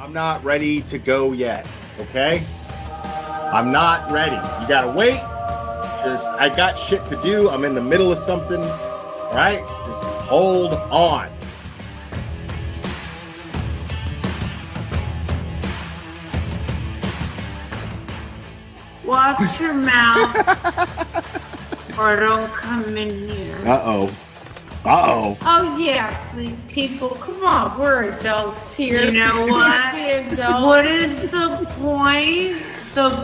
I'm not ready to go yet, okay? I'm not ready. You gotta wait. I got shit to do. I'm in the middle of something, all right? Just hold on. Watch your mouth or don't come in here. Uh-oh. Uh-oh. Oh, yeah, please, people, come on, we're adults here. You know what? What is the point?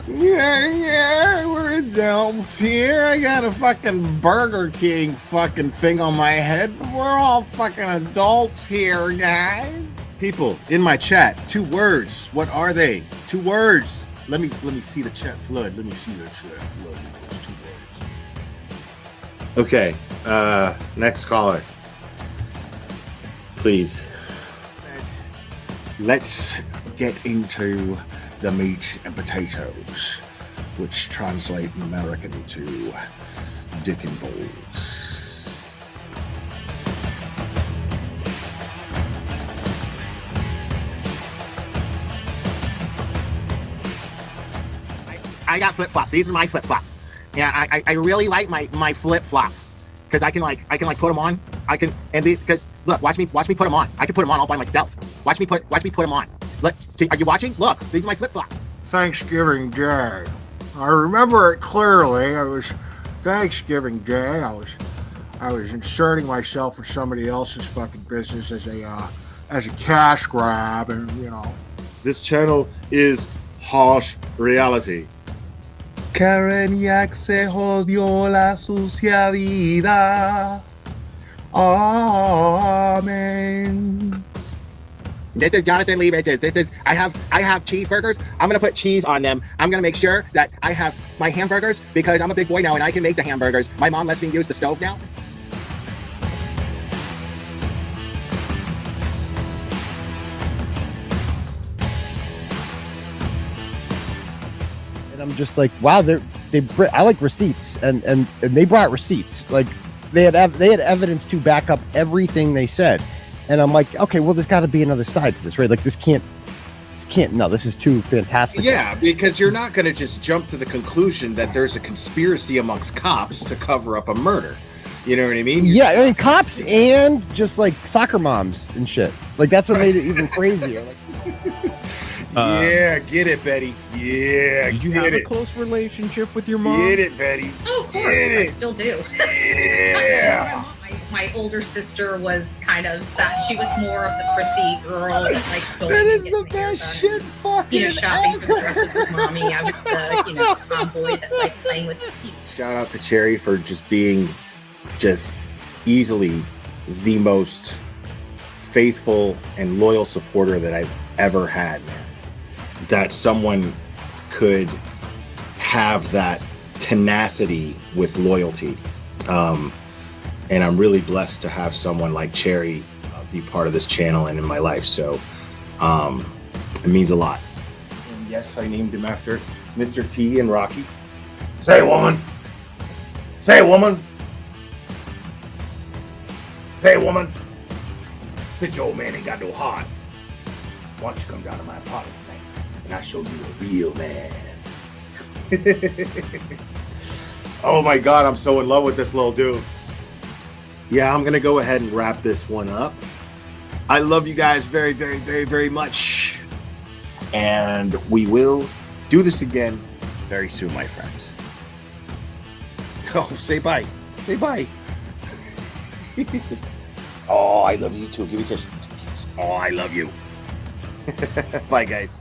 Yeah, we're adults here. I got a fucking Burger King fucking thing on my head. We're all fucking adults here, guys. People in my chat, 2 words. What are they? 2 words. Let me see the chat flood. Let me see the chat flood. 2 words. Okay, next caller. Please. Let's get into the meat and potatoes, which translate in American to dick and balls. I got flip-flops. These are my flip-flops. Yeah, I really like my flip-flops because I can put them on. Because look, watch me put them on. I can put them on all by myself. Watch me put them on. Look, are you watching? Look, these are my flip-flops. Thanksgiving Day. I remember it clearly. It was Thanksgiving Day. I was inserting myself in somebody else's fucking business as a cash grab, and you know. This channel is harsh reality. Karen Yak se jodió la sucia vida. Amen. This is Jonathan Lee Riches. I have cheeseburgers. I'm gonna put cheese on them. I'm gonna make sure that I have my hamburgers because I'm a big boy now and I can make the hamburgers. My mom lets me use the stove now. And I'm just like, wow, I like receipts, and they brought receipts. Like they had evidence to back up everything they said. And I'm like, okay, well, there's got to be another side to this, right? Like this can't. No, this is too fantastic. Yeah, because you're not going to just jump to the conclusion that there's a conspiracy amongst cops to cover up a murder. You know what I mean? Yeah, I mean, cops and just like soccer moms and shit. Like that's what made it even crazier. Like, yeah, get it, Betty. Yeah, did you have a close relationship with your mom? Get it, Betty. Oh, of course, I still do. Yeah. My older sister was kind of sad. She was more of the prissy girl that like going That is and the getting her best hair done. shit fucking Shopping for ever. dresses with mommy. I was the tomboy that like playing with the people. Shout out to Cherry for just being easily the most faithful and loyal supporter that I've ever had. That someone could have that tenacity with loyalty. And I'm really blessed to have someone like Cherry be part of this channel and in my life. So it means a lot. And yes, I named him after Mr. T and Rocky. Say, woman. Say, woman. Say, woman. Since your old man ain't got no heart, why don't you come down to my apartment tonight and I'll show you a real man. Oh my God, I'm so in love with this little dude. Yeah, I'm gonna go ahead and wrap this one up. I love you guys very, very, very, very much. And we will do this again very soon, my friends. Oh, say bye. Say bye. Oh, I love you too. Give me a kiss. Oh, I love you. Bye, guys.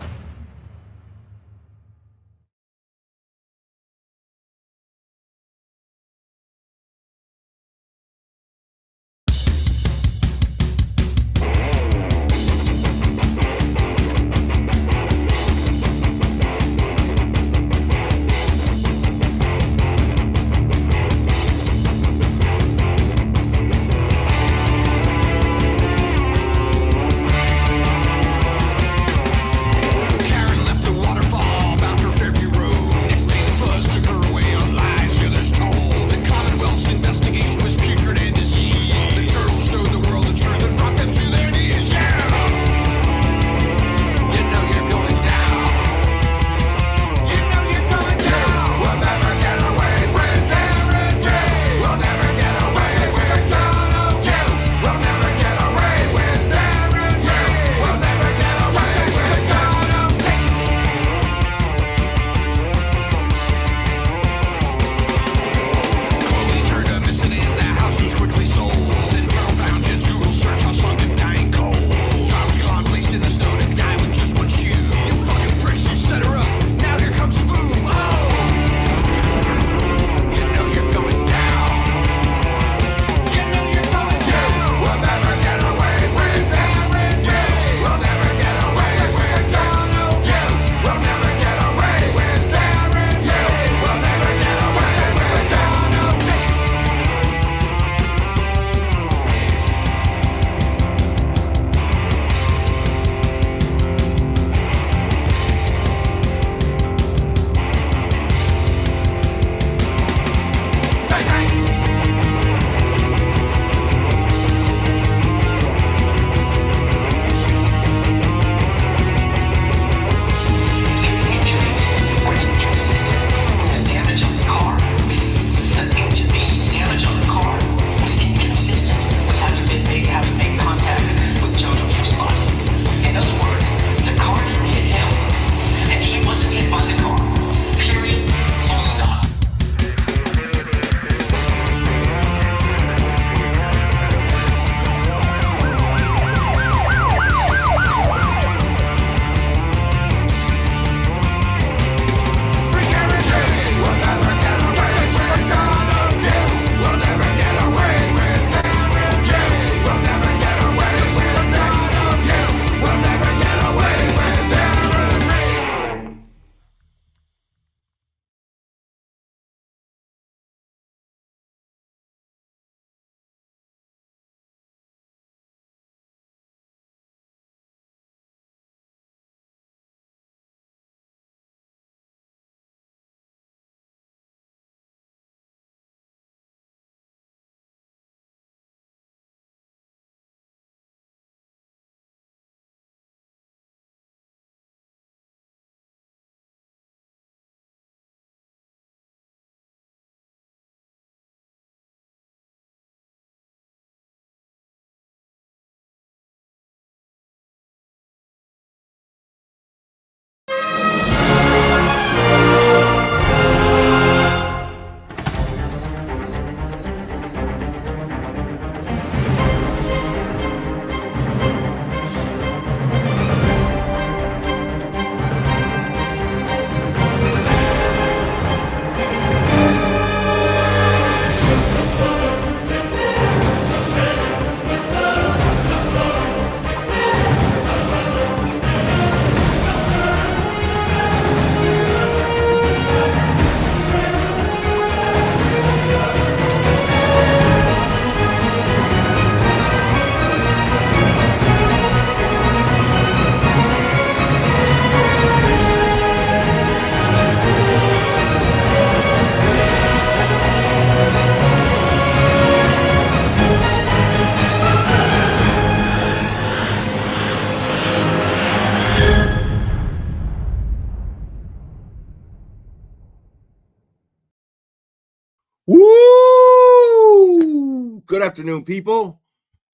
Good afternoon, people.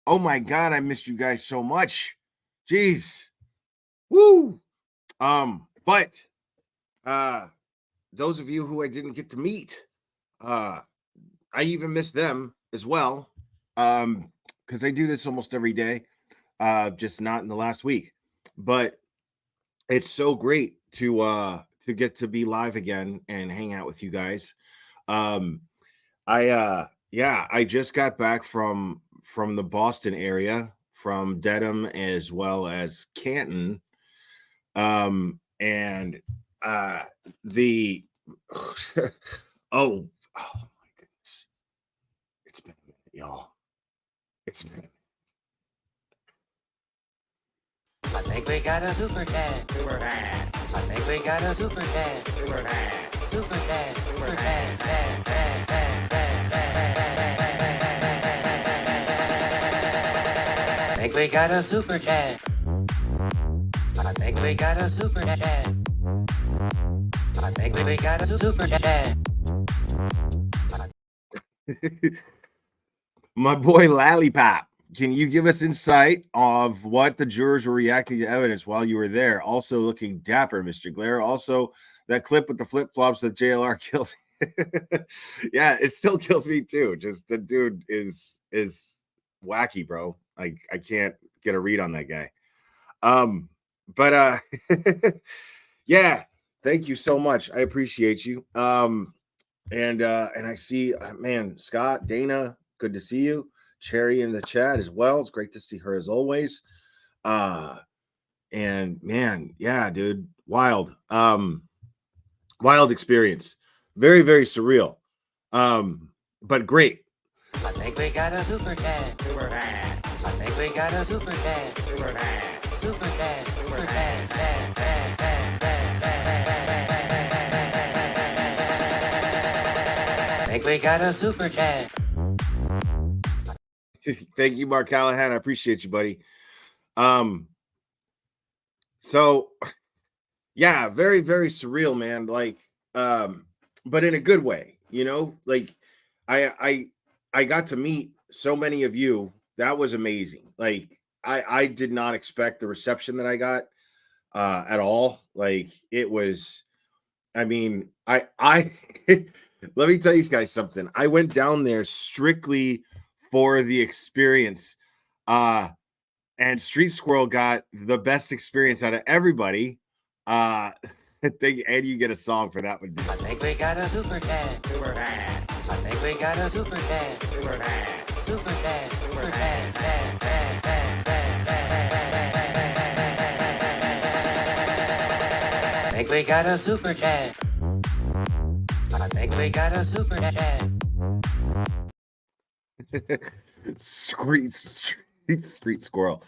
Oh my God, I missed you guys so much. Jeez. Woo. But those of you who I didn't get to meet, I even miss them as well. Because I do this almost every day, just not in the last week. But it's so great to get to be live again and hang out with you guys. I just got back from the Boston area, from Dedham as well as Canton. And the oh my goodness, it's been a minute, y'all. It's been a minute. I think we got a super dad. Super dad. I think we got a super dad. Super dad. Super dad. Super dad. Dad, dad, dad, dad, dad. I think we got a super dad. I think we got a super dad. I think we got a super dad. My boy Lollipop, can you give us insight of what the jurors were reacting to evidence while you were there? Also looking dapper, Mr. Glare. Also, that clip with the flip-flops that JLR kills. Yeah, it still kills me too. Just the dude is wacky, bro. Like, I can't get a read on that guy. But yeah, thank you so much. I appreciate you. And I see, man, Scott, Dana, good to see you. Cherry in the chat as well. It's great to see her as always. And man, yeah, dude, wild experience. Very, very surreal. But great. I think we got a super dad. Super dad. I think we got a super dad. Super dad. Super dad. Super dad. Dad, dad, dad, dad, dad. I think we got a super dad. Thank you, Mark Callahan. I appreciate you, buddy. So yeah, very, very surreal, man. Like, but in a good way, you know, like I got to meet so many of you. That was amazing. Like, I did not expect the reception that I got at all. Like, it was, I mean, I let me tell you guys something. I went down there strictly for the experience. And Street Squirrel got the best experience out of everybody. And you get a song for that one. I think we got a super dad. Super dad. I think we got a super dad. Super dad. Super dad. Super dad. Dad, dad, dad, dad, dad. I think we got a super dad. I think we got a super dad. Street Squirrel.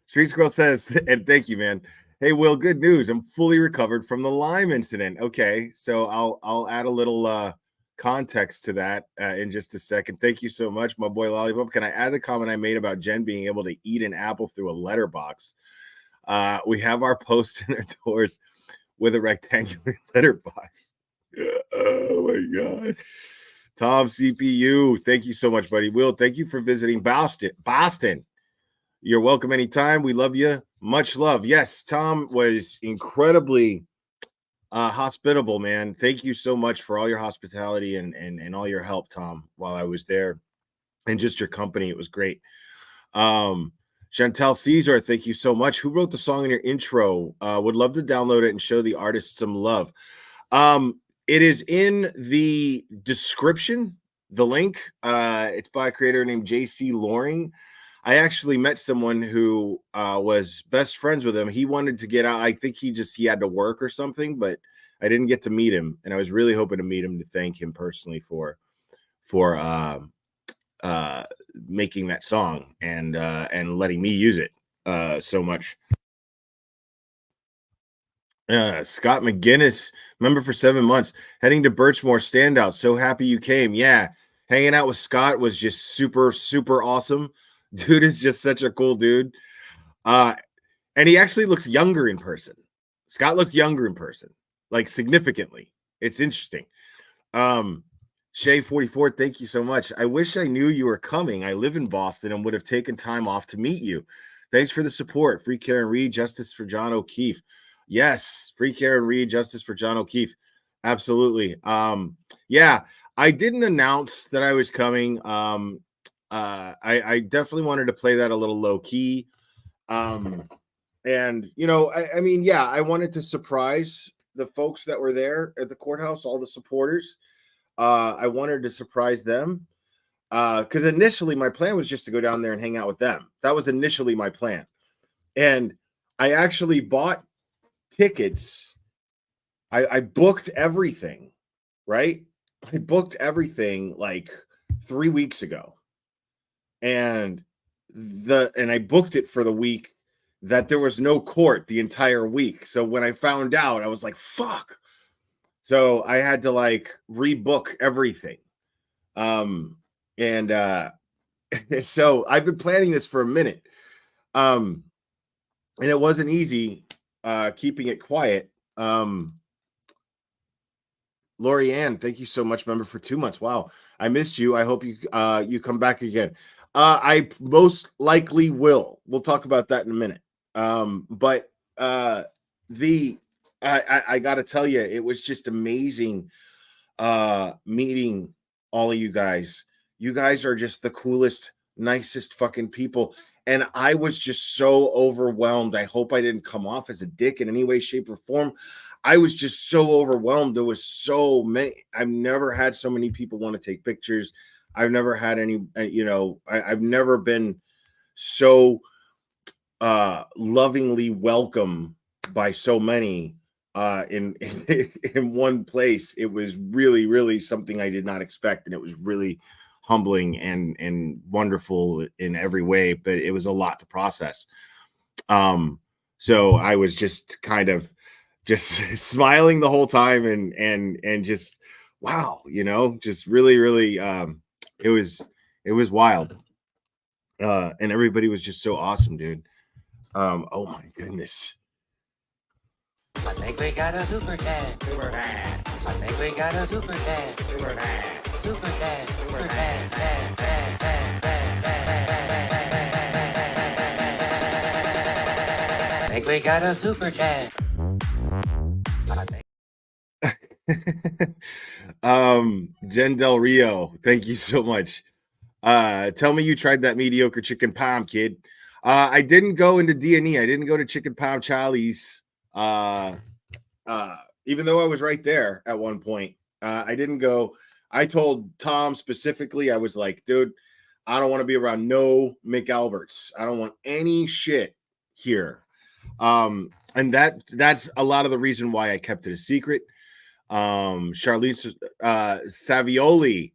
Street Squirrel says, and thank you, man. Hey, Will, good news. I'm fully recovered from the Lyme incident. Okay, so I'll add a little context to that in just a second. Thank you so much, my boy Lollipop. Can I add the comment I made about Jen being able to eat an apple through a letterbox? We have our post in our doors with a rectangular letterbox. Oh my God. Tom CPU, thank you so much, buddy. Will, thank you for visiting Boston. You're welcome anytime. We love you. Much love. Yes, Tom was incredibly hospitable, man. Thank you so much for all your hospitality and all your help, Tom, while I was there, and just your company. It was great. Chantel Caesar, thank you so much. Who wrote the song in your intro? Would love to download it and show the artist some love. It is in the description, the link. It's by a creator named JC Loring. I actually met someone who was best friends with him. He wanted to get out. I think he had to work or something, but I didn't get to meet him. And I was really hoping to meet him to thank him personally for making that song and letting me use it so much. Scott McGinnis, member for 7 months, heading to Birchmore standout. So happy you came. Yeah, hanging out with Scott was just super, super awesome. Dude is just such a cool dude. And he actually looks younger in person. Scott looks younger in person, like significantly. It's interesting. Shay44, thank you so much. I wish I knew you were coming. I live in Boston and would have taken time off to meet you. Thanks for the support. Free Karen Reed, justice for John O'Keefe. Yes, free Karen Reed, justice for John O'Keefe. Absolutely. Yeah, I didn't announce that I was coming. I definitely wanted to play that a little low key. And you know, I mean, yeah, I wanted to surprise the folks that were there at the courthouse, all the supporters. I wanted to surprise them because initially my plan was just to go down there and hang out with them. That was initially my plan. And I actually bought tickets. I booked everything, right? I booked everything like 3 weeks ago. And I booked it for the week that there was no court the entire week. So when I found out, I was like, fuck. So I had to like rebook everything. And so I've been planning this for a minute. And it wasn't easy keeping it quiet. Lori Ann, thank you so much, member, for 2 months. Wow, I missed you. I hope you you come back again. I most likely will. We'll talk about that in a minute. But I got to tell you, it was just amazing meeting all of you guys. You guys are just the coolest, nicest fucking people. And I was just so overwhelmed. I hope I didn't come off as a dick in any way, shape, or form. I was just so overwhelmed. There was so many. I've never had so many people want to take pictures. I've never had any, you know, I've never been so lovingly welcome by so many in one place. It was really, really something I did not expect. And it was really humbling and wonderful in every way, but it was a lot to process. So I was just kind of just smiling the whole time and just wow, you know, just really, really it was wild. And everybody was just so awesome, dude. Oh my goodness. I think we got a super dad. Super dad. I think we got a super dad. Super dad. Super dad. Super dad. Dad, dad, dad, dad, dad. I think we got a super dad. Jen Del Rio, thank you so much. Tell me you tried that mediocre chicken palm, kid. I didn't go into D&E. I didn't go to Chicken Palm Charlie's. Even though I was right there at one point, I didn't go. I told Tom specifically, I was like, dude, I don't want to be around no McAlberts. I don't want any shit here. And that's a lot of the reason why I kept it a secret. Charlene Savioli,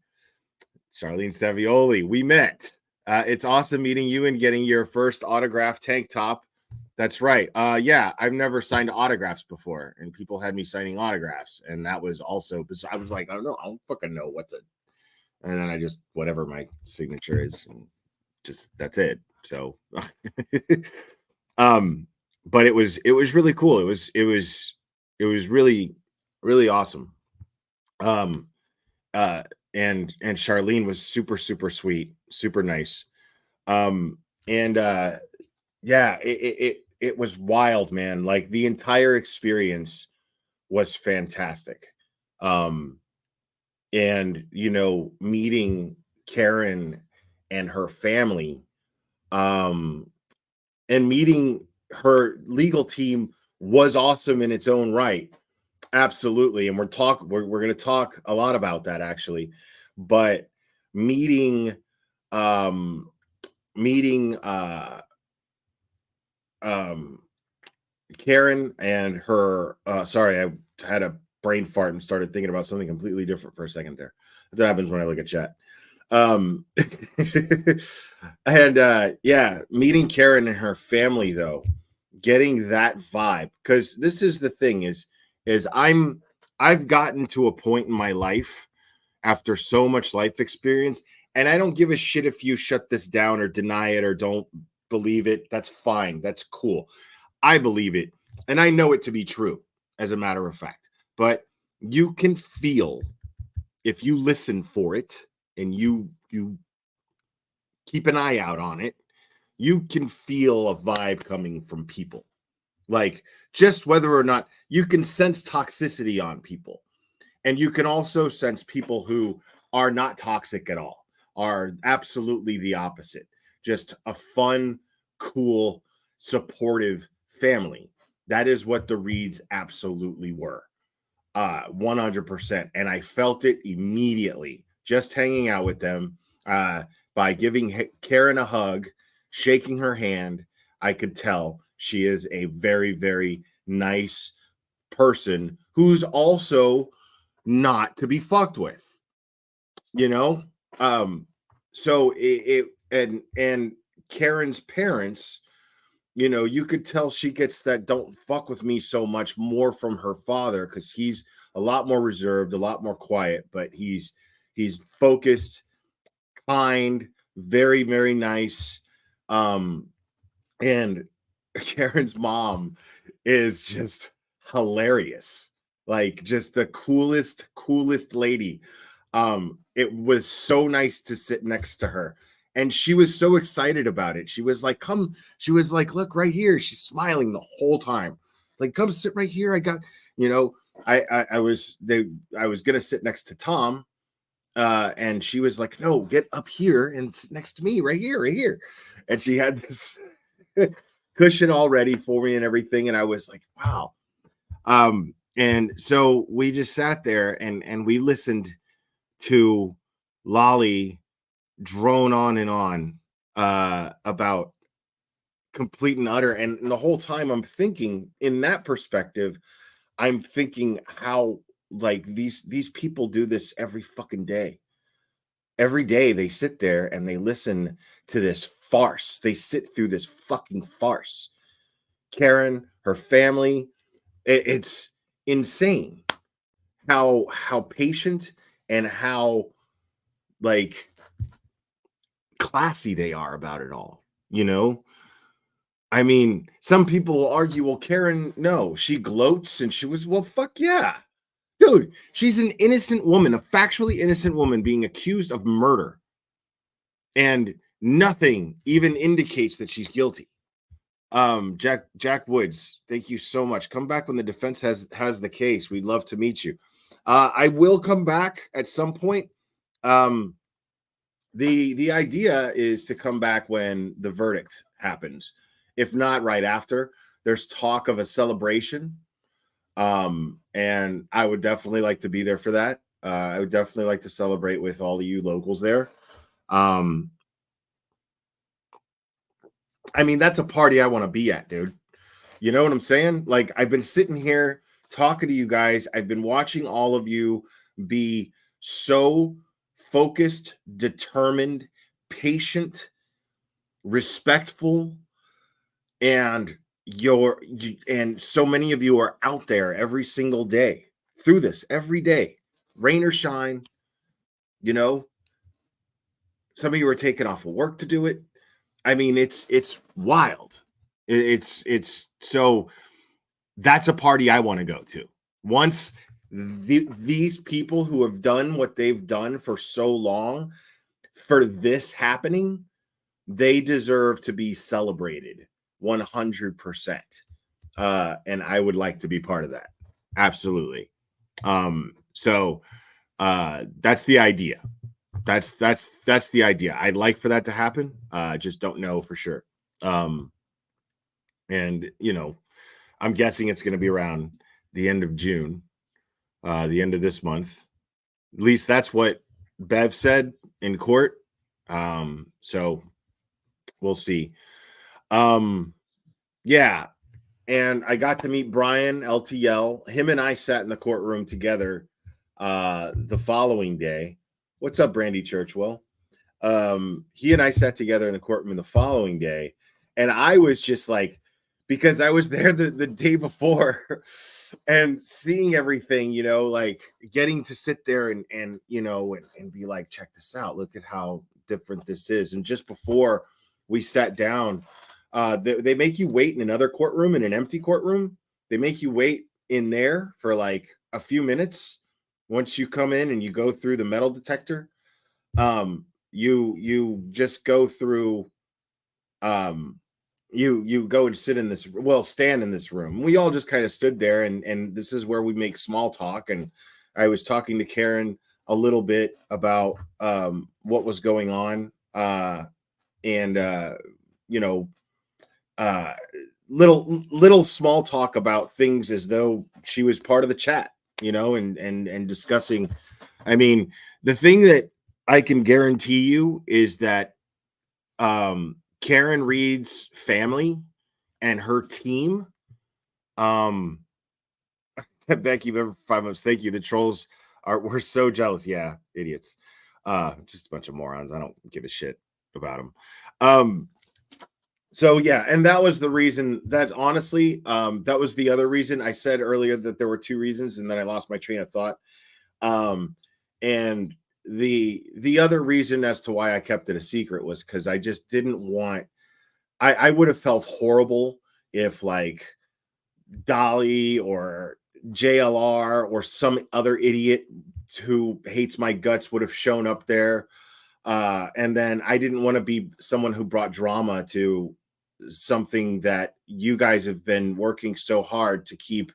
we met. It's awesome meeting you and getting your first autograph tank top. That's right. Yeah, I've never signed autographs before, and people had me signing autographs, and that was also. I was like, I don't fucking know what to. And then I just whatever my signature is, and just that's it. So, but it was really cool. It was really awesome. And Charlene was super sweet, super nice. Yeah, it was wild, man. Like the entire experience was fantastic. And you know, meeting Karen and her family, and meeting her legal team was awesome in its own right. Absolutely. And we're going to talk a lot about that actually, but meeting Karen and her, sorry, I had a brain fart and started thinking about something completely different for a second there. That's what happens when I look at chat. And yeah, meeting Karen and her family though, getting that vibe, because this is the thing is I've gotten to a point in my life after so much life experience, and I don't give a shit if you shut this down or deny it or don't believe it. That's fine. That's cool. I believe it, and I know it to be true, as a matter of fact. But you can feel if you listen for it and you keep an eye out on it, you can feel a vibe coming from people. Like, just whether or not you can sense toxicity on people. And you can also sense people who are not toxic at all, are absolutely the opposite. Just a fun, cool, supportive family. That is what the Reeds absolutely were. 100%. And I felt it immediately just hanging out with them, by giving Karen a hug, shaking her hand. I could tell she is a very, very nice person who's also not to be fucked with, you know? So and Karen's parents, you know, you could tell she gets that don't fuck with me so much more from her father, because he's a lot more reserved, a lot more quiet, but he's focused, kind, very, very nice. And Karen's mom is just hilarious. Like, just the coolest lady. It was so nice to sit next to her. And she was so excited about it. She was like, come, she was like, look right here. She's smiling the whole time. Like, come sit right here. I got, you know, I was gonna sit next to Tom. And she was like, no, get up here and sit next to me right here. And she had this cushion all ready for me and everything. And I was like, wow. And so we just sat there and we listened to Lolly drone on and on about complete and utter. And the whole time I'm thinking, in that perspective, I'm thinking how, like, these people do this every fucking day. Every day they sit there and they listen to this farce. They sit through this fucking farce. Karen, her family, it's insane how patient and how, like, classy they are about it all, you know? I mean, some people will argue, well, Karen, no, she gloats and she was, well, fuck yeah. Dude, she's an innocent woman, a factually innocent woman being accused of murder. And nothing even indicates that she's guilty. Jack Woods, thank you so much. Come back when the defense has the case. We'd love to meet you. I will come back at some point. The idea is to come back when the verdict happens. If not right after, there's talk of a celebration. And I would definitely like to be there for that. I would definitely like to celebrate with all of you locals there. I mean, that's a party I want to be at, dude. You know what I'm saying? Like, I've been sitting here talking to you guys. I've been watching all of you be so focused, determined, patient, respectful, and and so many of you are out there every single day through this, every day, rain or shine. You know, some of you are taking off of work to do it. I mean, it's wild. It's so that's a party I want to go to. Once these people who have done what they've done for so long, for this happening, they deserve to be celebrated 100%. And I would like to be part of that. Absolutely. So that's the idea. That's the idea. I'd like for that to happen. Just don't know for sure. And you know, I'm guessing it's going to be around the end of June, the end of this month. At least that's what Bev said in court. So we'll see. Yeah. And I got to meet Brian LTL. Him and I sat in the courtroom together the following day. What's up, Brandy Churchwell? He and I sat together in the courtroom the following day. And I was just like, because I was there the day before and seeing everything, you know, like getting to sit there and you know, and be like, check this out. Look at how different this is. And just before we sat down, they make you wait in another courtroom, in an empty courtroom. They make you wait in there for like a few minutes once you come in and you go through the metal detector, you just go through, you go and stand in this room. We all just kind of stood there, and this is where we make small talk. And I was talking to Karen a little bit about what was going on, and little small talk about things as though she was part of the chat, and discussing. I mean, the thing that I can guarantee you is that Karen Reed's family and her team, Becky, for 5 months. Thank you. The trolls we're so jealous. Yeah, idiots. Just a bunch of morons. I don't give a shit about them. So yeah, and that was the reason. That honestly, that was the other reason. I said earlier that there were two reasons, and then I lost my train of thought. And the other reason as to why I kept it a secret was because I just didn't want. I would have felt horrible if like Dolly or JLR or some other idiot who hates my guts would have shown up there. And then I didn't want to be someone who brought drama to something that you guys have been working so hard to keep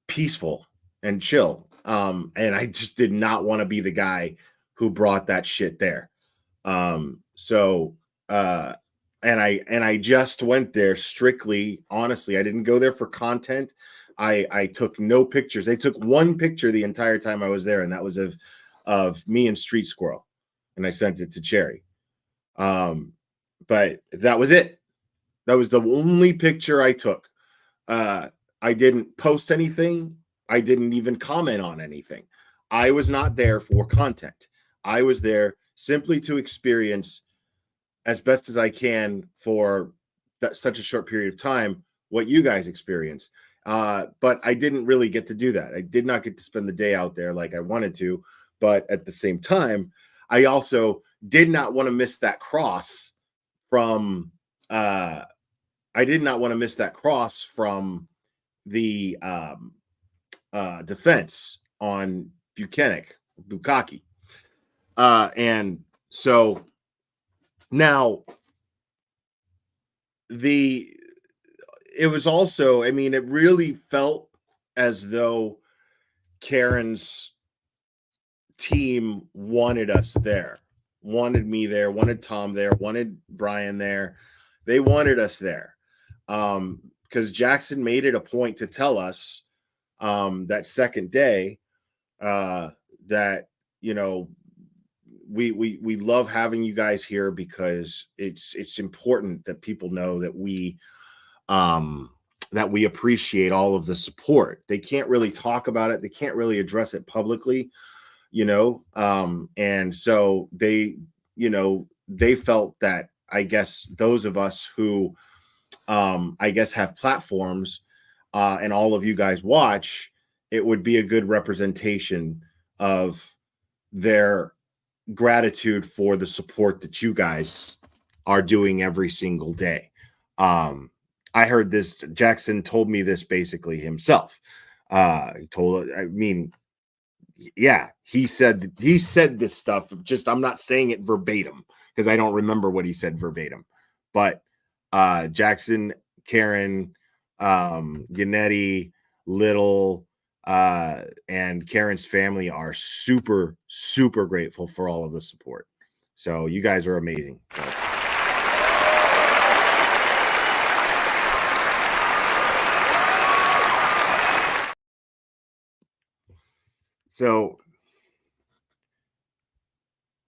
peaceful and chill. And I just did not want to be the guy who brought that shit there. And I just went there strictly, honestly. I didn't go there for content. I took no pictures. They took one picture the entire time I was there, and that was of me and Street Squirrel. And I sent it to Cherry. But that was it. That was the only picture I took. I didn't post anything. I didn't even comment on anything. I was not there for content. I was there simply to experience as best as I can for such a short period of time what you guys experience. But I didn't really get to do that. I did not get to spend the day out there like I wanted to. But at the same time, I also did not want to miss that cross from the defense on Bukaki. And so now it was also, I mean, it really felt as though Karen's team wanted us there, wanted me there, wanted Tom there, wanted Brian there. They wanted us there. Because Jackson made it a point to tell us that second day that, we love having you guys here because it's important that people know that we appreciate all of the support. They can't really talk about it. They can't really address it publicly, and so they felt that, I guess, those of us who I guess have platforms and all of you guys watch, it would be a good representation of their gratitude for the support that you guys are doing every single day. I heard this. Jackson told me this basically himself. He said this stuff. Just, I'm not saying it verbatim because I don't remember what he said verbatim. But Jackson, Karen, Yannetti, Little, and Karen's family are super, super grateful for all of the support. So you guys are amazing. So,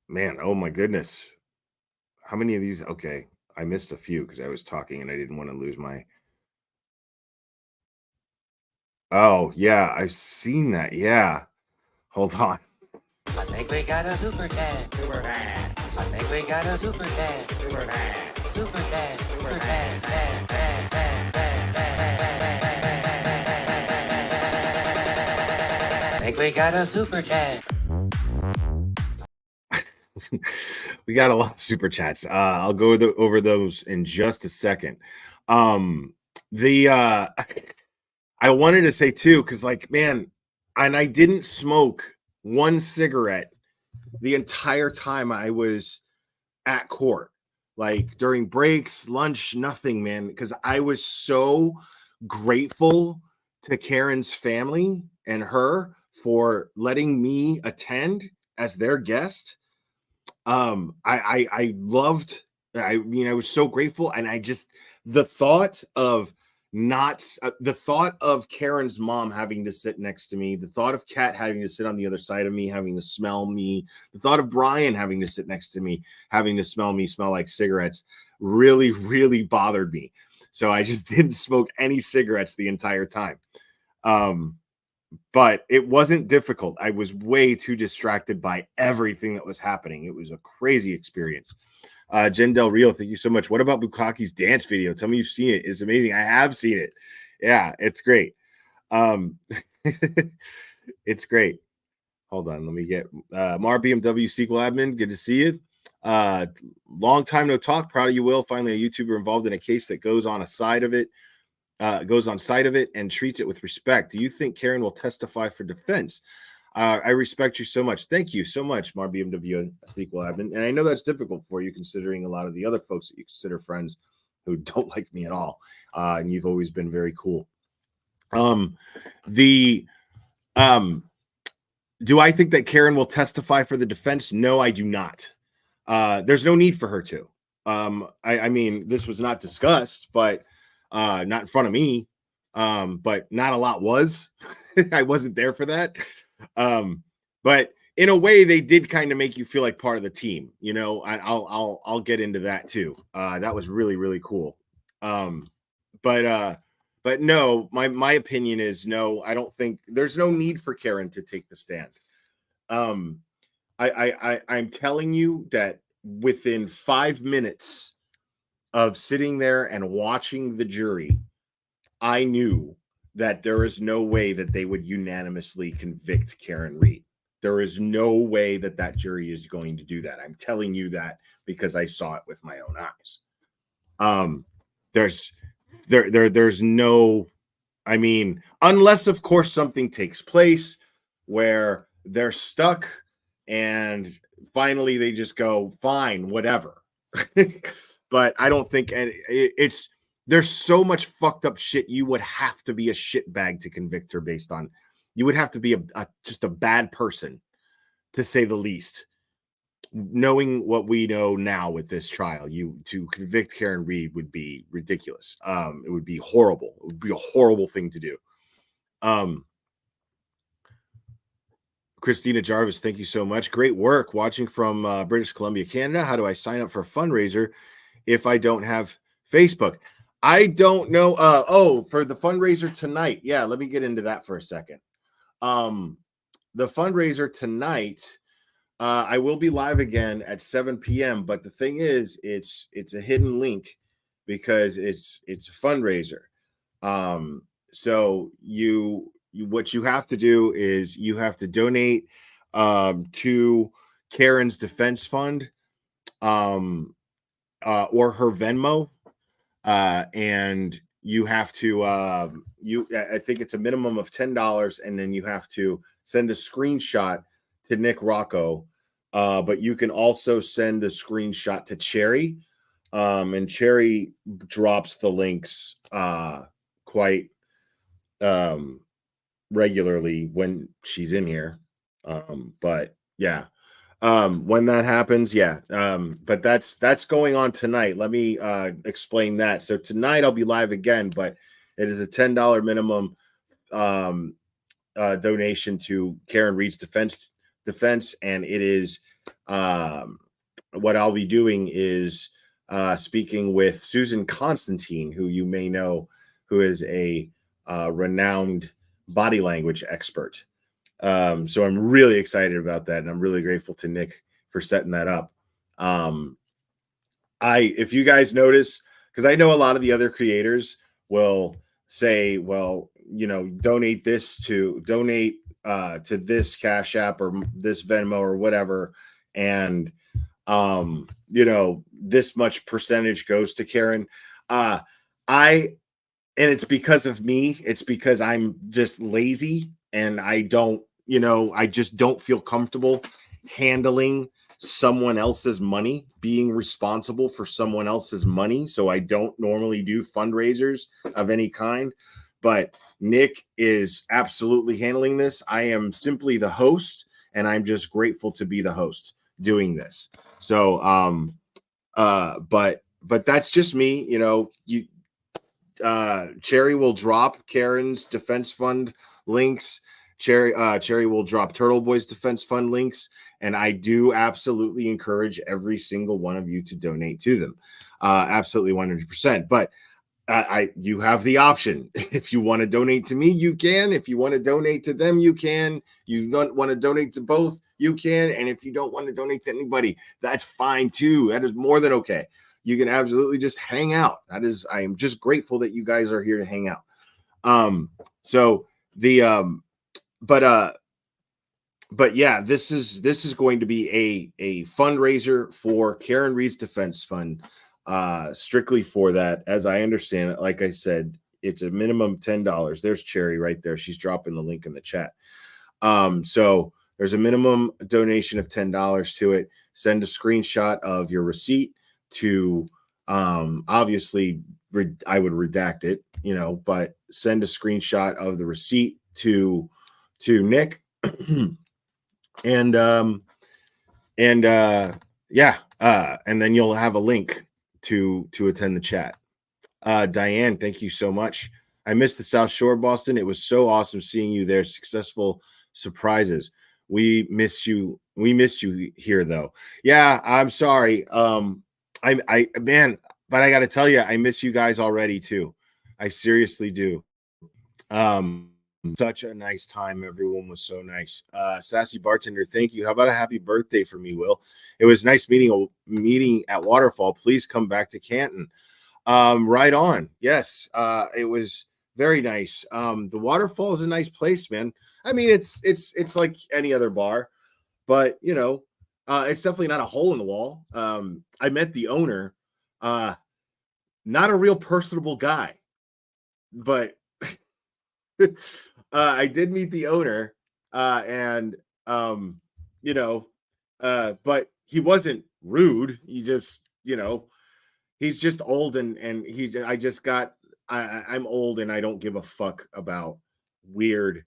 man, oh my goodness. How many of these? Okay, I missed a few because I was talking and I didn't want to lose my... Oh, yeah, I've seen that. Yeah. Hold on. I think we got a super chat. Super chat. I think we got a super chat. Super chat. Super chat. Super chat. I think we got a super chat. We got a lot of super chats. I'll go over those in just a second. I wanted to say too, because like, man, And I didn't smoke one cigarette the entire time I was at court. Like during breaks, lunch, nothing, man. Because I was so grateful to Karen's family and her for letting me attend as their guest. I loved, I mean, I was so grateful. And I just, the thought of the thought of Karen's mom having to sit next to me, the thought of Kat having to sit on the other side of me, having to smell me, the thought of Brian having to sit next to me, having to smell me, smell like cigarettes, really, really bothered me. So I just didn't smoke any cigarettes the entire time. But it wasn't difficult. I was way too distracted by everything that was happening. It was a crazy experience. Jen Del Rio, thank you so much. What about Bukkake's dance video? Tell me you've seen it. It's amazing. I have seen it. Yeah, it's great. It's great. Hold on. Let me get Mar BMW sequel admin. Good to see you. Long time no talk. Proud of you, Will. Finally, a YouTuber involved in a case that goes on side of it and treats it with respect. Do you think Karen will testify for defense? I respect you so much. Thank you so much, Mar BMW sequel admin. And I know that's difficult for you, considering a lot of the other folks that you consider friends who don't like me at all. And you've always been very cool. Do I think that Karen will testify for the defense? No, I do not. There's no need for her to. I mean, this was not discussed, but not in front of me. But not a lot was. I wasn't there for that. But in a way, they did kind of make you feel like part of the team. You know, I'll get into that too. That was really, really cool. But no, my opinion is no. I don't think there's no need for Karen to take the stand. I'm telling you that within 5 minutes of sitting there and watching the jury, I knew that there is no way that they would unanimously convict Karen Reed. There is no way that that jury is going to do that. I'm telling you that because I saw it with my own eyes. There's no, I mean, unless of course something takes place where they're stuck and finally they just go, fine, whatever. But I don't think there's so much fucked up shit. You would have to be a shitbag to convict her based on, you would have to be just a bad person, to say the least. Knowing what we know now with this trial, to convict Karen Reed would be ridiculous. It would be horrible. It would be a horrible thing to do. Christina Jarvis, thank you so much. Great work watching from British Columbia, Canada. How do I sign up for a fundraiser if I don't have Facebook? I don't know. For the fundraiser tonight. Yeah, let me get into that for a second. The fundraiser tonight, I will be live again at 7 p.m. But the thing is, it's a hidden link because it's a fundraiser. So what you have to do is you have to donate to Karen's defense fund or her Venmo. And you have to I think it's a minimum of $10, and then you have to send a screenshot to Nick Rocco, but you can also send a screenshot to Cherry, and Cherry drops the links quite regularly when she's in here. But yeah, when that happens, yeah. But that's going on tonight. Let me explain that. So tonight I'll be live again, but it is a $10 minimum donation to Karen Reed's defense, and it is what I'll be doing is speaking with Susan Constantine, who you may know, who is a renowned body language expert. So I'm really excited about that, and I'm really grateful to Nick for setting that up. If you guys notice, because I know a lot of the other creators will say, well, you know, donate to this Cash App or this Venmo or whatever, and you know, this much percentage goes to Karen. And it's because of me. It's because I'm just lazy. and I don't, I just don't feel comfortable handling someone else's money, being responsible for someone else's money. So I don't normally do fundraisers of any kind, but Nick is absolutely handling this. I am simply the host, and I'm just grateful to be the host doing this. So, but that's just me. Cherry will drop Karen's defense fund links. Cherry will drop Turtle Boy's defense fund links, and I do absolutely encourage every single one of you to donate to them. Absolutely 100%. But you have the option. If you want to donate to me, you can. If you want to donate to them, you can. You don't want to donate to both, you can. And if you don't want to donate to anybody, that's fine too. That is more than okay. You can absolutely just hang out. I am just grateful that you guys are here to hang out. But yeah, this is going to be a fundraiser for Karen Reed's Defense Fund, strictly for that. As I understand it, like I said, it's a minimum $10. There's Cherry right there. She's dropping the link in the chat. So there's a minimum donation of $10 to it. Send a screenshot of your receipt to, obviously I would redact it, but send a screenshot of the receipt to Nick. And then you'll have a link to attend the chat. Diane, thank you so much. I missed the South Shore, Boston. It was so awesome seeing you there. Successful surprises. We missed you here though. Yeah, I'm sorry. Man, but I got to tell you, I miss you guys already too. I seriously do. Such a nice time. Everyone was so nice. Sassy Bartender, thank you. How about a happy birthday for me, Will? It was nice meeting at Waterfall. Please come back to Canton. Right on. Yes, it was very nice. The Waterfall is a nice place, man. I mean, it's like any other bar, but it's definitely not a hole in the wall. I met the owner, not a real personable guy, but I did meet the owner, but he wasn't rude. He just, he's just old and I'm old and I don't give a fuck about weird,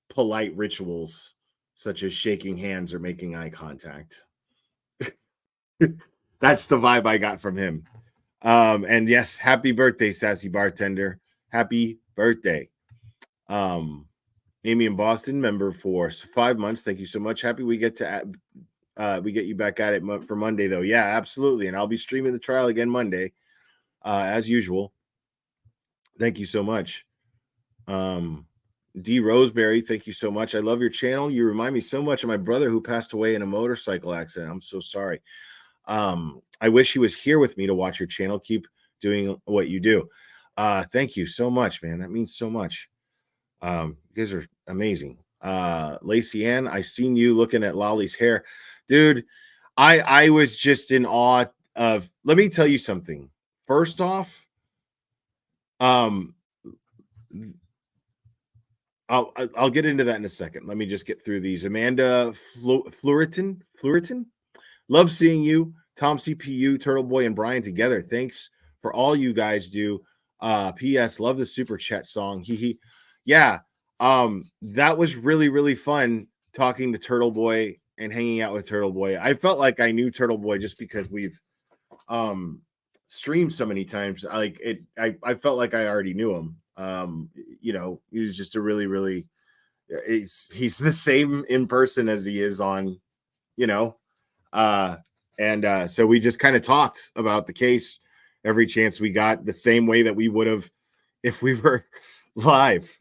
polite rituals such as shaking hands or making eye contact. That's the vibe I got from him. And yes, happy birthday, Sassy Bartender. Happy birthday. Amy in Boston, member for 5 months. Thank you so much. Happy we get you back at it for Monday though. Yeah, absolutely. And I'll be streaming the trial again Monday, as usual. Thank you so much. D Roseberry, thank you so much. I love your channel. You remind me so much of my brother who passed away in a motorcycle accident. I'm so sorry. I wish he was here with me to watch your channel. Keep doing what you do. Thank you so much, man. That means so much. You guys are amazing. Lacey Ann, I seen you looking at Lolly's hair. Dude, I was just in awe of, let me tell you something. First off, I'll get into that in a second. Let me just get through these. Amanda Fluriton. Love seeing you, Tom CPU, Turtle Boy, and Brian together. Thanks for all you guys do. P.S. Love the super chat song. Yeah. That was really, really fun talking to Turtle Boy and hanging out with Turtle Boy. I felt like I knew Turtle Boy just because we've streamed so many times. I felt like I already knew him. He was just a really, really, he's the same in person as he is on, so we just kind of talked about the case every chance we got, the same way that we would have if we were live.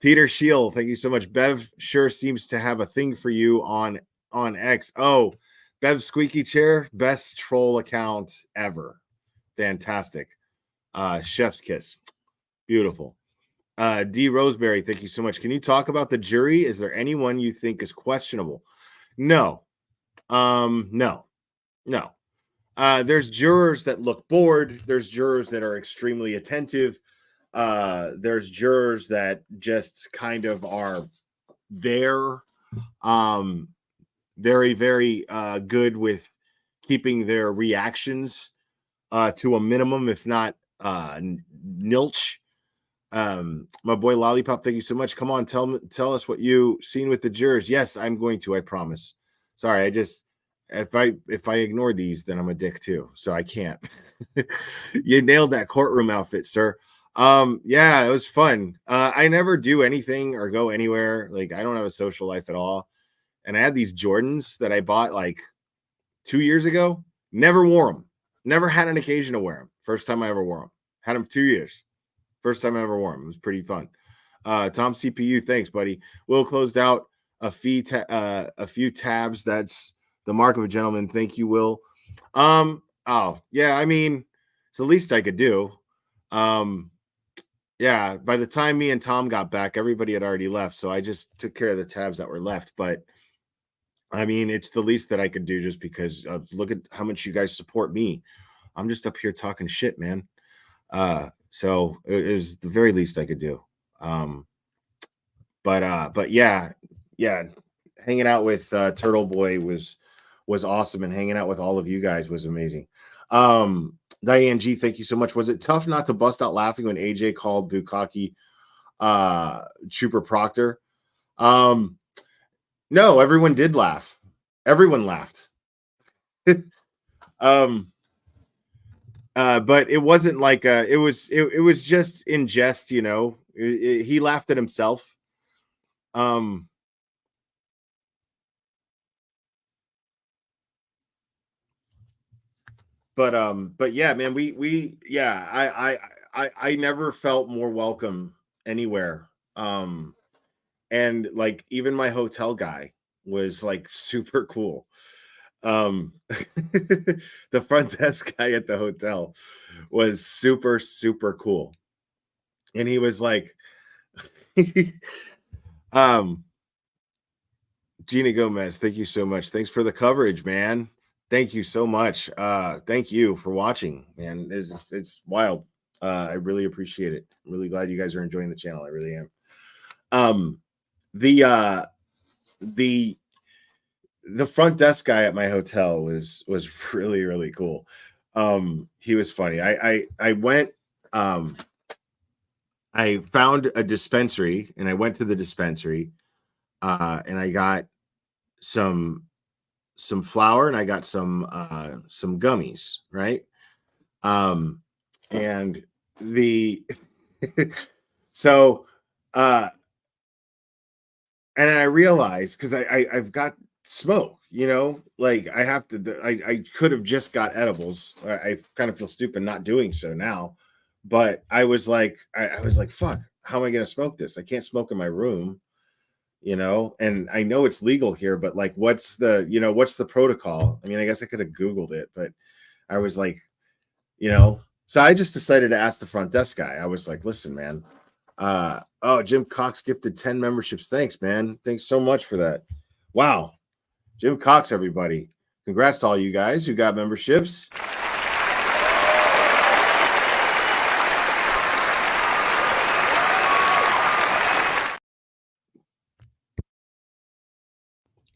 Peter Scheel, thank you so much. Bev sure seems to have a thing for you on X. Oh, Bev Squeaky Chair, best troll account ever. Fantastic. Chef's kiss. Beautiful. D Roseberry, thank you so much. Can you talk about the jury? Is there anyone you think is questionable? No. No. There's jurors that look bored. There's jurors that are extremely attentive. there's jurors that just kind of are there, very, very good with keeping their reactions to a minimum, if not nilch. My boy Lollipop, thank you so much. Come on, tell us what you seen with the jurors. Yes, I'm going to, I promise. Sorry, if I ignore these, then I'm a dick too, so I can't. You nailed that courtroom outfit, sir. Yeah, it was fun. I never do anything or go anywhere. Like, I don't have a social life at all. And I had these Jordans that I bought like 2 years ago. Never wore them. Never had an occasion to wear them. First time I ever wore them. Had them 2 years. First time I ever wore them. It was pretty fun. Tom CPU, thanks, buddy. Will closed out a few tabs. That's the mark of a gentleman. Thank you, Will. Oh yeah, I mean, it's the least I could do. Yeah, by the time me and Tom got back, everybody had already left, so I just took care of the tabs that were left. But I mean, it's the least that I could do, just because look at how much you guys support me. I'm just up here talking shit, man. So it is the very least I could do. But yeah, hanging out with Turtle Boy was awesome, and hanging out with all of you guys was amazing. Diane G, thank you so much. Was it tough not to bust out laughing when AJ called Bukaki Trooper Proctor? No, everyone did laugh. Everyone laughed. But it wasn't like it was just in jest, you know. He laughed at himself. But yeah, man, I never felt more welcome anywhere. And like, even my hotel guy was like super cool. The front desk guy at the hotel was super, super cool. And he was like, Gina Gomez, thank you so much. Thanks for the coverage, man. Thank you so much. Thank you for watching, man. It's wild. I really appreciate it. I'm really glad you guys are enjoying the channel. I really am. The front desk guy at my hotel was really, really cool. He was funny. I went, I found a dispensary, and I went to the dispensary, and I got some flour, and I got some gummies, right? And so and I realized, because I've got smoke, you know, like I have to, I could have just got edibles. I kind of feel stupid not doing so now, but I was like, fuck, how am I going to smoke this? I can't smoke in my room, you know, and I know it's legal here, but like, what's the protocol? I mean, I guess I could have Googled it, but I was like, you know, so I just decided to ask the front desk guy. I was like, listen, man, Jim Cox gifted 10 memberships. Thanks, man. Thanks so much for that. Wow. Jim Cox, everybody. Congrats to all you guys who got memberships.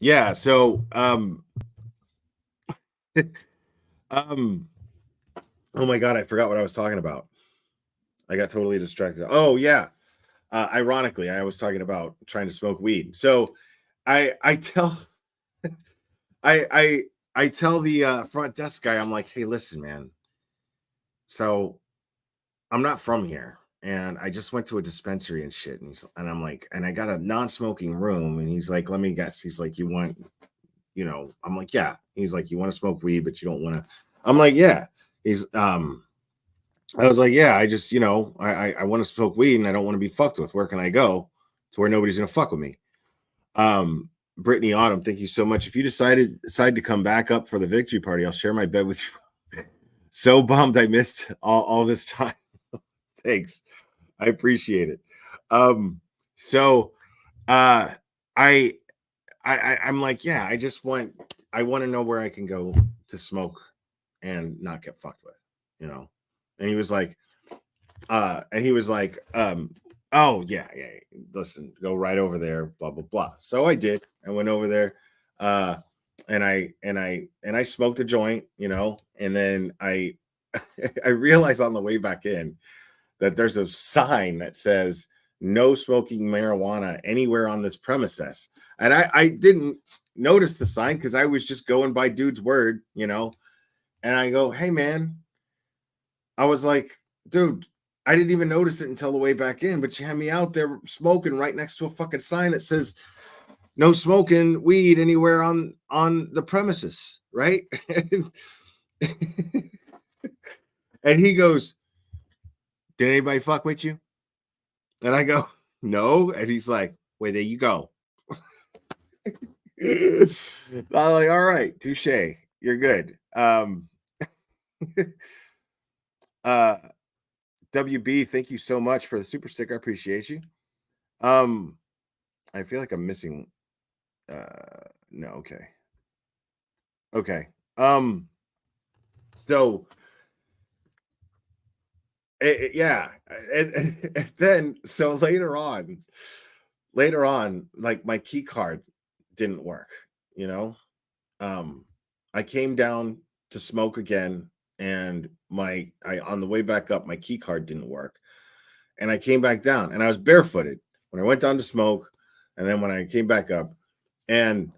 Yeah, so oh my god, I forgot what I was talking about. I got totally distracted. Oh yeah. Ironically, I was talking about trying to smoke weed. So I tell I tell the front desk guy, I'm like, hey, listen, man. So I'm not from here, and I just went to a dispensary and shit. And I'm like, and I got a non-smoking room, and he's like, let me guess. He's like, you want, you know, I'm like, yeah. He's like, you want to smoke weed, but you don't want to. I'm like, yeah. He's I was like, yeah, I just, you know, I want to smoke weed, and I don't want to be fucked with. Where can I go to where nobody's gonna fuck with me? Brittany Autumn, thank you so much. If you decide to come back up for the victory party, I'll share my bed with you. So bummed I missed all this time. Thanks, I appreciate it. So I'm like, yeah, I want to know where I can go to smoke and not get fucked with, you know. And he was like, And he was like, oh yeah, listen, go right over there, blah blah blah. So I did. I went over there, and I smoked a joint, and then I I realized on the way back in that there's a sign that says no smoking marijuana anywhere on this premises. And I didn't notice the sign because I was just going by dude's word, and I go, hey man, I was like, dude, I didn't even notice it until the way back in, but you had me out there smoking right next to a fucking sign that says no smoking weed anywhere on the premises, right? And he goes, did anybody fuck with you? And I go, no. And he's like, well, there you go. I'm like, all right, touche. You're good. WB, thank you so much for the super sticker. I appreciate you. I feel like I'm missing. No, okay. Okay. So yeah, and then so later on, like my key card didn't work. I came down to smoke again, and on the way back up, my key card didn't work, and I came back down, and I was barefooted when I went down to smoke, and then when I came back up, and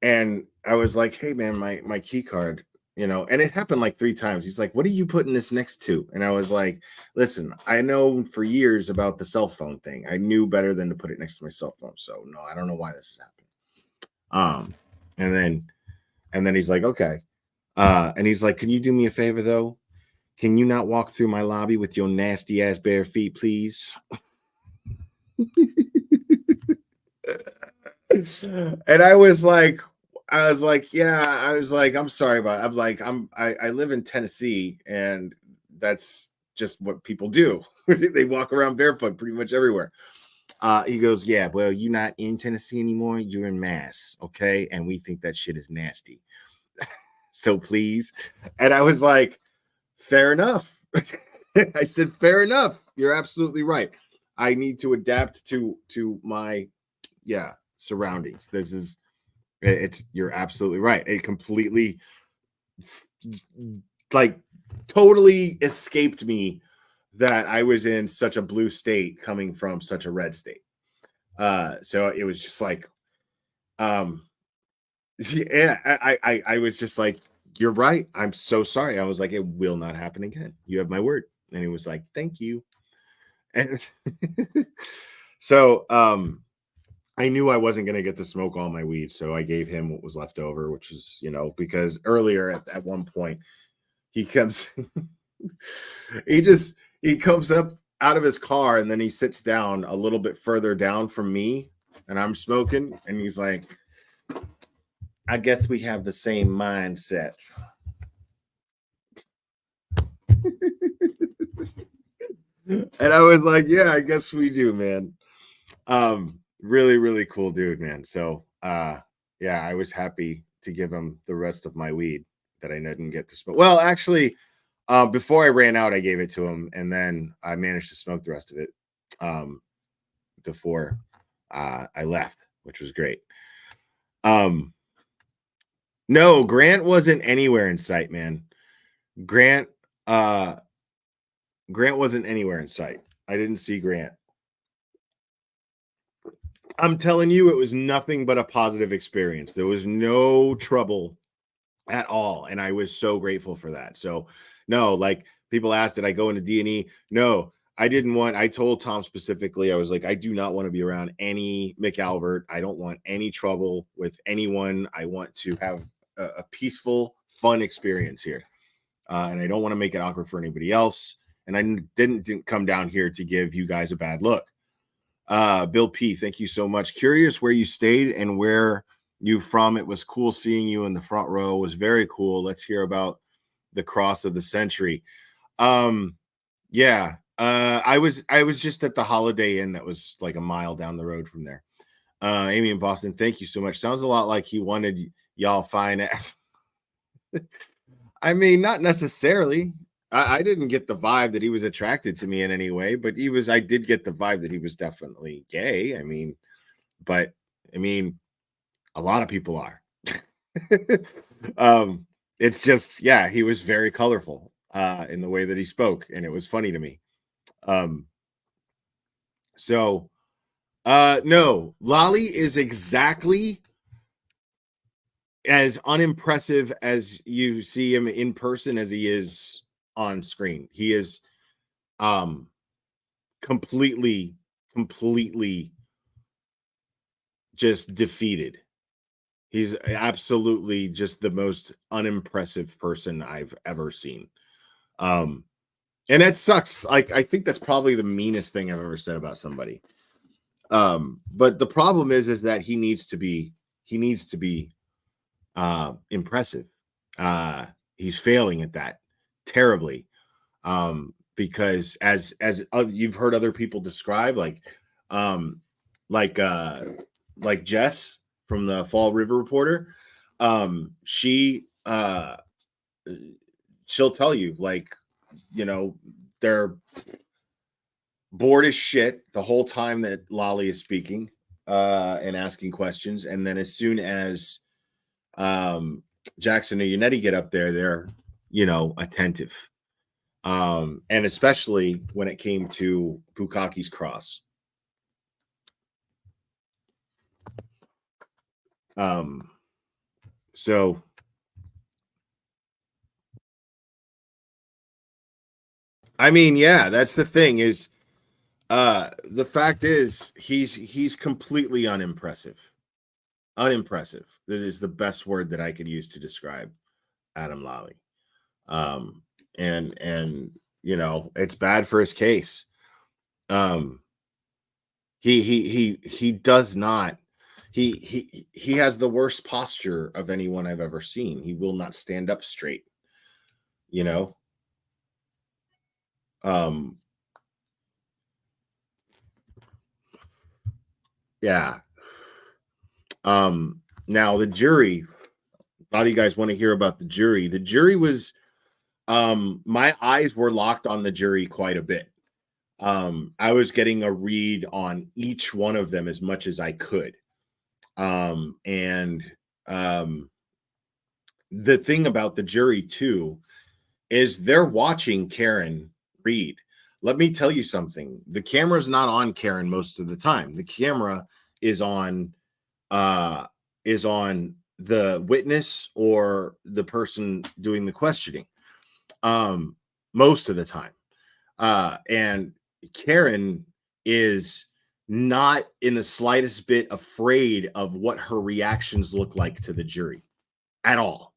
I was like, hey man, my key card. And it happened like 3 times. He's like, what are you putting this next to? And I was like, listen, I know for years about the cell phone thing. I knew better than to put it next to my cell phone. So no, I don't know why this is happening. And then he's like, okay. And he's like, can you do me a favor though? Can you not walk through my lobby with your nasty ass bare feet, please? And I was like, yeah, I'm sorry about it. I live in Tennessee, and that's just what people do. They walk around barefoot pretty much everywhere. He goes, yeah, well, you're not in Tennessee anymore. You're in Mass. Okay. And we think that shit is nasty. So please. And I was like, fair enough. I said, fair enough. You're absolutely right. I need to adapt to my surroundings. You're absolutely right. It completely totally escaped me that I was in such a blue state coming from such a red state. So it was just like, I was just like, you're right. I'm so sorry. I was like, it will not happen again. You have my word. And he was like, thank you. And so, I knew I wasn't going to get to smoke all my weed, so I gave him what was left over, which was, because earlier at one point he comes, he comes up out of his car, and then he sits down a little bit further down from me, and I'm smoking, and he's like, I guess we have the same mindset. And I was like, yeah, I guess we do, man. Really, really cool dude, man. So, yeah, I was happy to give him the rest of my weed that I didn't get to smoke. Well, actually, before I ran out, I gave it to him, and then I managed to smoke the rest of it before I left, which was great. No, Grant wasn't anywhere in sight, man. Grant wasn't anywhere in sight. I didn't see Grant. I'm telling you, it was nothing but a positive experience. There was no trouble at all, and I was so grateful for that. So, no, like people asked, did I go into D&E? No, I didn't want. I told Tom specifically, I was like, I do not want to be around any McAlbert. I don't want any trouble with anyone. I want to have a peaceful, fun experience here, and I don't want to make it awkward for anybody else. And I didn't come down here to give you guys a bad look. Bill P, thank you so much. Curious where you stayed and where you from. It was cool seeing you in the front row. It was very cool. Let's hear about the cross of the century. Yeah. I was just at the Holiday Inn that was like a mile down the road from there. Amy in Boston, thank you so much. Sounds a lot like he wanted y'all fine ass. I mean, not necessarily. I didn't get the vibe that he was attracted to me in any way, but I did get the vibe that he was definitely gay. I mean, a lot of people are. It's just, yeah, he was very colorful in the way that he spoke, and it was funny to me. So no, Lolly is exactly as unimpressive as you see him in person as he is on screen. He is completely just defeated. He's absolutely just the most unimpressive person I've ever seen. And that sucks. Like, I think that's probably the meanest thing I've ever said about somebody. But the problem is that he needs to be impressive. He's failing at that terribly. Because as you've heard other people describe, like Jess from the Fall River Reporter, she'll tell you, like, you know, they're bored as shit the whole time that Lolly is speaking and asking questions, and then as soon as Jackson or Yannetti get up there, they're, you know, attentive. And especially when it came to Bukaki's cross. So I mean, yeah, that's the thing is the fact is he's completely unimpressive. Unimpressive. That is the best word that I could use to describe Adam Lally. And you know, it's bad for his case. He does not, he has the worst posture of anyone I've ever seen. He will not stand up straight, you know. Yeah. Now the jury, a lot of you guys want to hear about the jury. The jury was my eyes were locked on the jury quite a bit. I was getting a read on each one of them as much as I could. The thing about the jury too is they're watching Karen read. Let me tell you something. The camera's not on Karen most of the time. The camera is on the witness or the person doing the questioning most of the time. And Karen is not in the slightest bit afraid of what her reactions look like to the jury at all.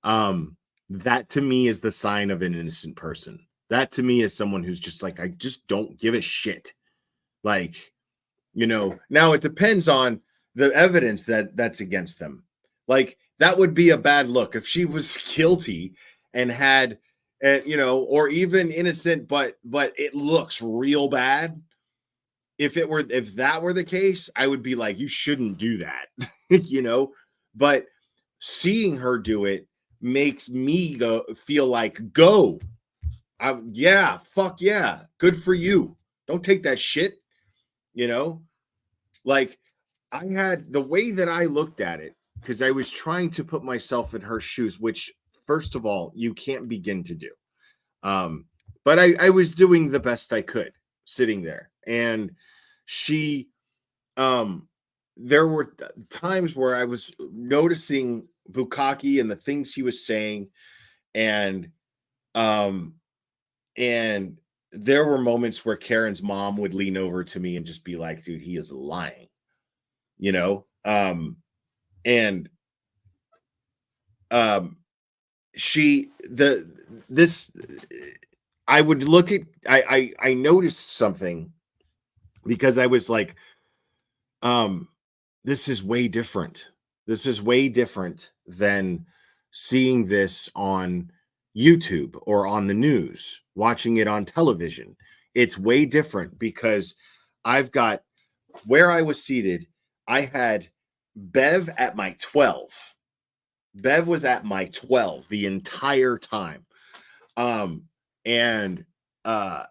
That to me is the sign of an innocent person. That to me is someone who's just like, I just don't give a shit. Like, you know, now it depends on the evidence that's against them. Like, that would be a bad look if she was guilty and had, you know, or even innocent, but it looks real bad. If that were the case, I would be like, you shouldn't do that, you know. But seeing her do it makes me feel like, go. Yeah, fuck yeah, good for you. Don't take that shit, you know. Like, I had the way that I looked at it, because I was trying to put myself in her shoes, which, first of all, you can't begin to do. But I was doing the best I could sitting there, and she, there were times where I was noticing Bukaki and the things he was saying, and there were moments where Karen's mom would lean over to me and just be like, dude, he is lying, you know? I would look at, I noticed something because I was like, this is way different. This is way different than seeing this on YouTube or on the news, watching it on television. It's way different because I've got, where I was seated, I had Bev at my 12. Bev was at my 12 the entire time. and I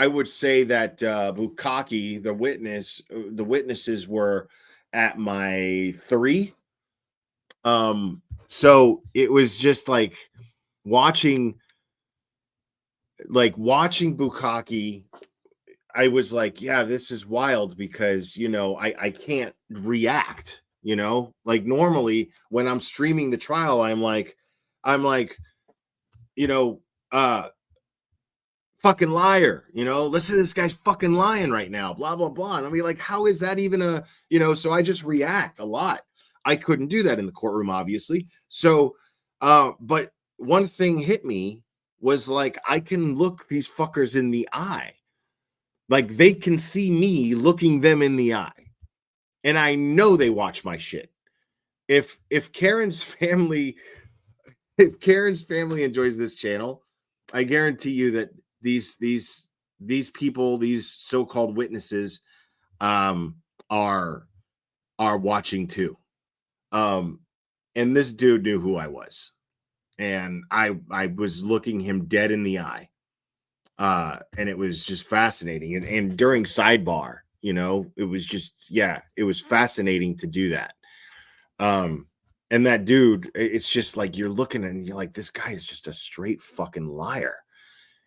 would say that Bukaki, the witnesses were at my 3. So it was just like watching Bukaki. I was like, yeah, this is wild because, you know, I can't react, you know, like normally when I'm streaming the trial, I'm like, you know, fucking liar, you know, listen to this guy's fucking lying right now, blah, blah, blah. And I'll be like, how is that even a, you know, so I just react a lot. I couldn't do that in the courtroom, obviously. So, but one thing hit me was like, I can look these fuckers in the eye. Like they can see me looking them in the eye. And I know they watch my shit. If Karen's family enjoys this channel, I guarantee you that these people, these so-called witnesses, are watching too. And this dude knew who I was, and I was looking him dead in the eye, and it was just fascinating. And during sidebar, you know, it was just, yeah, it was fascinating to do that. And that dude, it's just like you're looking and you're like, this guy is just a straight fucking liar.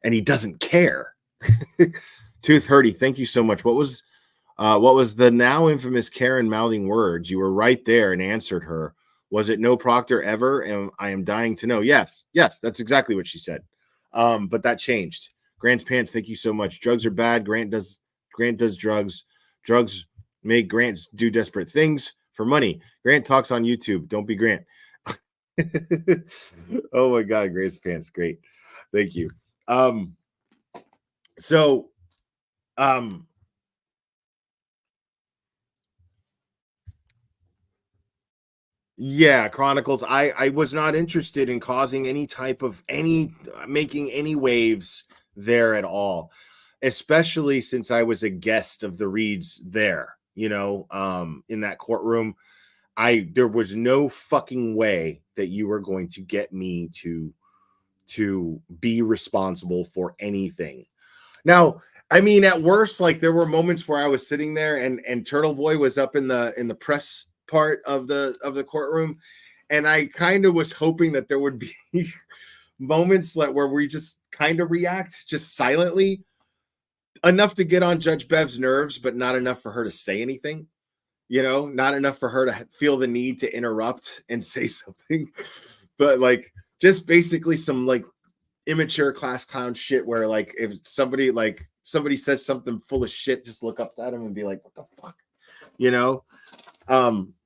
And he doesn't care. Tooth Hurdy, thank you so much. What was the now infamous Karen mouthing words? You were right there and answered her. Was it no Proctor ever? And I am dying to know. Yes, that's exactly what she said. But that changed. Grant's pants, thank you so much. Drugs are bad. Grant does drugs. Drugs make Grant do desperate things for money. Grant talks on YouTube. Don't be Grant. Oh my God, Grant's pants, great. Thank you. Yeah, Chronicles. I was not interested in causing any type of making any waves there at all, especially since I was a guest of the Reeds there, you know, in that courtroom. There was no fucking way that you were going to get me to be responsible for anything. Now, I mean, at worst, like there were moments where I was sitting there and Turtle Boy was up in the press part of the courtroom, and I kind of was hoping that there would be moments like where we just kind of react just silently, enough to get on Judge Bev's nerves, but not enough for her to say anything. You know, not enough for her to feel the need to interrupt and say something, but like just basically some like immature class clown shit where like if somebody says something full of shit, just look up at him and be like, what the fuck, you know?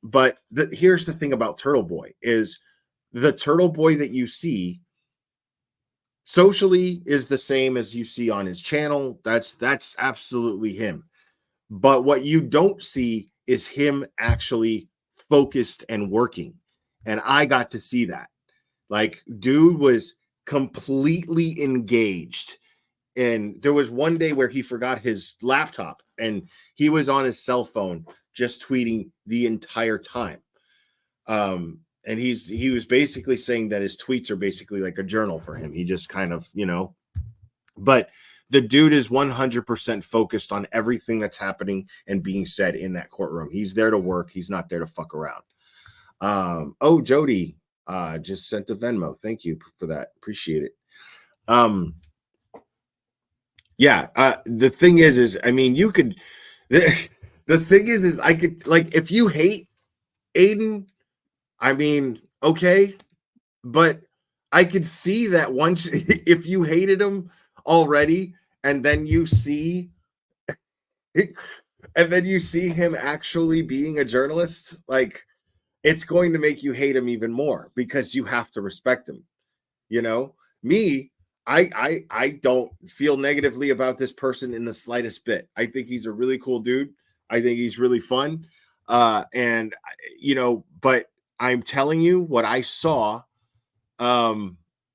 But here's the thing about Turtle Boy is the Turtle Boy that you see socially is the same as you see on his channel. That's absolutely him. But what you don't see is him actually focused and working. And I got to see that. Like, dude was completely engaged. And there was one day where he forgot his laptop and he was on his cell phone just tweeting the entire time. And he was basically saying that his tweets are basically like a journal for him. He just kind of, you know, but the dude is 100% focused on everything that's happening and being said in that courtroom. He's there to work. He's not there to fuck around. Oh, Jody just sent a Venmo. Thank you for that. Appreciate it. Yeah. The thing is I mean, you could. The thing is I could, like, if you hate Aiden, I mean, okay, but I could see that once if you hated him already, and then you see him actually being a journalist, like it's going to make you hate him even more because you have to respect him. You know, me, I don't feel negatively about this person in the slightest bit. I think he's a really cool dude. I think he's really fun. And you know, but I'm telling you what I saw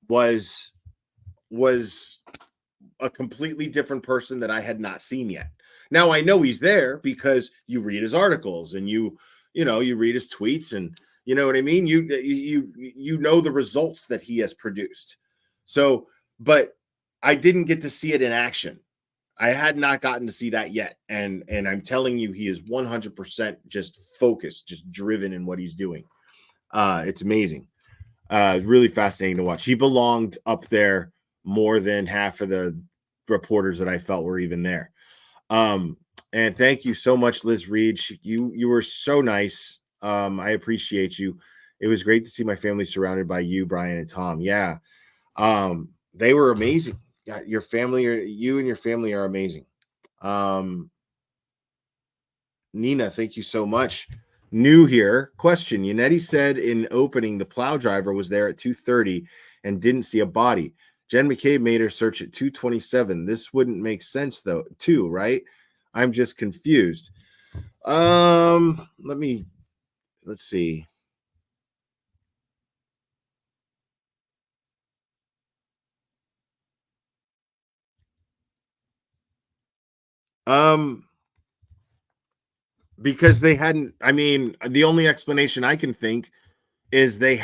was a completely different person that I had not seen yet. Now I know he's there because you read his articles and you read his tweets, and You know what I mean? You know the results that he has produced. So, but I didn't get to see it in action. I had not gotten to see that yet. And I'm telling you, he is 100% just focused, just driven in what he's doing. It's amazing. Really fascinating to watch. He belonged up there more than half of the reporters that I felt were even there. And thank you so much, Liz Reed. You were so nice. I appreciate you. It was great to see my family surrounded by you, Brian and Tom. Yeah. They were amazing. Your family, you and your family are amazing. Nina, thank you so much. New here. Question. Yannetti said in opening the plow driver was there at 2:30 and didn't see a body. Jen McCabe made her search at 2:27. This wouldn't make sense though, too, right? I'm just confused. Let's see. Because they hadn't, I mean, the only explanation I can think is they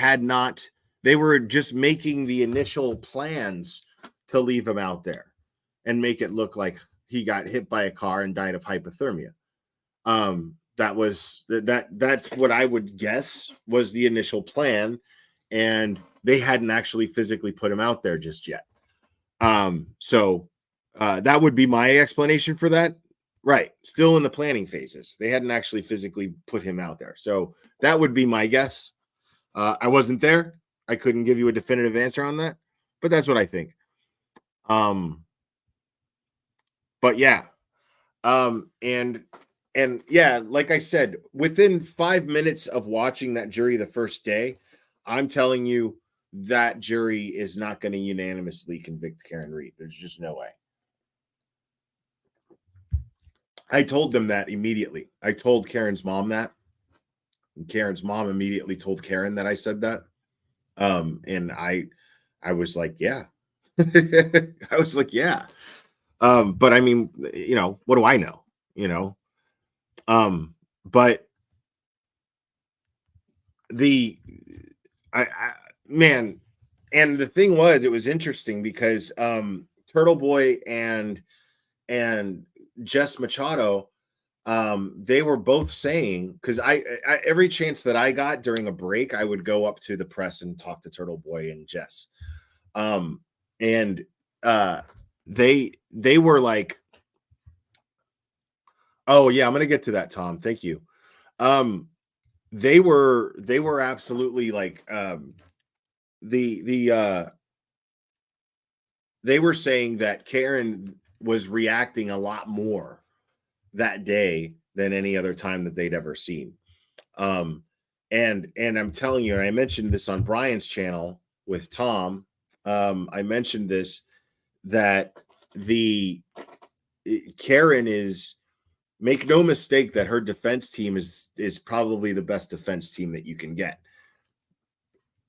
were just making the initial plans to leave him out there and make it look like he got hit by a car and died of hypothermia. That's what I would guess was the initial plan, and they hadn't actually physically put him out there just yet. So that would be my explanation for that. Right. Still in the planning phases. They hadn't actually physically put him out there. So that would be my guess. I wasn't there. I couldn't give you a definitive answer on that, but that's what I think. But yeah. And yeah, like I said, within 5 minutes of watching that jury the first day, I'm telling you that jury is not going to unanimously convict Karen Reed. There's just no way. I told them that immediately. I told Karen's mom that. And Karen's mom immediately told Karen that I said that. And I was like, yeah. I was like, yeah. But I mean, you know, what do I know? You know? But man, and the thing was, it was interesting because Turtle Boy and Jess Machado, they were both saying, because I every chance that I got during a break, I would go up to the press and talk to Turtle Boy and Jess. And they were like, oh yeah, I'm gonna get to that, Tom. Thank you. They were absolutely like they were saying that Karen was reacting a lot more that day than any other time that they'd ever seen. And I'm telling you, and I mentioned this on Brian's channel with Tom. I mentioned this, that Karen is, make no mistake that her defense team is probably the best defense team that you can get.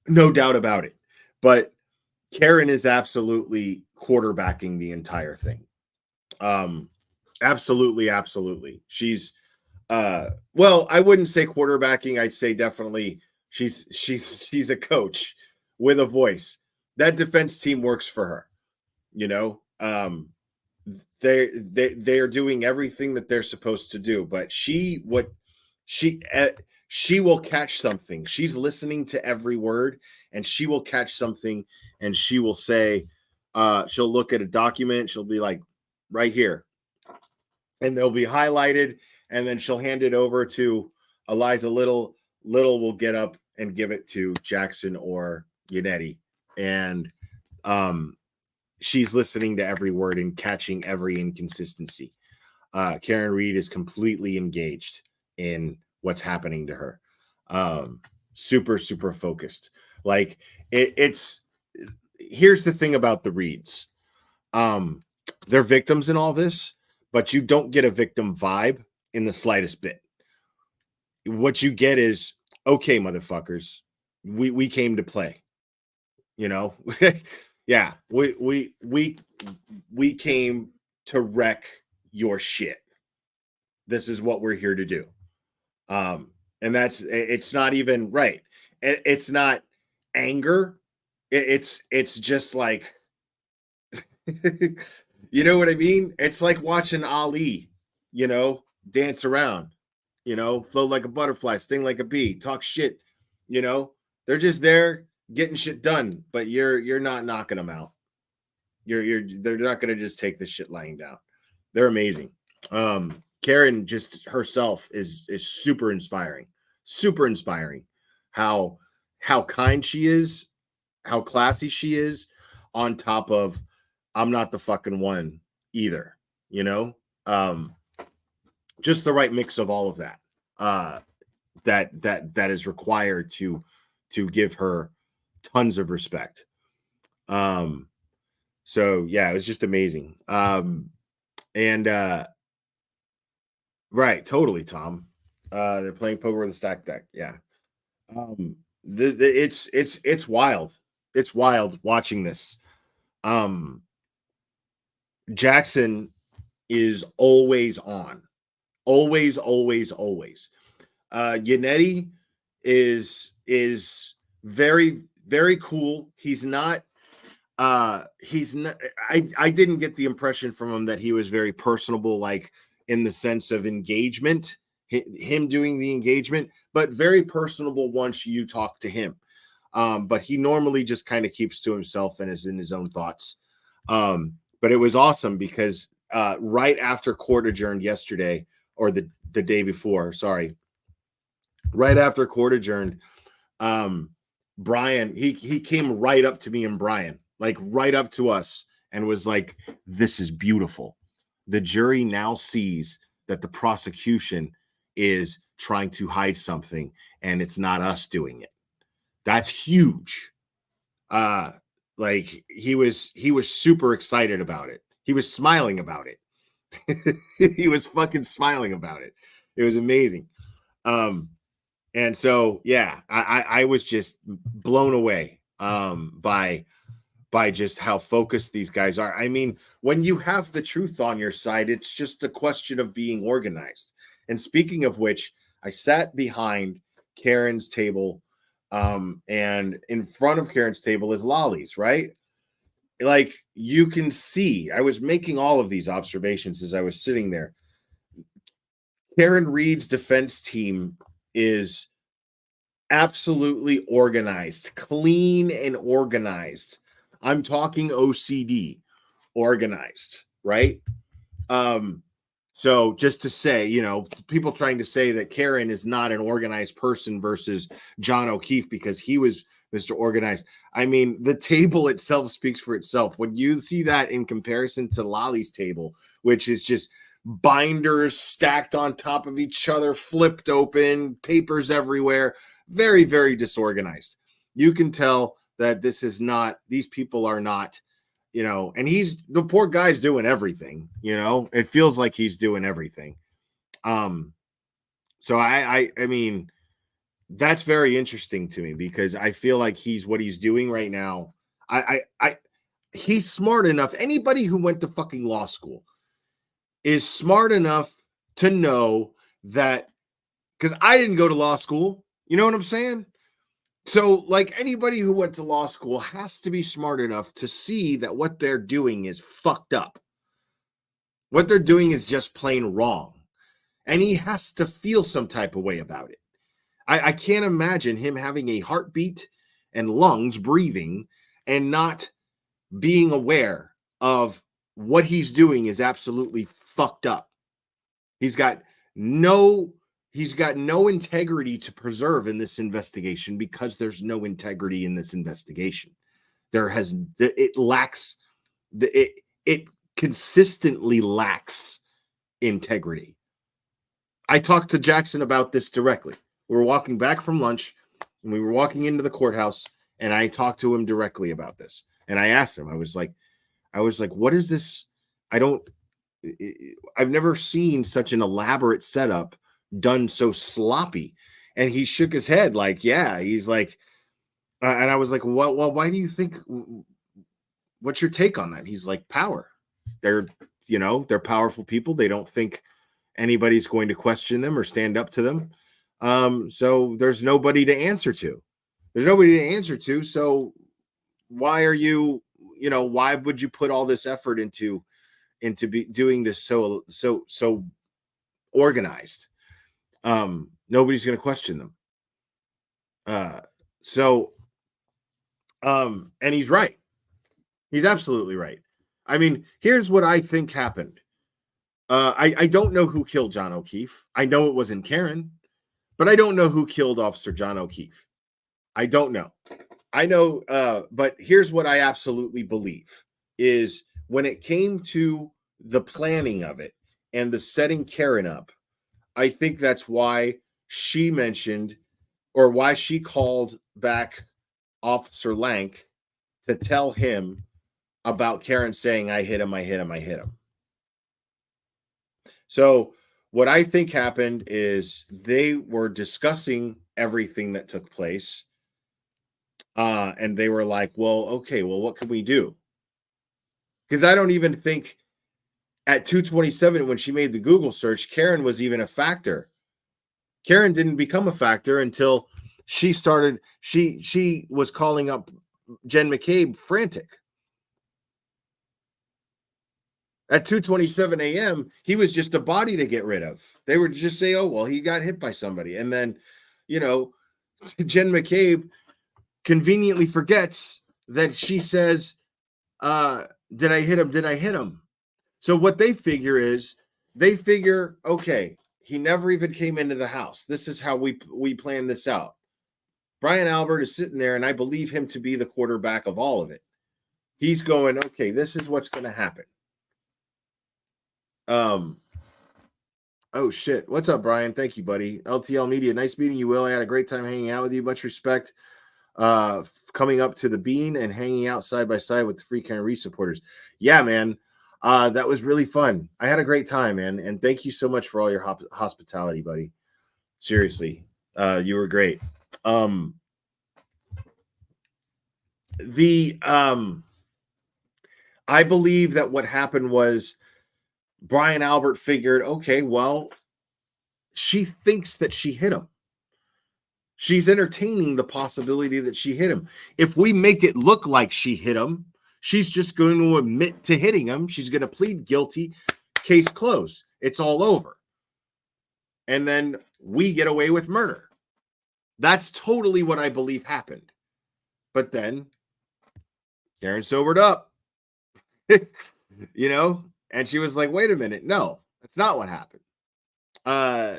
No doubt about it. But Karen is absolutely quarterbacking the entire thing. Absolutely. She's well, I wouldn't say quarterbacking. I'd say definitely she's a coach with a voice. That defense team works for her. You know, they are doing everything that they're supposed to do, but she will catch something. She's listening to every word, and she will catch something, and she will say, she'll look at a document, she'll be like, right here, and they'll be highlighted, and then she'll hand it over to Eliza Little. Little will get up and give it to Jackson or Yannetti, and she's listening to every word and catching every inconsistency. Karen Reed is completely engaged in what's happening to her. Super focused. Like it's here's the thing about the Reeds. They're victims in all this, but you don't get a victim vibe in the slightest bit. What you get is, okay, motherfuckers, we came to play. You know? Yeah, we came to wreck your shit. This is what we're here to do. And it's not even right. It's not anger. It's just like, you know what I mean? It's like watching Ali, dance around, float like a butterfly, sting like a bee, talk shit, they're just there getting shit done, but you're not knocking them out. They're not going to just take this shit lying down. They're amazing. Karen just herself is super inspiring. Super inspiring. How kind she is, how classy she is, on top of I'm not the fucking one either, just the right mix of all of that. That is required to give her tons of respect. So yeah, it was just amazing. Right, totally, Tom. They're playing poker with a stack deck. Yeah. It's wild. It's wild watching this. Jackson is always on. Always. Yannetti is very, very cool. He's not I didn't get the impression from him that he was very personable, like in the sense of engagement, him doing the engagement, but very personable once you talk to him. But he normally just kind of keeps to himself and is in his own thoughts. But it was awesome because right after court adjourned yesterday, or the day before, sorry, right after court adjourned, Brian, he came right up to me and Brian, like right up to us, and was like, "This is beautiful. The jury now sees that the prosecution is trying to hide something, and it's not us doing it. That's huge." Like he was super excited about it. He was smiling about it. He was fucking smiling about it. It was amazing. And so, yeah, I was just blown away by just how focused these guys are. I mean, when you have the truth on your side, it's just a question of being organized. And speaking of which, I sat behind Karen's table, and in front of Karen's table is Lolly's, right? Like you can see, I was making all of these observations as I was sitting there. Karen Reed's defense team is absolutely organized, clean and organized. I'm talking OCD, organized, right? So just to say, people trying to say that Karen is not an organized person versus John O'Keefe because he was Mr. Organized. I mean, the table itself speaks for itself. When you see that in comparison to Lolly's table, which is just binders stacked on top of each other, flipped open, papers everywhere, very, very disorganized. You can tell that these people are not, and the poor guy's doing everything, it feels like he's doing everything. So I mean, that's very interesting to me because I feel like what he's doing right now. He's smart enough. Anybody who went to fucking law school is smart enough to know that, because I didn't go to law school. You know what I'm saying? So, like, anybody who went to law school has to be smart enough to see that what they're doing is fucked up. What they're doing is just plain wrong. And he has to feel some type of way about it. I can't imagine him having a heartbeat and lungs breathing and not being aware of what he's doing is absolutely fucked up. He's got no integrity to preserve in this investigation because there's no integrity in this investigation. It consistently lacks integrity. I talked to Jackson about this directly. We were walking back from lunch and we were walking into the courthouse, and I talked to him directly about this. And I asked him, I was like, what is this? I've never seen such an elaborate setup done so sloppy. And he shook his head like, yeah, he's like, and I was like, well, why do you think, what's your take on that? He's like, power. They're powerful people. They don't think anybody's going to question them or stand up to them. So there's nobody to answer to. There's nobody to answer to. So why are you, why would you put all this effort into doing this so organized? Nobody's going to question them. And he's right. He's absolutely right. I mean, here's what I think happened. I don't know who killed John O'Keefe. I know it wasn't Karen, but I don't know who killed Officer John O'Keefe. I don't know. I know, but here's what I absolutely believe is when it came to the planning of it and the setting Karen up, I think that's why she mentioned or why she called back Officer Lank to tell him about Karen saying, I hit him. So what I think happened is they were discussing everything that took place. And they were like, well, okay, well, what can we do? Because I don't even think at 2:27, when she made the Google search, Karen was even a factor. Karen didn't become a factor until she was calling up Jen McCabe frantic. At 2:27 a.m., he was just a body to get rid of. They would just say, oh, well, he got hit by somebody. And then, Jen McCabe conveniently forgets that she says, did I hit him? So what they figure is, okay, he never even came into the house. This is how we plan this out. Brian Albert is sitting there, and I believe him to be the quarterback of all of it. He's going, okay, this is what's going to happen. Oh shit. What's up, Brian? Thank you, buddy. LTL Media. Nice meeting you, Will. I had a great time hanging out with you. Much respect. Coming up to the Bean and hanging out side by side with the Free Karen Reed supporters. Yeah, man. That was really fun. I had a great time, man. And thank you so much for all your hospitality, buddy. Seriously. You were great. I believe that what happened was Brian Albert figured, okay, well, she thinks that she hit him. She's entertaining the possibility that she hit him. If we make it look like she hit him, she's just going to admit to hitting him. She's going to plead guilty. Case closed. It's all over. And then we get away with murder. That's totally what I believe happened. But then Karen sobered up, and she was like, wait a minute. No, that's not what happened.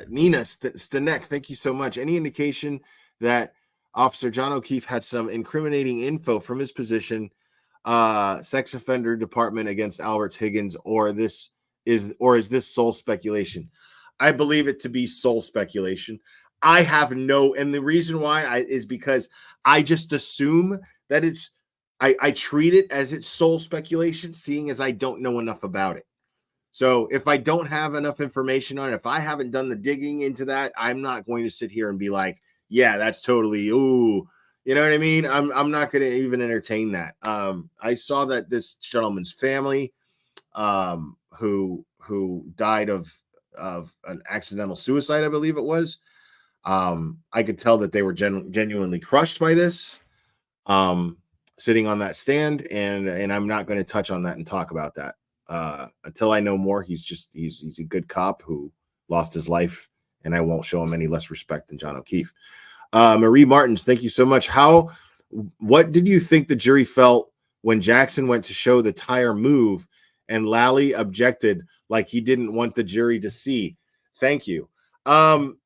Nina Stanek, thank you so much. Any indication that Officer John O'Keefe had some incriminating info from his position, sex offender department against Albert Higgins, or is this sole speculation? I believe it to be sole speculation. I have and the reason why is because I just assume that I treat it as it's sole speculation, seeing as I don't know enough about it. So if I don't have enough information on it, if I haven't done the digging into that, I'm not going to sit here and be like, yeah, that's totally, ooh, you know what I mean? I'm not going to even entertain that. I saw that this gentleman's family, who died of an accidental suicide, I believe it was. I could tell that they were genuinely crushed by this, sitting on that stand, and I'm not going to touch on that and talk about that. Until I know more. He's a good cop who lost his life, and I won't show him any less respect than John O'Keefe. Marie Martins, thank you so much. What did you think the jury felt when Jackson went to show the tire move and Lally objected like he didn't want the jury to see? Thank you.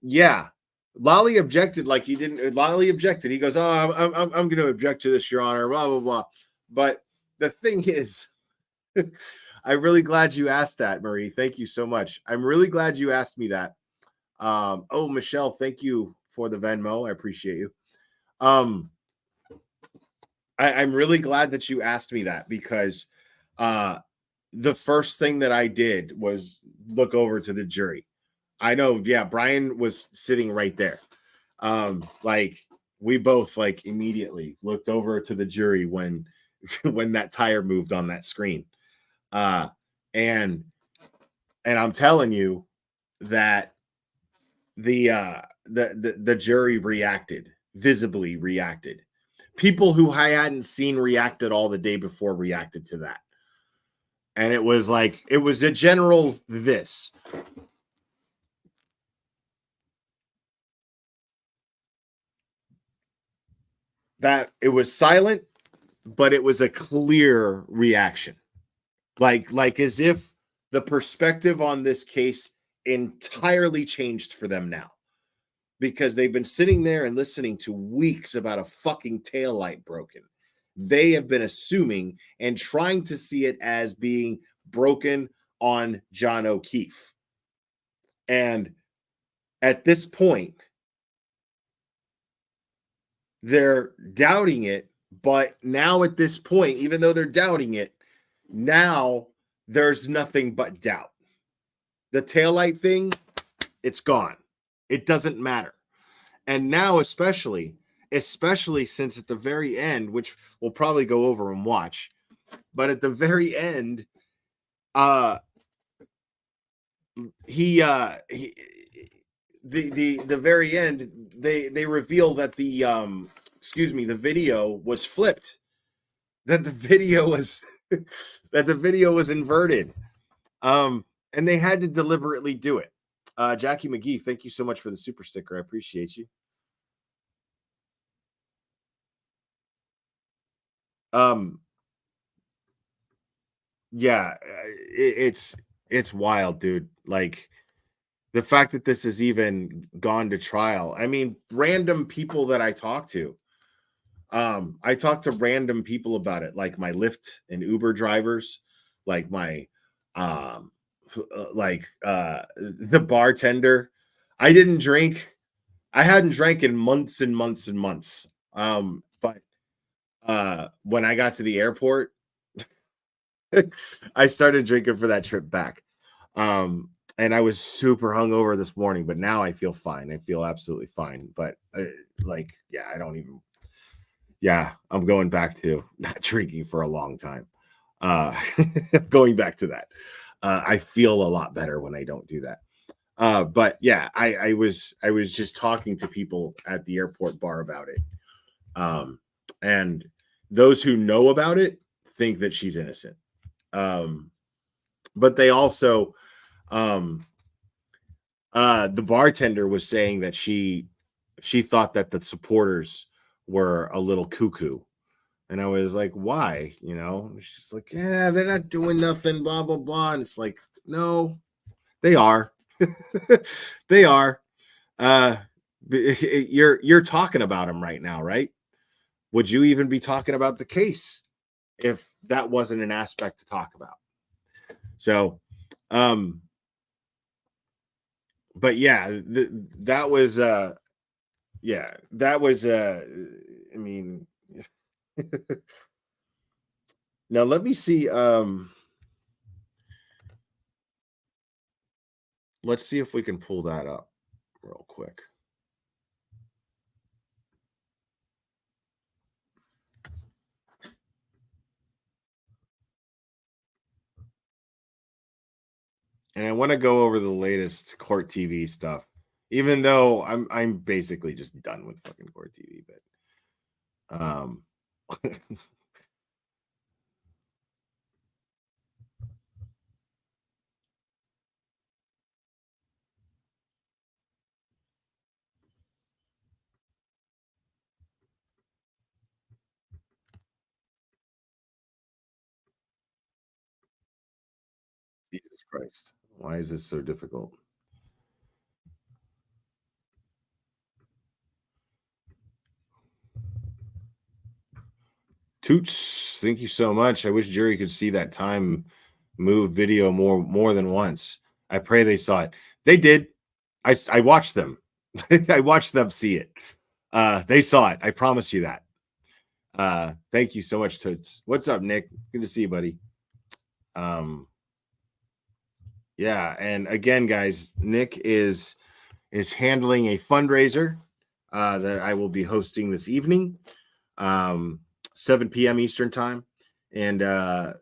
Yeah. Lally objected like he didn't. Lally objected. He goes, oh, I'm going to object to this, Your Honor, blah, blah, blah. But the thing is, I'm really glad you asked that, Marie. Thank you so much. I'm really glad you asked me that. Oh, Michelle, thank you for the Venmo. I appreciate you. I'm really glad that you asked me that, because the first thing that I did was look over to the jury. I know, yeah, Brian was sitting right there. We both immediately looked over to the jury when that tire moved on that screen. And I'm telling you that the jury reacted, visibly reacted. People who I hadn't seen reacted all the day before reacted to that. And it was like, it was a general this. That it was silent, but it was a clear reaction. Like as if the perspective on this case entirely changed for them now. Because they've been sitting there and listening to weeks about a fucking taillight broken. They have been assuming and trying to see it as being broken on John O'Keefe. And at this point, they're doubting it. But now at this point, even though they're doubting it, now there's nothing but doubt. The taillight thing, it's gone. It doesn't matter. And now, especially since at the very end, which we'll probably go over and watch, but at the very end, the very end, they reveal that the video was flipped, that the video was inverted, and they had to deliberately do it. Jackie McGee, thank you so much for the super sticker. I appreciate you. Yeah, it's wild, dude. Like the fact that this has even gone to trial. I mean, random people that I talk to. I talk to random people about it, like my Lyft and Uber drivers, like my the bartender. I hadn't drank in months and months and months. But when I got to the airport, I started drinking for that trip back. And I was super hungover this morning, but now I feel fine. I feel absolutely fine. But I'm going back to not drinking for a long time. Going back to that. I feel a lot better when I don't do that. But yeah, I was just talking to people at the airport bar about it. And those who know about it think that she's innocent. But they also, the bartender was saying that she thought that the supporters were a little cuckoo. And I was like, why? You know, she's like, yeah, they're not doing nothing, blah, blah, blah. And it's like, no, they are. They are. You're talking about them right now, right? Would you even be talking about the case if that wasn't an aspect to talk about? So, but yeah, that was, I mean, now let me see. Let's see if we can pull that up real quick. And I want to go over the latest Court TV stuff, even though I'm basically just done with fucking Court TV. But Jesus Christ, why is this so difficult? Toots, thank you so much. I wish Jerry could see that time move video more than once. I pray they saw it. They did. I watched them. I watched them see it. They saw it. I promise you that. Thank you so much, Toots. What's up, Nick? Good to see you, buddy. Yeah, and again, guys, Nick is handling a fundraiser that I will be hosting this evening, 7 p.m. Eastern time, and I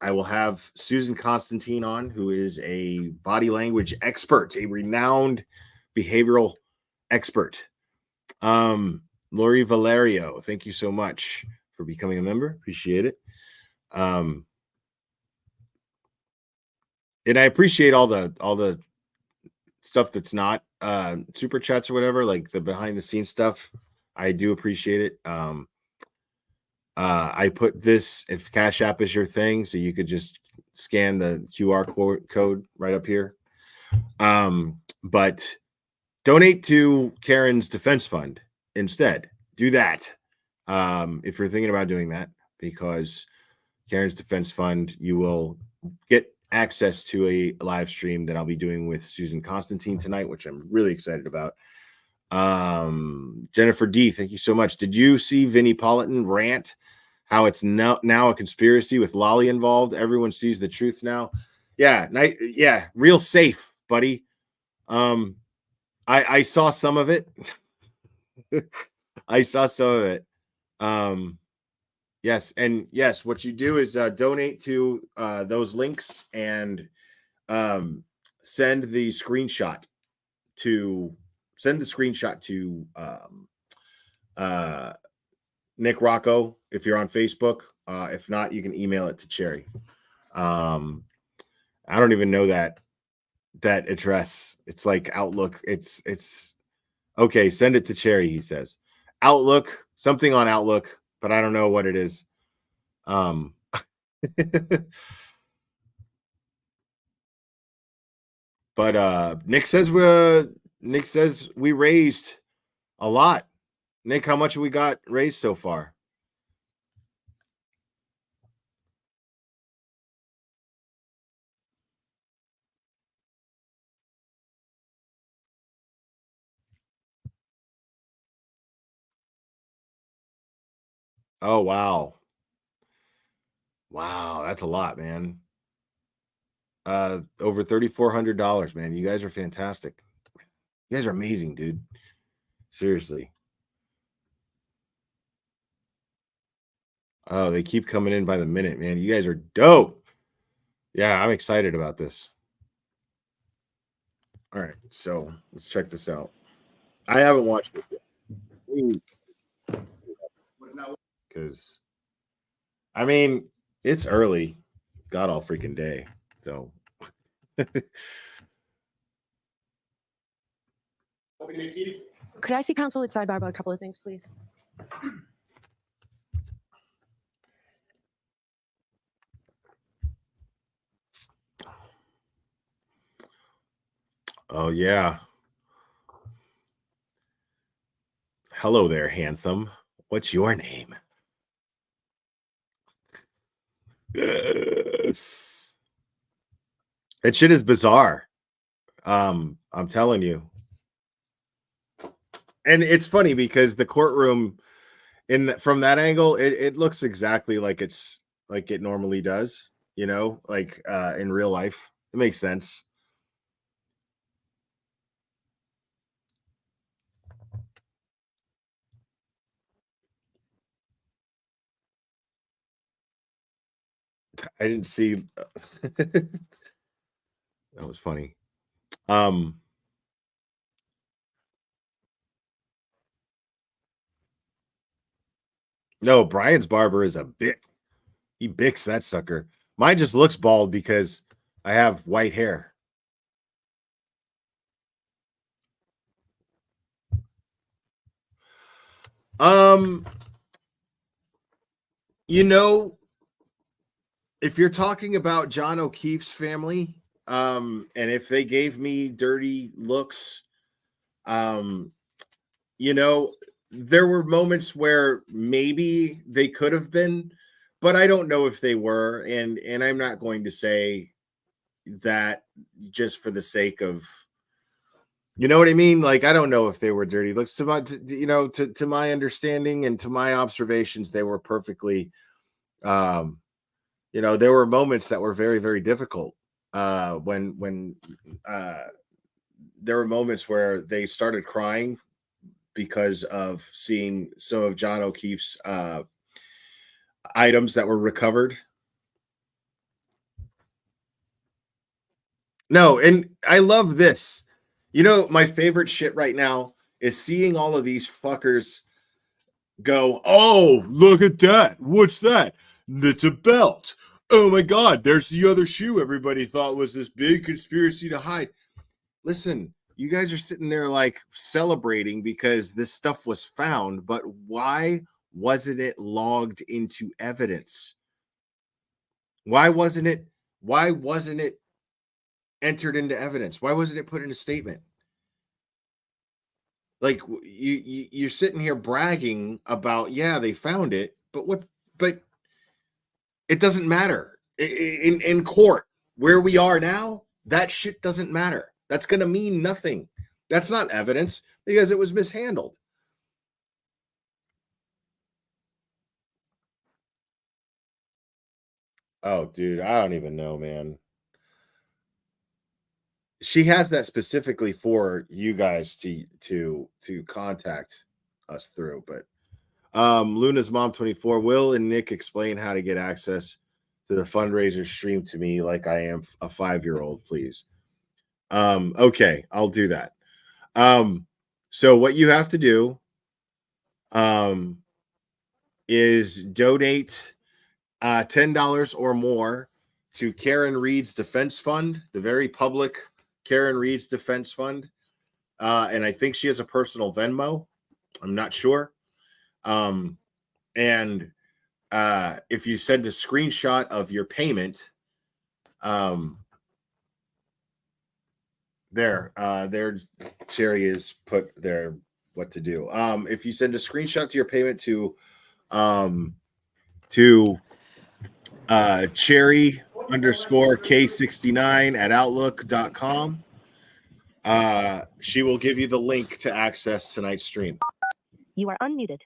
will have Susan Constantine on, who is a body language expert, a renowned behavioral expert. Lori Valerio, thank you so much for becoming a member. Appreciate it. And I appreciate all the stuff that's not super chats or whatever, like the behind the scenes stuff. I do appreciate it. I put this, if Cash App is your thing, so you could just scan the QR code right up here. But donate to Karen's defense fund instead. Do that. If you're thinking about doing that, because Karen's defense fund, you will get access to a live stream that I'll be doing with Susan Constantine tonight, which I'm really excited about. Jennifer D, thank you so much. Did you see Vinnie Politan rant how it's now a conspiracy with Lolly involved? Everyone sees the truth now. Yeah, real safe, buddy. I saw some of it. I saw some of it. Yes, and yes, what you do is donate to those links and send the screenshot to Nick Rocco if you're on Facebook. If not, you can email it to Cherry. I don't even know that address. It's like Outlook. It's okay. Send it to Cherry, he says. Outlook, something on Outlook, but I don't know what it is. But Nick says we raised a lot. Nick, how much have we got raised so far? Oh, wow. Wow, that's a lot, man. Over $3,400, man. You guys are fantastic. You guys are amazing, dude. Seriously. Oh, they keep coming in by the minute, man. You guys are dope. Yeah, I'm excited about this. All right, so let's check this out. I haven't watched it yet. Because, I mean, it's early. God all freaking day. So. Could I see counsel at sidebar about a couple of things, please? Oh, yeah. Hello there, handsome. What's your name? That shit is bizarre. I'm telling you. And it's funny because the courtroom from that angle, it looks exactly like it normally does, like in real life. It makes sense. I didn't see that was funny. No, Brian's barber is a bick. He bicks that sucker. Mine just looks bald because I have white hair. If you're talking about John O'Keefe's family, and if they gave me dirty looks, there were moments where maybe they could have been, but I don't know if they were, and I'm not going to say that just for the sake of, you know what I mean? Like, I don't know if they were dirty looks. To my understanding and to my observations, they were perfectly. There were moments that were very, very difficult. When there were moments where they started crying because of seeing some of John O'Keefe's items that were recovered. No, and I love this. You know, my favorite shit right now is seeing all of these fuckers go, oh, look at that. What's that? It's a belt. Oh my God, there's the other shoe everybody thought was this big conspiracy to hide. Listen, you guys are sitting there like celebrating because this stuff was found, but why wasn't it logged into evidence? Why wasn't it entered into evidence? Why wasn't it put in a statement? Like you're sitting here bragging about, yeah, they found it, but it doesn't matter. In court, where we are now, that shit doesn't matter. That's going to mean nothing. That's not evidence because it was mishandled. Oh, dude, I don't even know, man. She has that specifically for you guys to contact us through, but Luna's mom 24, Will and Nick explain how to get access to the fundraiser stream to me like I am a 5-year-old, please. Okay, I'll do that. So what you have to do is donate $10 or more to Karen Reed's Defense Fund, the very public Karen Reed's Defense Fund. And I think she has a personal Venmo. I'm not sure. And if you send a screenshot of your payment, there Cherry is put there what to do. If you send a screenshot to your payment to Cherry _K69 at outlook.com, she will give you the link to access tonight's stream. You are unmuted.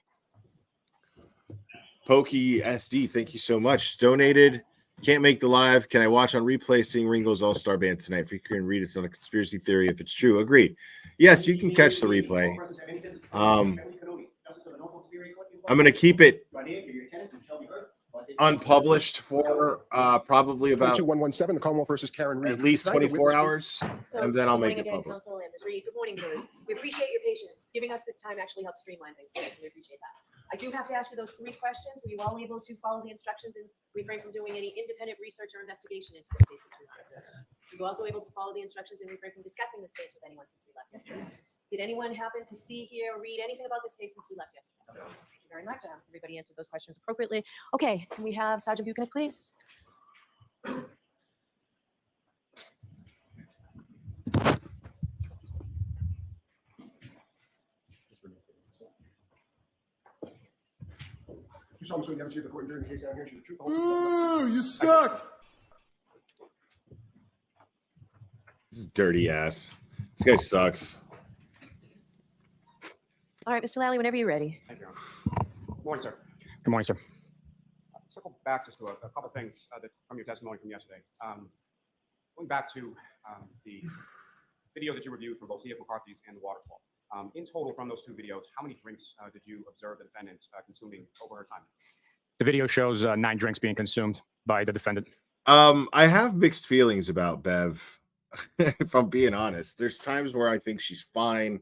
Pokey SD, thank you so much. Donated. Can't make the live. Can I watch on replay seeing Ringo's All-Star Band tonight? If you can read, it's on a conspiracy theory if it's true. Agreed. Yes, you can catch the replay. I'm going to keep it unpublished for probably about 2117, the Commonwealth versus Karen Reed. at least 24 hours, and then I'll make it public. Council and Ms. Reed. Good morning, viewers. We appreciate your patience. Giving us this time actually helps streamline things for us, and we appreciate that. I do have to ask you those 3 questions. Were you all able to follow the instructions and refrain from doing any independent research or investigation into this case? Were you also able to follow the instructions and refrain from discussing this case with anyone since we left yesterday? Did anyone happen to see, hear, or read anything about this case since we left yesterday? Thank you very much. Everybody answered those questions appropriately. Okay, can we have Sergeant Buchanan, please? You saw me, so you never see the court during the case down here. She's the truth. Ooh, you suck. This is dirty ass. This guy sucks. All right, Mr. Lally, whenever you're ready. Thank you. Good morning, sir. Good morning, sir. Circle back just to a couple things from your testimony from yesterday. Going back to the video that you reviewed for both C.F. McCarthy's and the waterfall. In total, from those 2 videos, how many drinks did you observe the defendant consuming over her time? The video shows 9 drinks being consumed by the defendant. I have mixed feelings about Bev, if I'm being honest. There's times where I think she's fine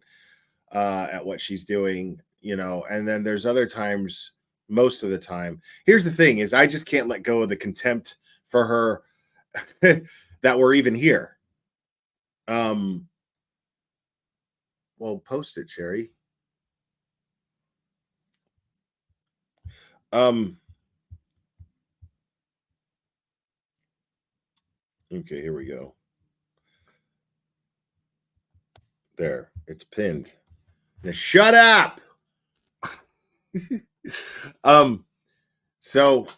at what she's doing, you know, and then there's other times, most of the time. Here's the thing is I just can't let go of the contempt for her that we're even here. Well, post it, Cherry. Okay, here we go. There, it's pinned. Now shut up. So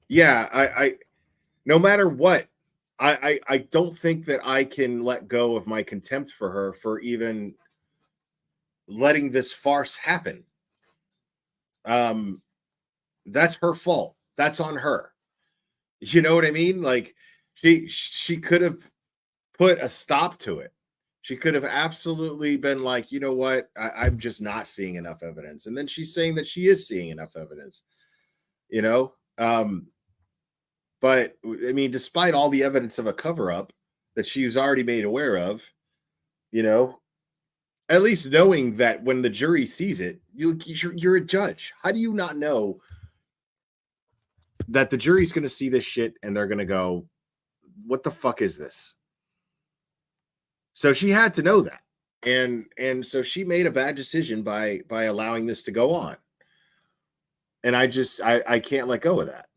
yeah, I no matter what, I don't think that I can let go of my contempt for her for even letting this farce happen. That's her fault. That's on her. You know what I mean? Like she could have put a stop to it. She could have absolutely been like, you know what? I'm just not seeing enough evidence. And then she's saying that she is seeing enough evidence, you know? But I mean, despite all the evidence of a cover-up that she was already made aware of, you know, at least knowing that when the jury sees it, you're a judge. How do you not know that the jury's going to see this shit and they're going to go, what the fuck is this? So she had to know that. And so she made a bad decision by allowing this to go on. And I can't let go of that.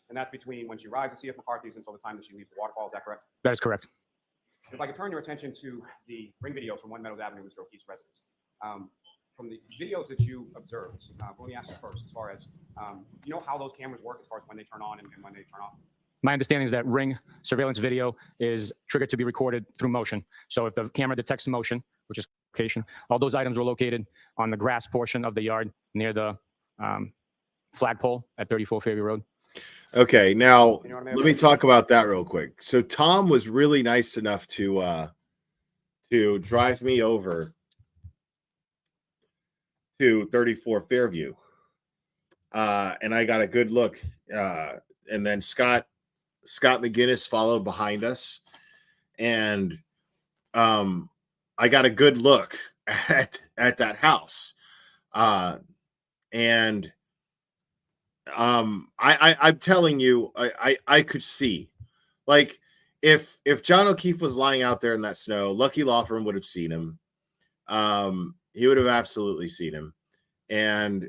And that's between when she arrives at CF McCarthy's until the time that she leaves the waterfall. Is that correct? That is correct. If I could turn your attention to the ring videos from One Meadows Avenue, Mr. O'Keefe's residence. From the videos that you observed, let me ask you first, as far as, you know how those cameras work as far as when they turn on and when they turn off? My understanding is that ring surveillance video is triggered to be recorded through motion. So if the camera detects motion, which is location, all those items were located on the grass portion of the yard near the flagpole at 34 Fairview Road. Okay, now let me talk about that real quick. So Tom was really nice enough to drive me over to 34 Fairview, and I got a good look. And then Scott McGinnis followed behind us, and I got a good look at that house, and I'm telling you, I could see, like, if John O'Keefe was lying out there in that snow, Lucky Law Firm would have seen him. He would have absolutely seen him. And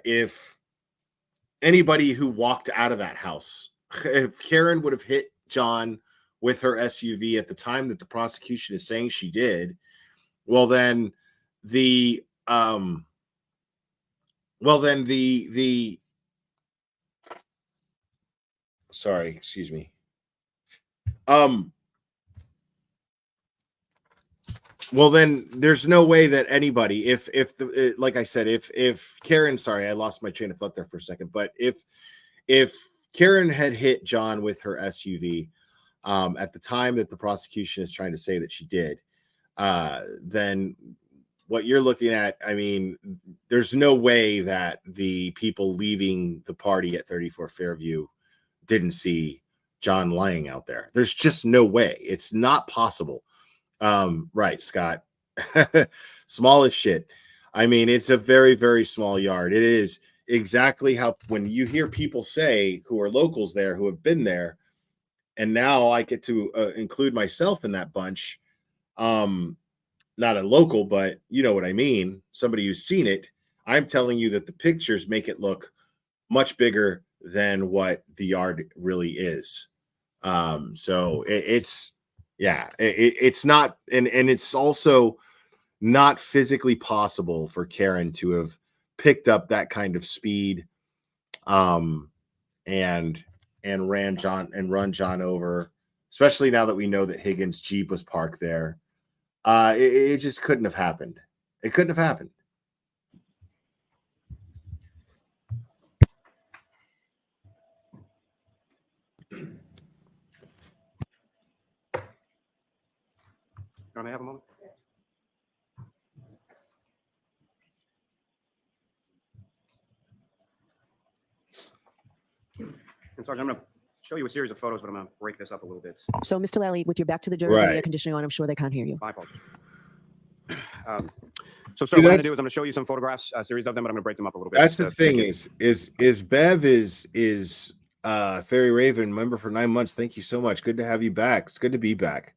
if anybody who walked out of that house, if Karen would have hit John with her SUV at the time that the prosecution is saying she did, well then the sorry, excuse me. Well, then there's no way that anybody, if like I said, if Karen, sorry, I lost my train of thought there for a second, but if Karen had hit John with her SUV at the time that the prosecution is trying to say that she did, then what you're looking at, I mean, there's no way that the people leaving the party at 34 Fairview didn't see John lying out there. There's just no way. It's not possible. Right, Scott. Small as shit. I mean, it's a very, very small yard. It is exactly how, when you hear people say who are locals there, who have been there, and now I get to include myself in that bunch. Not a local, but you know what I mean. Somebody who's seen it. I'm telling you that the pictures make it look much bigger than what the yard really is. So it's not, and it's also not physically possible for Karen to have picked up that kind of speed, and run John over, especially now that we know that Higgins' Jeep was parked there. It just couldn't have happened. It couldn't have happened. Can I have a moment? And Sergeant, I'm going to show you a series of photos, but I'm going to break this up a little bit. So, Mr. Lally, with your back to the jurors and the Right. air conditioning on, I'm sure they can't hear you. My apologies. So, sir, what I'm going to do is I'm going to show you some photographs, a series of them, but I'm going to break them up a little bit. That's the thing is Bev is Fairy Raven, member for 9 months. Thank you so much. Good to have you back. It's good to be back.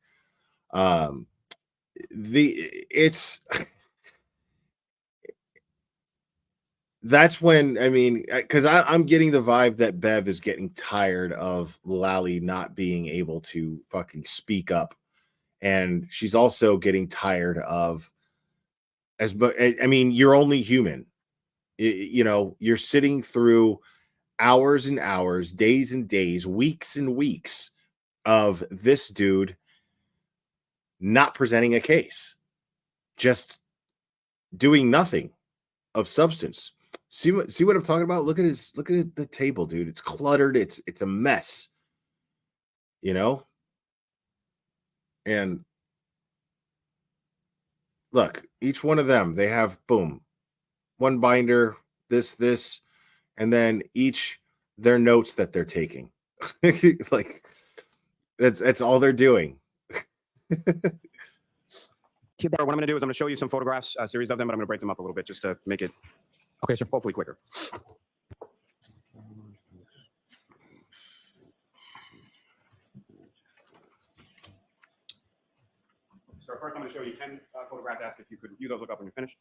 That's when, I mean, because I'm getting the vibe that Bev is getting tired of Lally not being able to fucking speak up, and she's also getting tired of, I mean, you're only human. You know, you're sitting through hours and hours, days and days, weeks and weeks of this dude not presenting a case, just doing nothing of substance. See what I'm talking about? Look at the table, dude. It's cluttered. It's a mess. You know? And look, each one of them, they have boom, one binder, this, and then their notes that they're taking. Like that's all they're doing. What I'm going to do is I'm going to show you some photographs, a series of them, but I'm going to break them up a little bit just to make it Okay, sir. hopefully quicker. So first I'm going to show you 10 photographs. Ask if you could view those, look up when you're finished.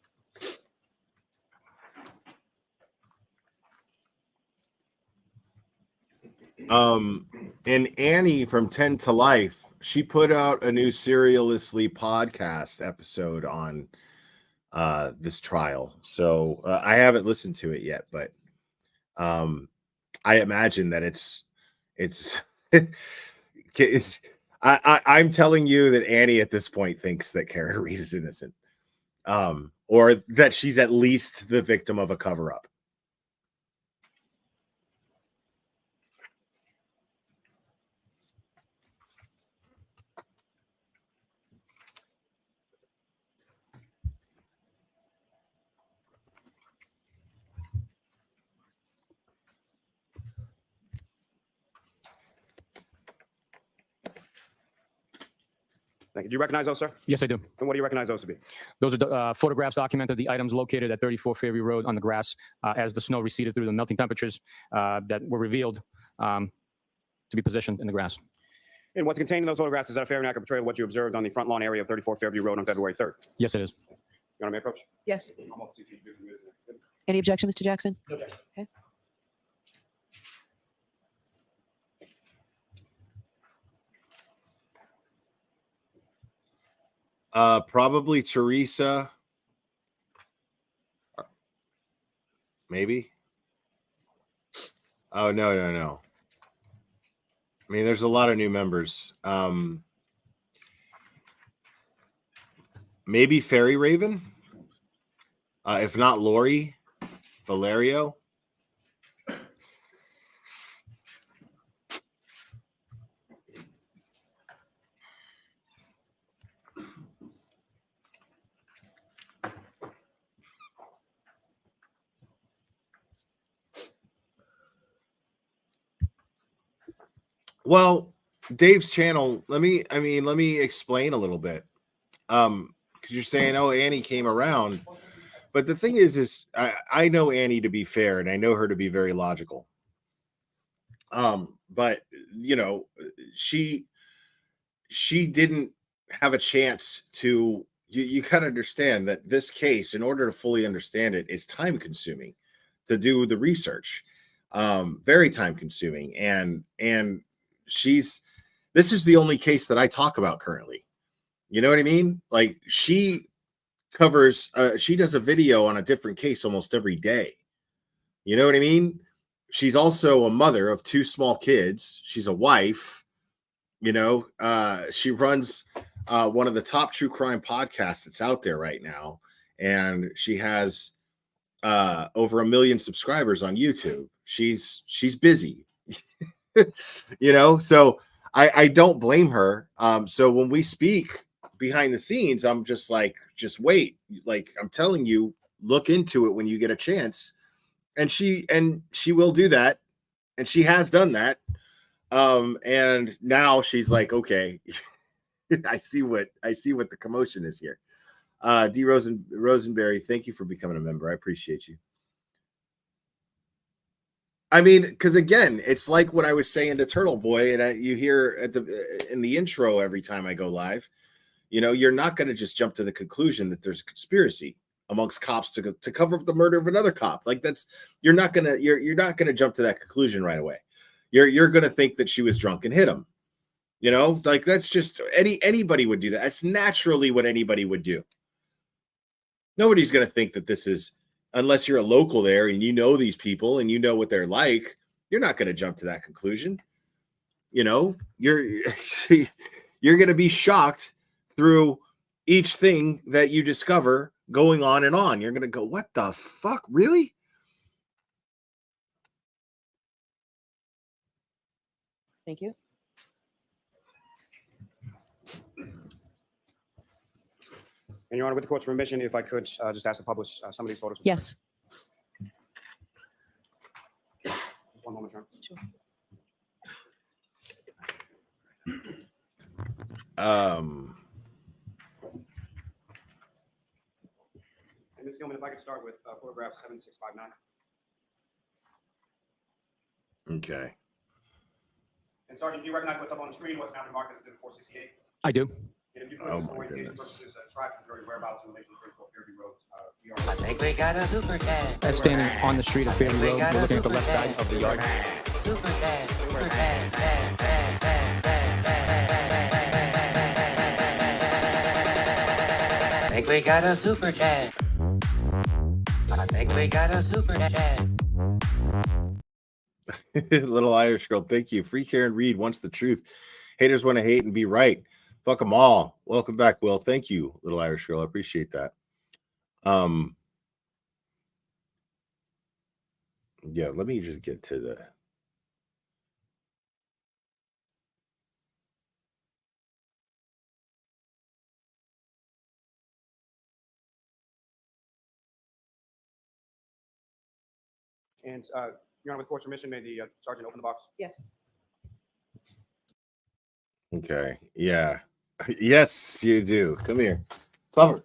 And Annie from 10 to Life, she put out a new Serialously podcast episode on this trial. So I haven't listened to it yet, but I imagine that it's I'm telling you that Annie at this point thinks that Karen Reed is innocent, or that she's at least the victim of a cover-up. Thank you. Do you recognize those, sir? Yes, I do. And what do you recognize those to be? Those are photographs documented the items located at 34 Fairview Road on the grass as the snow receded through the melting temperatures that were revealed to be positioned in the grass. And what's contained in those photographs, is that a fair and accurate portrayal of what you observed on the front lawn area of 34 Fairview Road on February 3rd? Yes, it is. You want me to approach? Yes. I'm off to see if you do some Any objection, Mr. Jackson? No objection. Okay. Probably Teresa. Maybe. Oh, no. I mean, there's a lot of new members. Maybe Fairy Raven. If not Lori, Valerio. Well, Dave's channel, let me explain a little bit. Because you're saying, oh, Annie came around. But the thing is I know Annie to be fair, and I know her to be very logical. But you know, she didn't have a chance to, you gotta understand that this case, in order to fully understand it, is time consuming to do the research. Very time consuming. And this is the only case that I talk about currently. You know what I mean? Like, she covers, she does a video on a different case almost every day. You know what I mean? She's also a mother of 2 small kids. She's a wife. You know, she runs one of the top true crime podcasts that's out there right now. And she has over 1 million subscribers on YouTube. She's busy. You know, so I don't blame her. So when we speak behind the scenes, I'm just like, just wait. Like, I'm telling you, look into it when you get a chance. And she will do that. And she has done that. And now she's like, okay, I see what the commotion is here. D. Rosenberry, thank you for becoming a member. I appreciate you. I mean, because again, it's like what I was saying to Turtle Boy, and you hear in the intro every time I go live. You know, you're not going to just jump to the conclusion that there's a conspiracy amongst cops to cover up the murder of another cop. Like, you're not gonna jump to that conclusion right away. You're gonna think that she was drunk and hit him. You know, like, that's just anybody would do that. That's naturally what anybody would do. Nobody's gonna think that this is, unless you're a local there and you know these people and you know what they're like. You're not gonna jump to that conclusion. You know, you're gonna be shocked through each thing that you discover going on and on. You're gonna go, what the fuck, really? Thank you. And Your Honor, with the court's permission, if I could just ask to publish some of these photos. Yes. moment, Chair. And Ms. Gilman, if I could start with photograph 7659. Okay. And Sergeant, do you recognize what's up on the screen? What's now been marked as Exhibit 468? I do. And if you Oh could, my for orientation goodness. purposes, describe the jury whereabouts in relation to 34 Fairview Road. I think we got a super dad. That's standing on the street of Fairview Road. We're looking at the left side of the yard. Super dad, super dad, dad, dad, dad, dad, dad. I think we got a super dad. I think we got a super dad. Little Irish girl, thank you. Free Karen Reed wants the truth. Haters want to hate and be right. Fuck them all. Welcome back, Will. Thank you, Little Irish girl. I appreciate that. Yeah, let me just get to the And, Your Honor, with court's permission, may the sergeant open the box? Yes. okay. Yeah. Yes, you do. Come here. Bubber.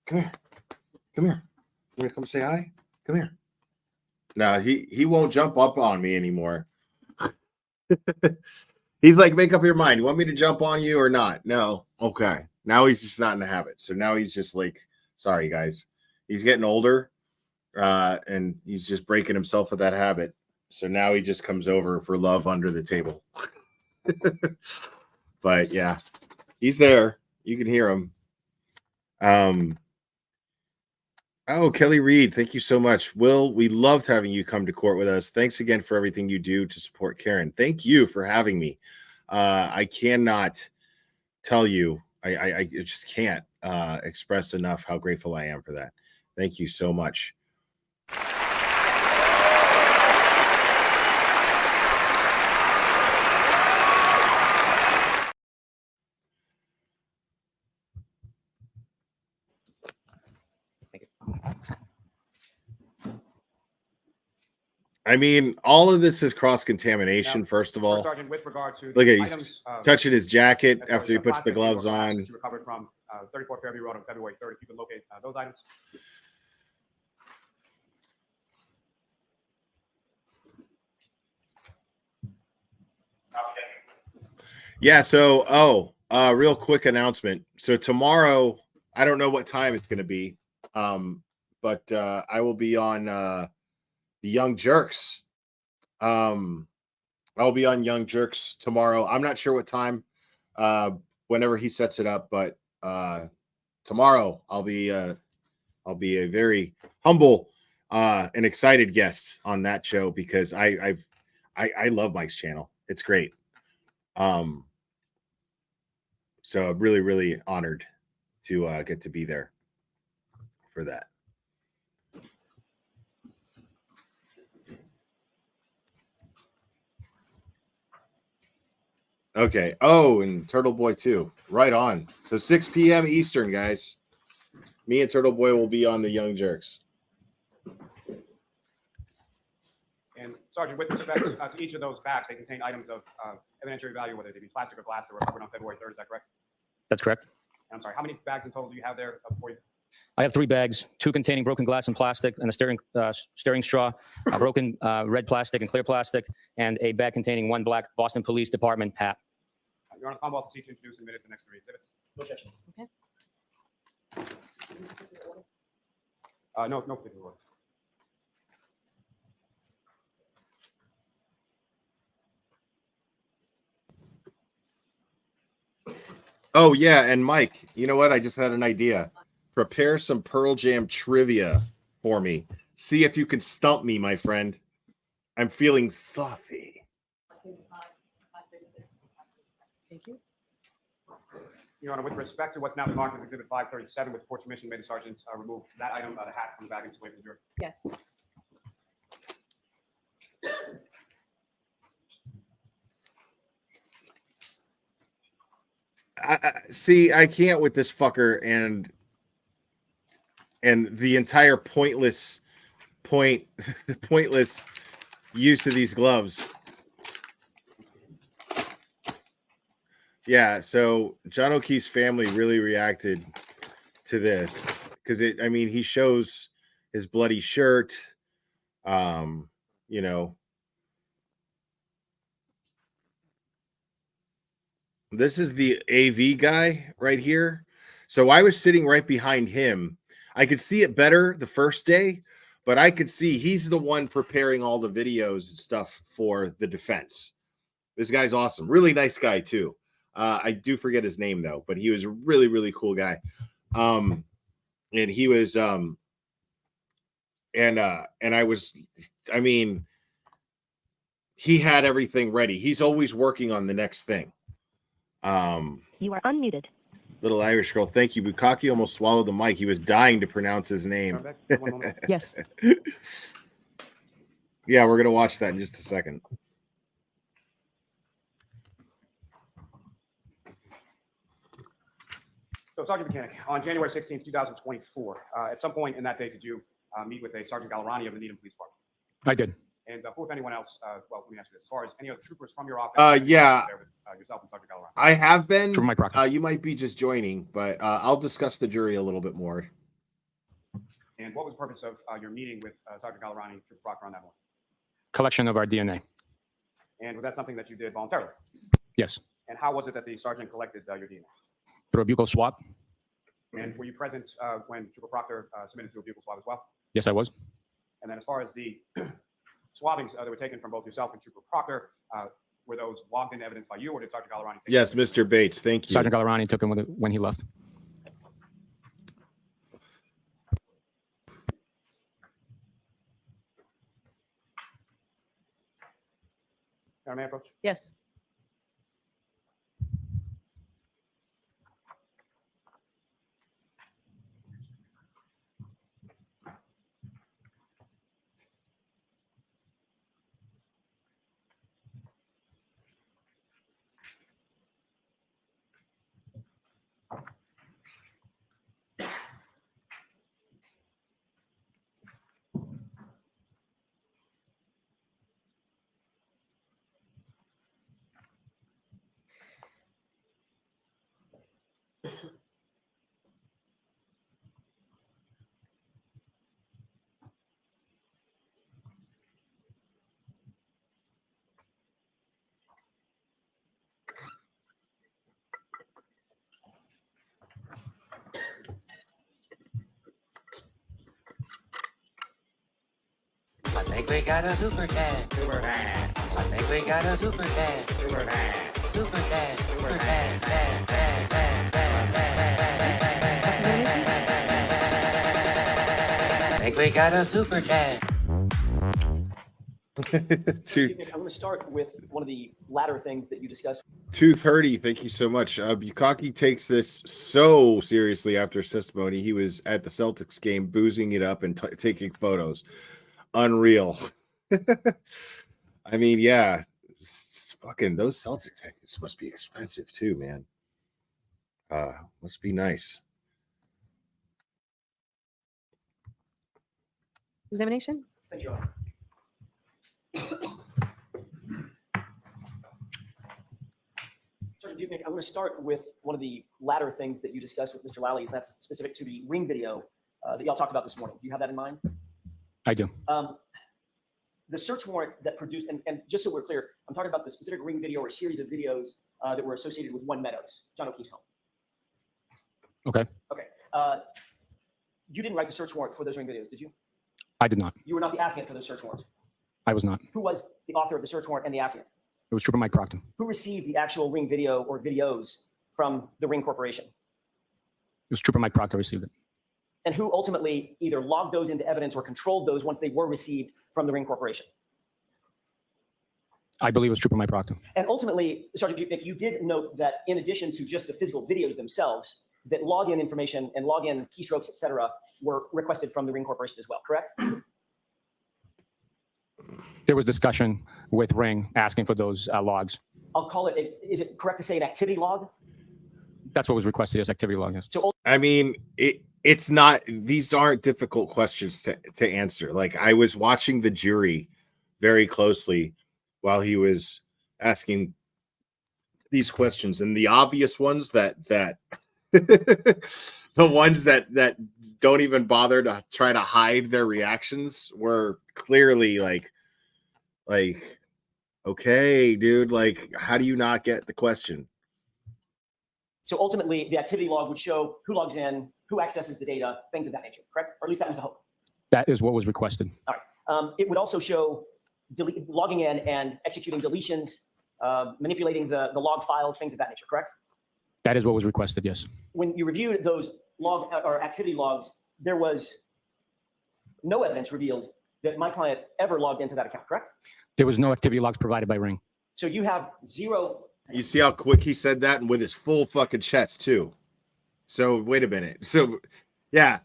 Come here. Come here. You want to come say hi? Come here. No, he won't jump up on me anymore. He's like, make up your mind. You want me to jump on you or not? No. Okay. Now he's just not in the habit. So now he's just like, sorry, guys. He's getting older. And he's just breaking himself of that habit. So now he just comes over for love under the table. But yeah, he's there. You can hear him. Oh, Kelly Reed, thank you so much. Will, we loved having you come to court with us. Thanks again for everything you do to support Karen. Thank you for having me. I cannot tell you, I just can't express enough how grateful I am for that. Thank you so much. I mean, all of this is cross-contamination, Now, first of all. Sergeant, with regard to Look at items, he's touching his jacket after he puts the plastic gloves or glass on. that you recovered from 34 Fairview Road on February 3rd. If you could locate those items. Yeah, so real quick announcement. So tomorrow, I don't know what time it's going to be, but I will be on the Young Jerks. I'll be on Young Jerks tomorrow. I'm not sure what time, whenever he sets it up, but tomorrow I'll be a very humble and excited guest on that show because I love Mike's channel. It's great. So I'm really, really honored to get to be there for that. Okay. Oh, and Turtle Boy too. Right on. So 6 p.m. Eastern, guys. Me and Turtle Boy will be on the Young Jerks. And Sergeant, with respect to each of those bags, they contain items of evidentiary value, whether they be plastic or glass, that were recovered on February 3rd. Is that correct? That's correct. I'm sorry. How many bags in total do you have there for you? I have 3 bags, 2 containing broken glass and plastic, and a steering straw, a broken red plastic and clear plastic, and a bag containing 1 black Boston Police Department hat. Your Honor, Commonwealth to seek to introduce in minutes the next 3 exhibits. No objection. Okay. No particular order. Oh, yeah. And Mike, you know what? I just had an idea. Prepare some Pearl Jam trivia for me. See if you can stump me, my friend. I'm feeling saucy. Thank you. Your Honor, with respect to what's now marked as Exhibit 537, with the court's permission, may the sergeant remove that item, the hat, from the bag and display for the jury. Yes. See, I can't with this fucker and the entire pointless use of these gloves. Yeah, so John O'Keefe's family really reacted to this because I mean, he shows his bloody shirt. You know, this is the AV guy right here. So I was sitting right behind him. I could see it better the first day, but I could see he's the one preparing all the videos and stuff for the defense. This guy's awesome. Really nice guy too. I do forget his name though, but he was a really, really cool guy. And he was and I mean, he had everything ready. He's always working on the next thing. You are unmuted. Little Irish girl. Thank you. Bukaki almost swallowed the mic. He was dying to pronounce his name. Yes. Yeah, we're going to watch that in just a second. So, Sergeant Mechanic, on January 16th, 2024, at some point in that day, did you meet with a Sergeant Gallerani of the Needham Police Department? I did. And who, if anyone else, well, let me ask you this, as far as any other troopers from your office? Yeah. There with, yourself and Sergeant Gallerani. I have been. From my proctor. You might be just joining, but I'll discuss the jury a little bit more. And what was the purpose of your meeting with Sergeant Gallerani and Trooper Proctor on that morning? Collection of our DNA. And was that something that you did voluntarily? Yes. And how was it that the sergeant collected your DNA? Through a buccal swab. And were you present when Trooper Proctor submitted to a buccal swab as well? Yes, I was. And then as far as the swabbings that were taken from both yourself and Trooper Proctor, were those logged in evidence by you, or did Sergeant Gallerani take Yes, Mr. Bates. Thank you. Sergeant Gallerani took him when he left. May I approach? Yes. I think we got a super dad. Super dad. I think we got a super dad. Super dad. Super dad. Super dad. Dad. Dad. Dad. Dad. Dad. I think we got a super dad. I'm going to start with one of the latter things that you discussed. 230, thank you so much. Bukaki takes this so seriously after his testimony. He was at the Celtics game, boozing it up and taking photos. Unreal. I mean, yeah, fucking those Celtics tickets must be expensive too, man. Must be nice. Examination? Thank you. Sergeant Dupnik, I'm going to start with one of the latter things that you discussed with Mr. Lally. That's specific to the ring video that y'all talked about this morning. Do you have that in mind? I do. The search warrant that produced, and just so we're clear, I'm talking about the specific ring video or series of videos that were associated with One Meadows, John O'Keefe's home. Okay. Okay. You didn't write the search warrant for those ring videos, did you? I did not. You were not the affiant for those search warrants. I was not. Who was the author of the search warrant and the affiant? It was Trooper Mike Proctor. Who received the actual ring video or videos from the Ring Corporation? It was Trooper Mike Proctor received it. And who ultimately either logged those into evidence or controlled those once they were received from the Ring Corporation? I believe it was Trooper Mike Proctor. And ultimately, Sergeant Butnick, you did note that in addition to just the physical videos themselves, that login information and login keystrokes, et cetera, were requested from the Ring Corporation as well, correct? There was discussion with Ring asking for those logs. I'll call it, is it correct to say an activity log? That's what was requested as activity log. Yes. So, I mean, it's not, these aren't difficult questions to answer. Like, I was watching the jury very closely while he was asking these questions, and the obvious ones that the ones that don't even bother to try to hide their reactions were clearly like, okay, dude, like, how do you not get the question? So ultimately, the activity log would show who logs in, who accesses the data, things of that nature, correct? Or at least that was the hope. That is what was requested. All right. It would also show logging in and executing deletions, manipulating the log files, things of that nature, correct? That is what was requested, yes. When you reviewed those log or activity logs, there was no evidence revealed that my client ever logged into that account, correct? There was no activity logs provided by Ring. So you have zero. You see how quick he said that, and with his full fucking chest too. So wait a minute. So yeah,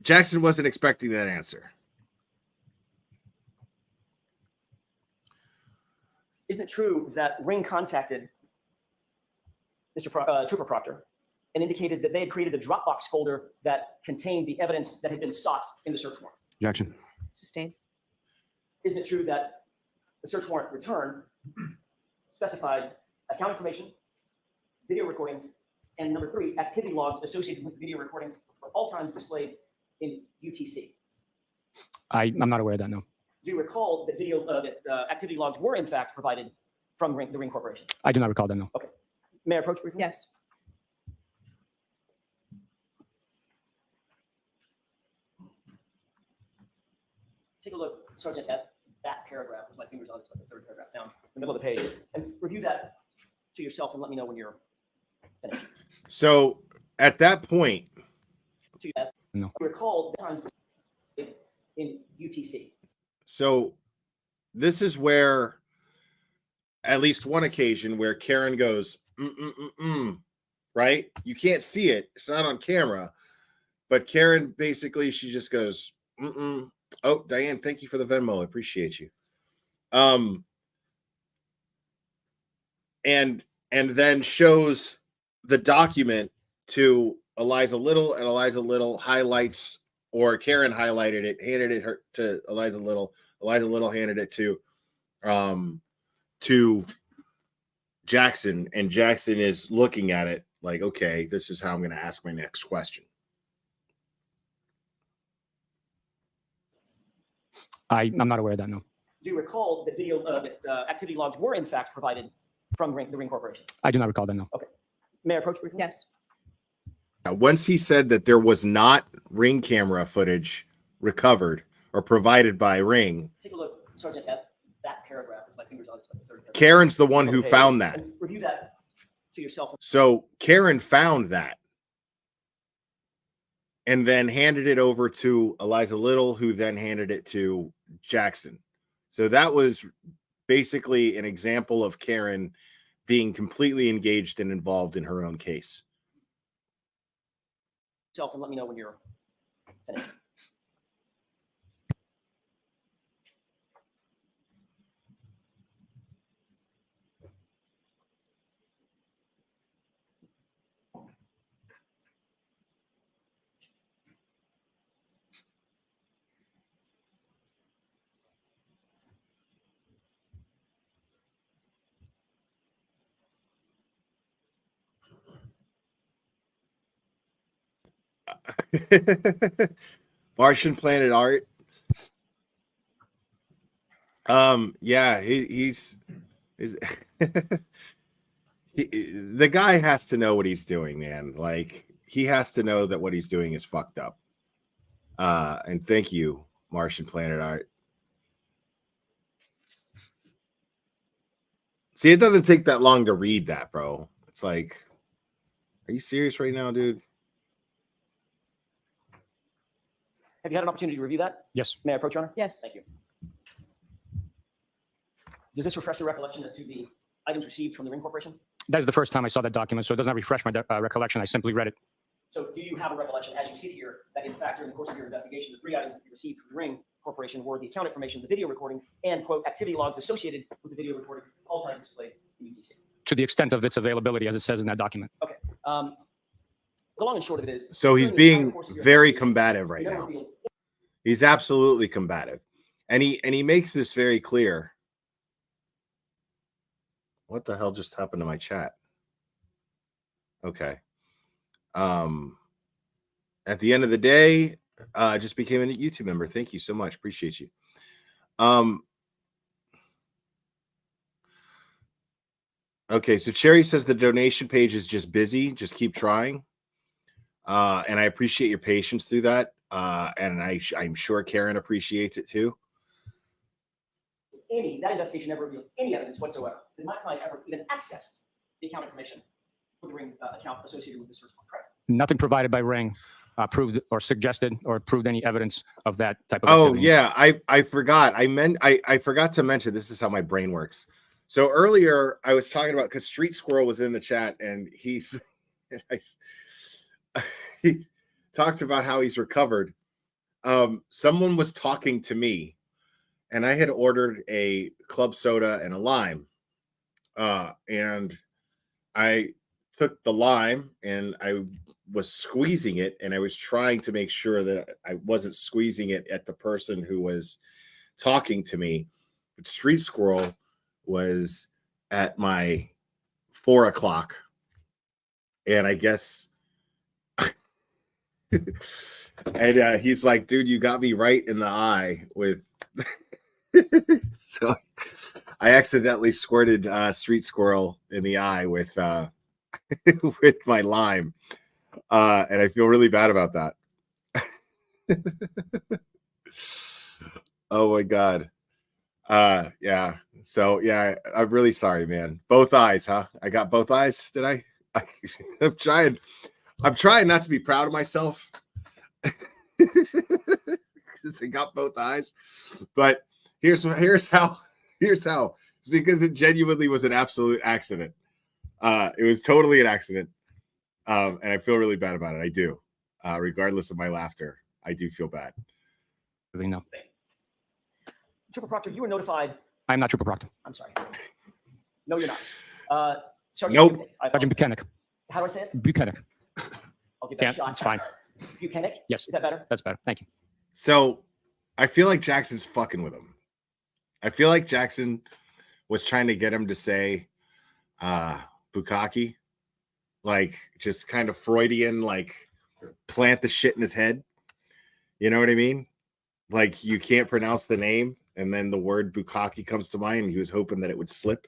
Jackson wasn't expecting that answer. Isn't it true that Ring contacted Mr. Trooper Proctor and indicated that they had created a Dropbox folder that contained the evidence that had been sought in the search warrant? Jackson. Sustained. Isn't it true that the search warrant return specified account information, video recordings, and number 3, activity logs associated with video recordings at all times displayed in UTC? I'm not aware of that, no. Do you recall that activity logs were in fact provided from the Ring Corporation? I do not recall that, no. Okay. May I approach briefly? Yes. Take a look, Sergeant, at that paragraph with my fingers on it. It's like the 3rd paragraph down the middle of the page, and review that to yourself and let me know when you're finished. So at that point, To that, no. Recall the times in UTC. so this is where, at least one occasion, where Karen goes, right? You can't see it. It's not on camera. But Karen, basically, she just goes, Oh, Diane, thank you for the Venmo. I appreciate you. And then shows the document to Eliza Little, and Eliza Little highlights, or Karen highlighted it, handed it her to Eliza Little. Eliza Little handed it to Jackson, and Jackson is looking at it like, okay, this is how I'm going to ask my next question. I'm not aware of that, no. Do you recall that activity logs were in fact provided from the Ring Corporation? I do not recall that, no. Okay. May I approach briefly? Yes. Once he said that there was not Ring camera footage recovered or provided by Ring, Take a look, Sergeant, at that paragraph with my fingers on it. It's like the 3rd paragraph. Karen's the one who Okay, found that. and review that to yourself. So Karen found that and then handed it over to Eliza Little, who then handed it to Jackson. So that was basically an example of Karen being completely engaged and involved in her own case. Yourself and let me know when you're finished. Martian Planet Art. Yeah, he's the guy has to know what he's doing, man. Like, he has to know that what he's doing is fucked up. And thank you, Martian Planet Art. See, it doesn't take that long to read that, bro. It's like, are you serious right now, dude? Have you had an opportunity to review that? Yes. May I approach, Your Honor? Yes. Thank you. Does this refresh your recollection as to the items received from the Ring Corporation? That is the first time I saw that document, so it does not refresh my recollection. I simply read it. So do you have a recollection, as you sit here, that in fact, during the course of your investigation, the 3 items that you received from the Ring Corporation were the account information, the video recordings, and, quote, activity logs associated with the video recordings, all times displayed in UTC? To the extent of its availability, as it says in that document. Okay. The long and short of it is... So he's being very combative right now. He's absolutely combative. And he makes this very clear. What the hell just happened to my chat? Okay. At the end of the day, I just became a YouTube member. Thank you so much. Appreciate you. Okay, so Cherry says the donation page is just busy. Just keep trying. And I appreciate your patience through that. And I'm sure Karen appreciates it too. That investigation never revealed any evidence whatsoever that my client ever even accessed the account information for the Ring account associated with the search warrant. Correct? Nothing provided by Ring proved or suggested or proved any evidence of that type of Oh, activity. yeah. I forgot. I forgot to mention, this is how my brain works. So earlier I was talking about, because Street Squirrel was in the chat and he talked about how he's recovered. Someone was talking to me and I had ordered a club soda and a lime. And I took the lime and I was squeezing it, and I was trying to make sure that I wasn't squeezing it at the person who was talking to me. But Street Squirrel was at my 4 o'clock, and I guess and he's like, dude, you got me right in the eye with so I accidentally squirted Street Squirrel in the eye with with my lime, and I feel really bad about that. Oh my god. Yeah, so yeah, I'm really sorry, man. Both eyes, huh? I got both eyes. Did I I'm trying not to be proud of myself since I got both eyes, but here's how it's because it genuinely was an absolute accident. It was totally an accident, and I feel really bad about it. I do, regardless of my laughter. I do feel bad. Really, no. Trooper Proctor, you were notified. I'm not Trooper Proctor. I'm sorry. No, you're not. Sergeant Nope. Buchanan. Sergeant Buchanan. How do I say it? Buchanan. I'll give that a shot. It's fine. Buchanan? Yes. Is that better? That's better. Thank you. So I feel like Jackson's fucking with him. I feel like Jackson was trying to get him to say Bukkake, like just kind of Freudian, like plant the shit in his head. You know what I mean? Like you can't pronounce the name, and then the word Bukkake comes to mind, and he was hoping that it would slip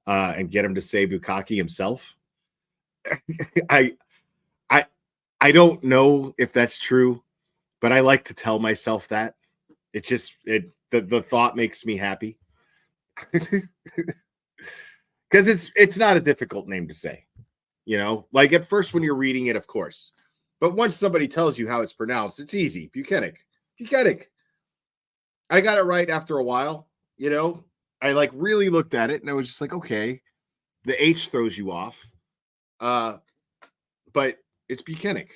and get him to say Bukkake himself. I don't know if that's true, but I like to tell myself that. The thought makes me happy. Because it's not a difficult name to say, you know, like at first when you're reading it, of course, but once somebody tells you how it's pronounced, it's easy. Buchanan. I got it right after a while, you know. I like really looked at it and I was just like, okay, the H throws you off, but it's Buchanan.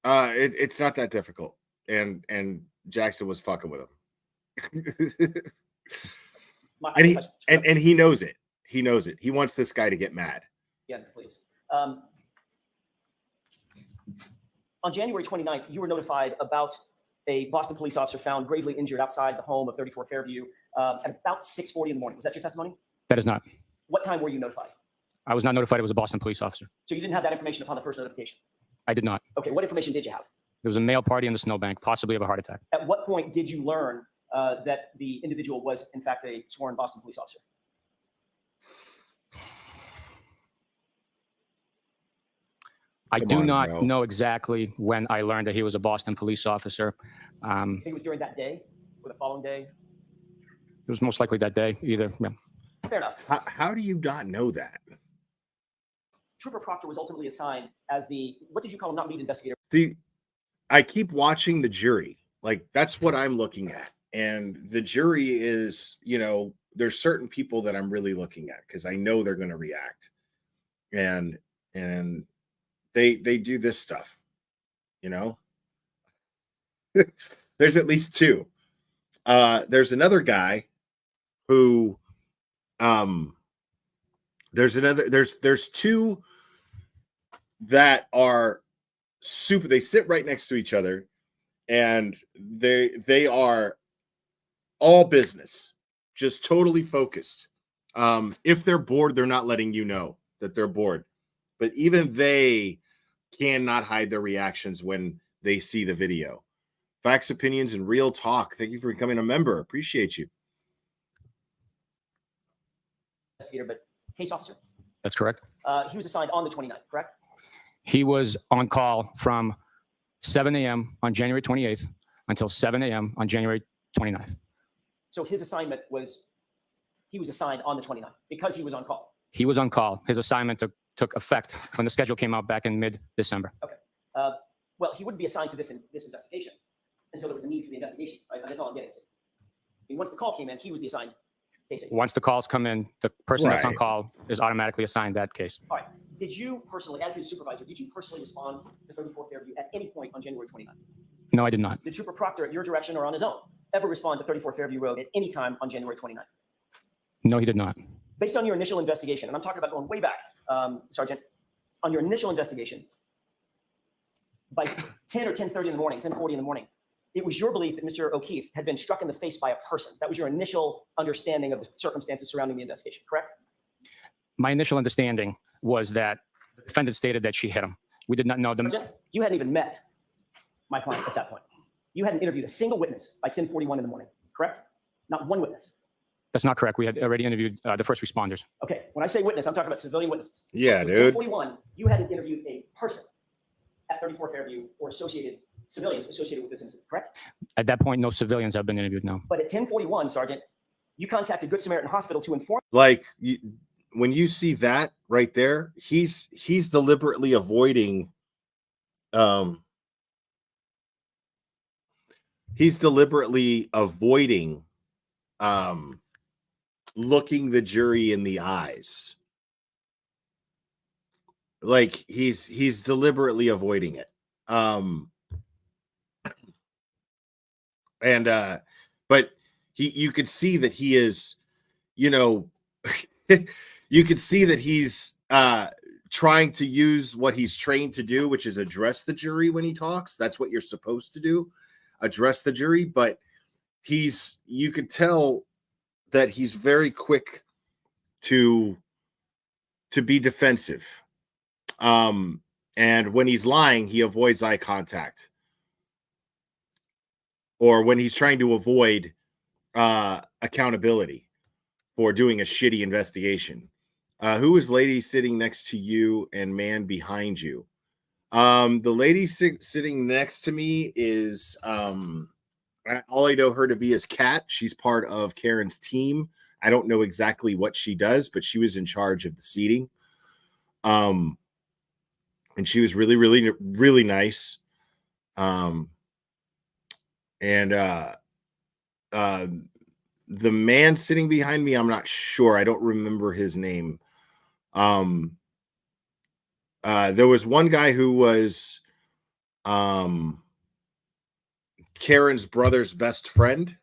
It's not that difficult, and Jackson was fucking with him. And he knows it. He knows it. He wants this guy to get mad. Yeah, please. On January 29th, you were notified about a Boston police officer found gravely injured outside the home of 34 Fairview at about 6:40 in the morning. Was that your testimony? That is not. What time were you notified? I was not notified it was a Boston police officer. So you didn't have that information upon the first notification? I did not. Okay, what information did you have? There was a male party in the snowbank, possibly of a heart attack. At what point did you learn that the individual was, in fact, a sworn Boston police officer? I do not know exactly when I learned that he was a Boston police officer. I think it was during that day or the following day? It was most likely that day, either. Yeah. Fair enough. How do you not know that? Trooper Proctor was ultimately assigned as the, what did you call him, not lead investigator? See, I keep watching the jury. Like, that's what I'm looking at. And the jury is, you know, there's certain people that I'm really looking at because I know they're going to react. And they do this stuff, you know? There's at least two. There's another guy who there's two that are super, they sit right next to each other and they are all business, just totally focused. If they're bored, they're not letting you know that they're bored, but even they cannot hide their reactions when they see the video. Facts, opinions, and real talk. Thank you for becoming a member. Appreciate you. Investigator, but case officer. That's correct. He was assigned on the 29th, correct? He was on call from 7 a.m. on January 28th until 7 a.m. on January 29th. So his assignment was, he was assigned on the 29th because he was on call. He was on call. His assignment took effect when the schedule came out back in mid-December. Okay. Well, he wouldn't be assigned to this investigation until there was a need for the investigation, right? That's all I'm getting to. I mean, once the call came in, he was the assigned case agent. Once the calls come in, the person that's on Right. call is automatically assigned that case. All right. Did you personally, as his supervisor, did you personally respond to 34 Fairview at any point on January 29th? No, I did not. Did Trooper Proctor, at your direction or on his own, ever respond to 34 Fairview Road at any time on January 29th? No, he did not. Based on your initial investigation, and I'm talking about going way back, Sergeant, on your initial investigation, by 10 or 10:30 in the morning, 10:40 in the morning, it was your belief that Mr. O'Keefe had been struck in the face by a person. That was your initial understanding of the circumstances surrounding the investigation, correct? My initial understanding was that the defendant stated that she hit him. We did not know them. Sergeant, you hadn't even met my client at that point. You hadn't interviewed a single witness by 10:41 in the morning, correct? Not one witness. That's not correct. We had already interviewed the first responders. Okay, when I say witness, I'm talking about civilian witnesses. Yeah, So dude. 10:41, you hadn't interviewed a person at 34 Fairview or civilians associated with this incident, correct? At that point, no civilians have been interviewed now. But at 10:41, Sergeant, you contacted Good Samaritan Hospital to inform. Like when you see that right there, he's deliberately avoiding. He's deliberately avoiding looking the jury in the eyes. Like he's deliberately avoiding it. But you could see that he is, you know, you could see that he's trying to use what he's trained to do, which is address the jury when he talks. That's what you're supposed to do, address the jury. But you could tell that he's very quick to be defensive. And when he's lying, he avoids eye contact. Or when he's trying to avoid accountability for doing a shitty investigation. Who is lady sitting next to you and man behind you? The lady sitting next to me is all I know her to be is Kat. She's part of Karen's team. I don't know exactly what she does, but she was in charge of the seating. And she was really, really, really nice. The man sitting behind me, I'm not sure. I don't remember his name. There was one guy who was Karen's brother's best friend.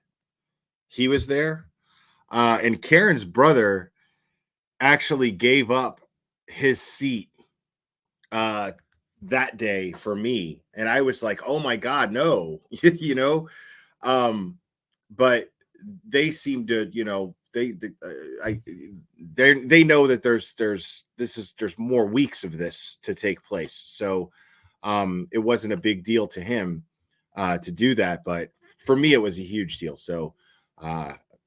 He was there. And Karen's brother actually gave up his seat that day for me. And I was like, oh my God, no, you know? But they seem to, you know, they know that there's more weeks of this to take place. So it wasn't a big deal to him to do that, but for me it was a huge deal. So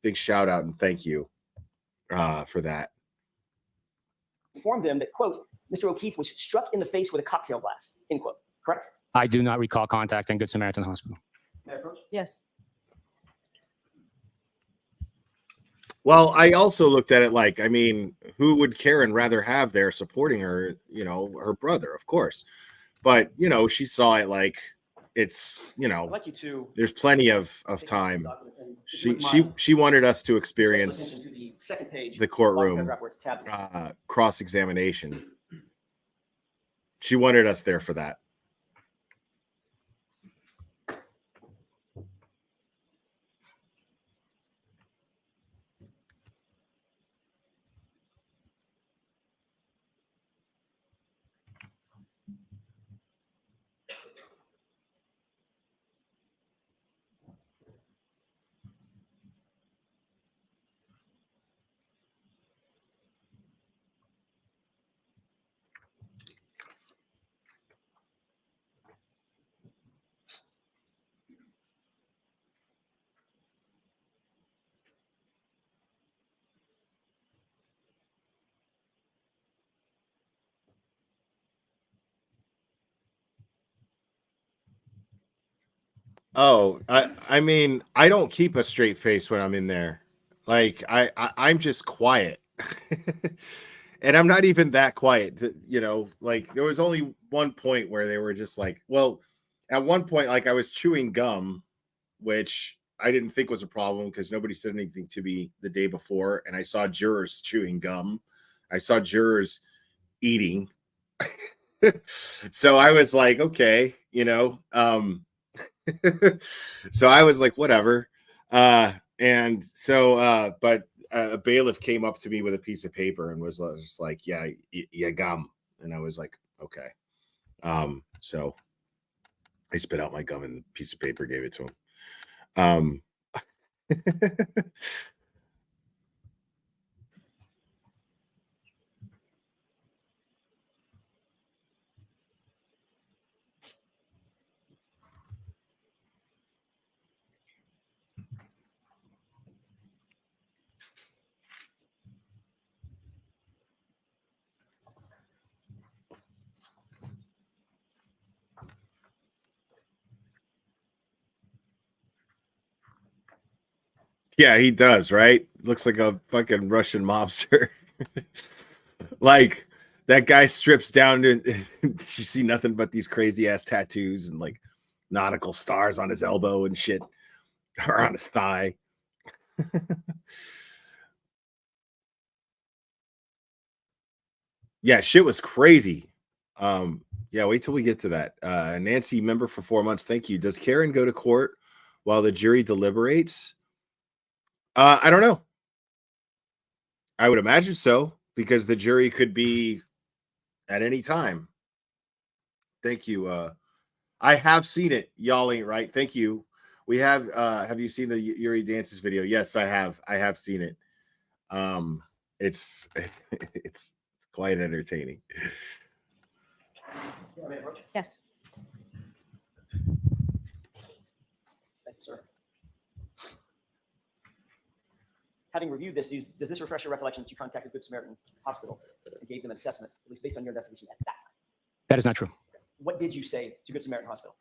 big shout out and thank you for that. Inform them that, quote, Mr. O'Keefe was struck in the face with a cocktail glass, end quote, correct? I do not recall contacting Good Samaritan Hospital. May I approach? Yes. Well, I also looked at it like, I mean, who would Karen rather have there supporting her? You know, her brother, of course. But, you know, she saw it like it's, you know, I'd like you to there's plenty of time. She wanted us to experience to the second page, the courtroom paragraph where it's tabbed. cross-examination. She wanted us there for that. Oh, I mean, I don't keep a straight face when I'm in there. Like I'm just quiet. And I'm not even that quiet, you know, like there was only one point where they were just like, well, at one point, like I was chewing gum, which I didn't think was a problem because nobody said anything to me the day before. And I saw jurors chewing gum. I saw jurors eating. So I was like, okay, you know, so I was like, whatever. And so, but a bailiff came up to me with a piece of paper and was just like, yeah, gum. And I was like, okay. So I spit out my gum and the piece of paper, gave it to him. Yeah, he does, right? Looks like a fucking Russian mobster. Like that guy strips down and you see nothing but these crazy ass tattoos and like nautical stars on his elbow and shit, or on his thigh. Yeah, shit was crazy. Yeah, wait till we get to that. Nancy, member for 4 months. Thank you. Does Karen go to court while the jury deliberates? I don't know. I would imagine so, because the jury could be at any time. Thank you. I have seen it. Y'all ain't right. Thank you. We have you seen the Yuri Dances video? Yes, I have. I have seen it. It's it's quite entertaining. Yes. Thank you, sir. Having reviewed this, does this refresh your recollection that you contacted Good Samaritan Hospital and gave them an assessment, at least based on your investigation at that time? That is not true. What did you say to Good Samaritan Hospital?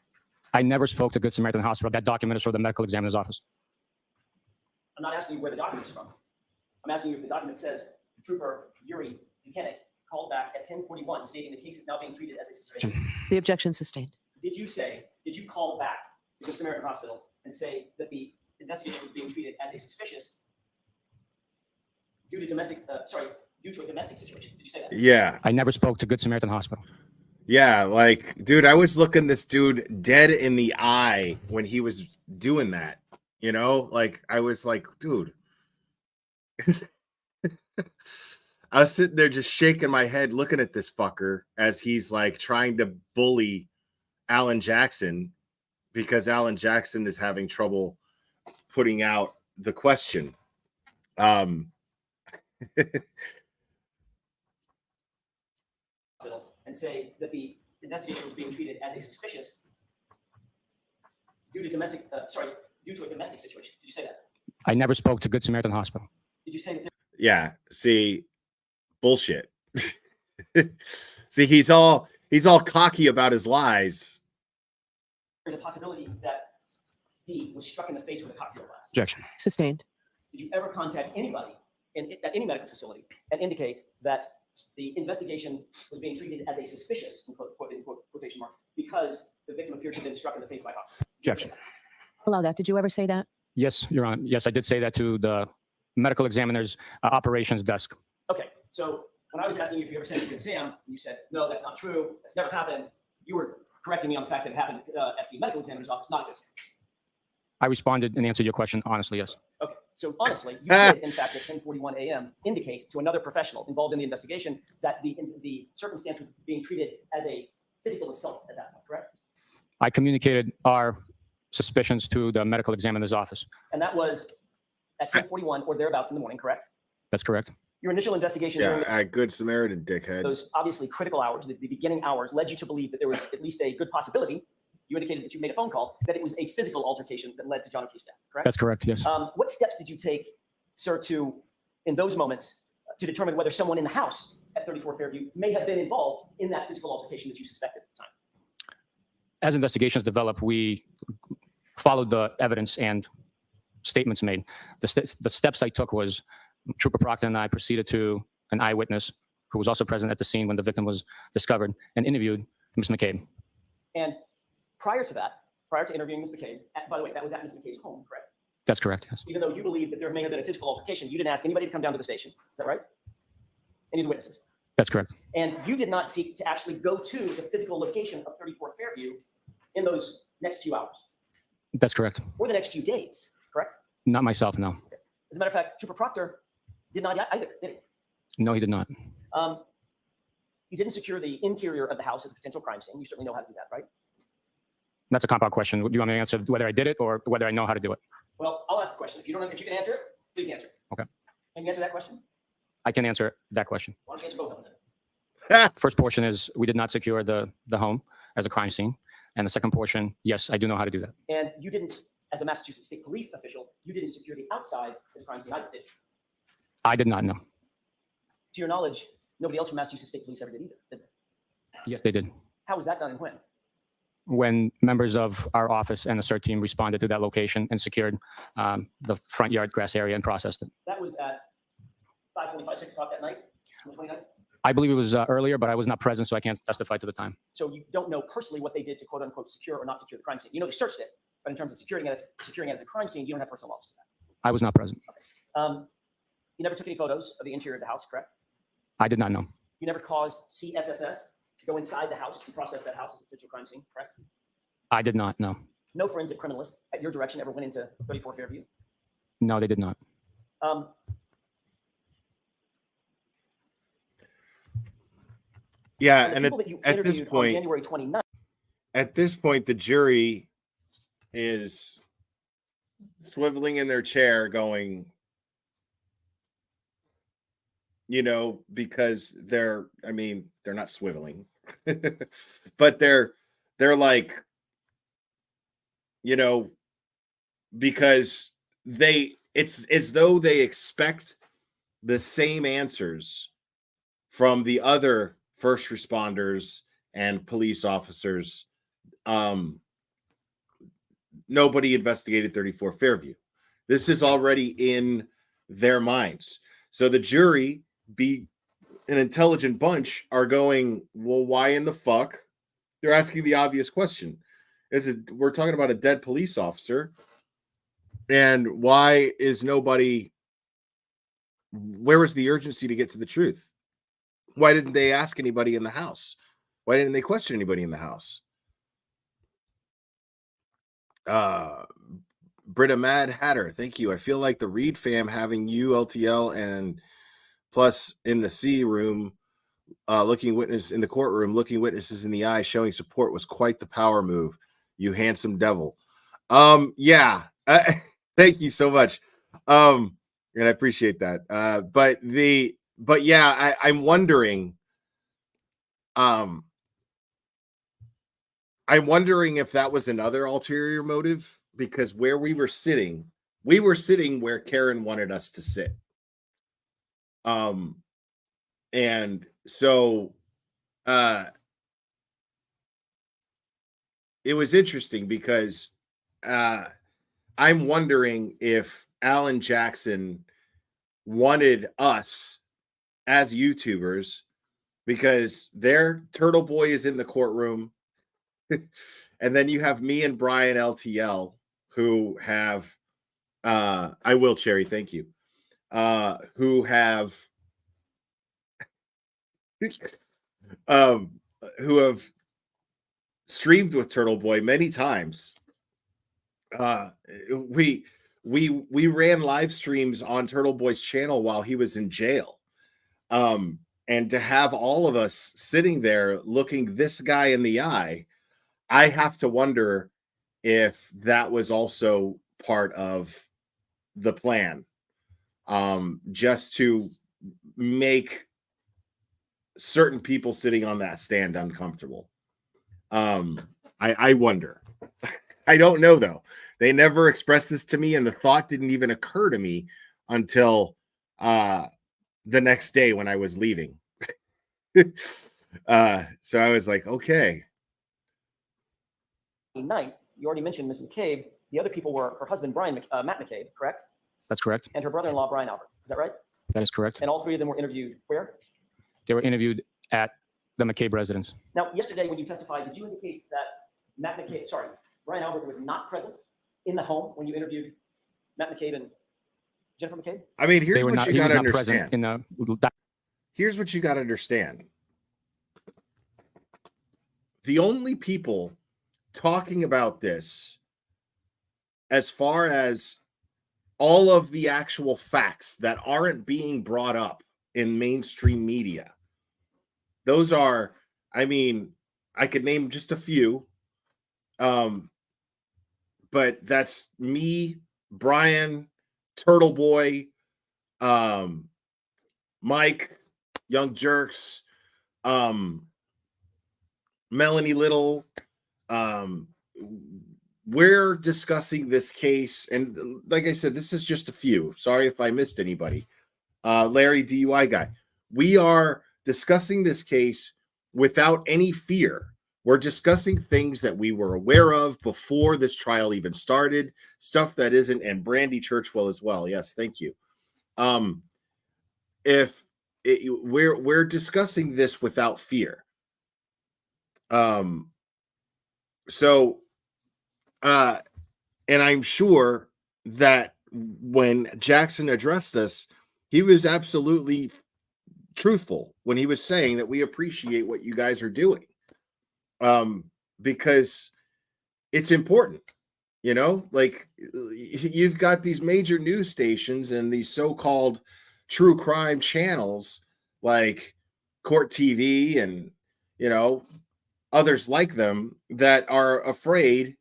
I never spoke to Good Samaritan Hospital. That document is from the medical examiner's office. I'm not asking you where the document is from. I'm asking you if the document says Trooper Yuri Buchanan called back at 10:41 stating the case is now being treated as a suspicion. The objection sustained. Did you call back to Good Samaritan Hospital and say that the investigation was being treated as a suspicious due to a domestic situation? Did you say that? Yeah. I never spoke to Good Samaritan Hospital. Yeah, like, dude, I was looking this dude dead in the eye when he was doing that. You know, like I was like, dude. I was sitting there just shaking my head looking at this fucker as he's like trying to bully Alan Jackson because Alan Jackson is having trouble putting out the question. And say that the investigation was being treated as a suspicious due to a domestic situation. Did you say that? I never spoke to Good Samaritan Hospital. Did you say that? Yeah, see, bullshit. See, he's all cocky about his lies. There's a possibility that D was struck in the face with a cocktail glass. Objection. Sustained. Did you ever contact anybody at any medical facility and indicate that the investigation was being treated as a suspicious, in quotation marks, because the victim appeared to have been struck in the face by a cocktail? Objection. Allow that. Did you ever say that? Yes, Your Honor. Yes, I did say that to the medical examiner's operations desk. Okay, so when I was asking you if you ever said it to Sam, you said, no, that's not true. That's never happened. You were correcting me on the fact that it happened at the medical examiner's office, not at this. I responded and answered your question honestly, yes. Okay, so honestly, you did, in fact, at 10:41 a.m., indicate to another professional involved in the investigation that the circumstance was being treated as a physical assault at that point, correct? I communicated our suspicions to the medical examiner's office. And that was at 10:41 or thereabouts in the morning, correct? That's correct. Your initial investigation Yeah, during at Good Samaritan, dickhead. those obviously critical hours, the beginning hours, led you to believe that there was at least a good possibility. You indicated that you made a phone call, that it was a physical altercation that led to John O'Keefe's death, correct? That's correct, yes. What steps did you take, sir, in those moments, to determine whether someone in the house at 34 Fairview may have been involved in that physical altercation that you suspected at the time? As investigations develop, we followed the evidence and statements made. The steps I took was Trooper Proctor and I proceeded to an eyewitness who was also present at the scene when the victim was discovered and interviewed Ms. McCabe. And prior to that, prior to interviewing Ms. McCabe, by the way, that was at Ms. McCabe's home, correct? That's correct, yes. Even though you believe that there may have been a physical altercation, you didn't ask anybody to come down to the station. Is that right? Any of the witnesses? That's correct. And you did not seek to actually go to the physical location of 34 Fairview in those next few hours? That's correct. Or the next few days, correct? Not myself, no. As a matter of fact, Trooper Proctor did not either, did he? No, he did not. You didn't secure the interior of the house as a potential crime scene. You certainly know how to do that, right? That's a compound question. Do you want me to answer whether I did it or whether I know how to do it? Well, I'll ask the question. If you can answer it, please answer it. Okay. Can you answer that question? I can answer that question. Why don't you answer both of them then? First portion is we did not secure the home as a crime scene. And the second portion, yes, I do know how to do that. And you didn't, as a Massachusetts State Police official, you didn't secure the outside as a crime scene either, did you? I did not know. To your knowledge, nobody else from Massachusetts State Police ever did either, did they? Yes, they did. How was that done and when? When members of our office and the CERT team responded to that location and secured the front yard grass area and processed it. That was at 5:45, 6 o'clock that night, on the 29th? I believe it was earlier, but I was not present, so I can't testify to the time. So you don't know personally what they did to quote unquote secure or not secure the crime scene. You know they searched it, but in terms of securing it as a crime scene, you don't have personal knowledge to that. I was not present. You never took any photos of the interior of the house, correct? I did not know. You never caused CSSS to go inside the house and process that house as a potential crime scene, correct? I did not know. No forensic criminalist at your direction ever went into 34 Fairview? No, they did not. Yeah, the and people that you at this interviewed on point, January 29th, at this point, the jury is swiveling in their chair going, because they're not swiveling, but they're like, because it's as though they expect the same answers from the other first responders and police officers. Nobody investigated 34 Fairview. This is already in their minds. So the jury, be an intelligent bunch, are going, well, why in the fuck? They're asking the obvious question. We're talking about a dead police officer. And why is nobody, where was the urgency to get to the truth? Why didn't they ask anybody in the house? Why didn't they question anybody in the house? Britta Mad Hatter, thank you. I feel like the Reed fam having you, LTL, and plus in the C room, looking witness in the courtroom, looking witnesses in the eye, showing support was quite the power move. You handsome devil. Yeah. Thank you so much. And I appreciate that. But yeah, I'm wondering. I'm wondering if that was another ulterior motive, because where we were sitting where Karen wanted us to sit. And so it was interesting because I'm wondering if Alan Jackson wanted us as YouTubers, because their Turtle Boy is in the courtroom. And then you have me and Brian LTL, who have I will, Cherry, thank you. Who have streamed with Turtle Boy many times. We ran live streams on Turtle Boy's channel while he was in jail. And to have all of us sitting there looking this guy in the eye, I have to wonder if that was also part of the plan, just to make certain people sitting on that stand uncomfortable. I wonder. I don't know, though. They never expressed this to me, and the thought didn't even occur to me until the next day when I was leaving. So I was like, okay. 9th, you already mentioned Ms. McCabe The other people were her husband, Matt McCabe, correct? That's correct. And her brother-in-law, Brian Albert. Is that right? That is correct. And all three of them were interviewed where? They were interviewed at the McCabe residence. Now, yesterday when you testified, did you indicate that Brian Albert was not present in the home when you interviewed Matt McCabe and Jennifer McCabe? I mean, here's They were what not, you he got was to not present understand. in the. Here's what you got to understand. The only people talking about this, as far as all of the actual facts that aren't being brought up in mainstream media, those are, I mean, I could name just a few. But that's me, Brian, Turtle Boy, Mike, Young Jerks, Melanie Little. We're discussing this case, and like I said, this is just a few. Sorry if I missed anybody. Larry, DUI guy. We are discussing this case without any fear. We're discussing things that we were aware of before this trial even started, stuff that isn't, and Brandy Churchwell as well. Yes, thank you. We're discussing this without fear. And I'm sure that when Jackson addressed us, he was absolutely truthful when he was saying that we appreciate what you guys are doing. Because it's important, you know, like you've got these major news stations and these so-called true crime channels like Court TV and, you know, others like them that are afraid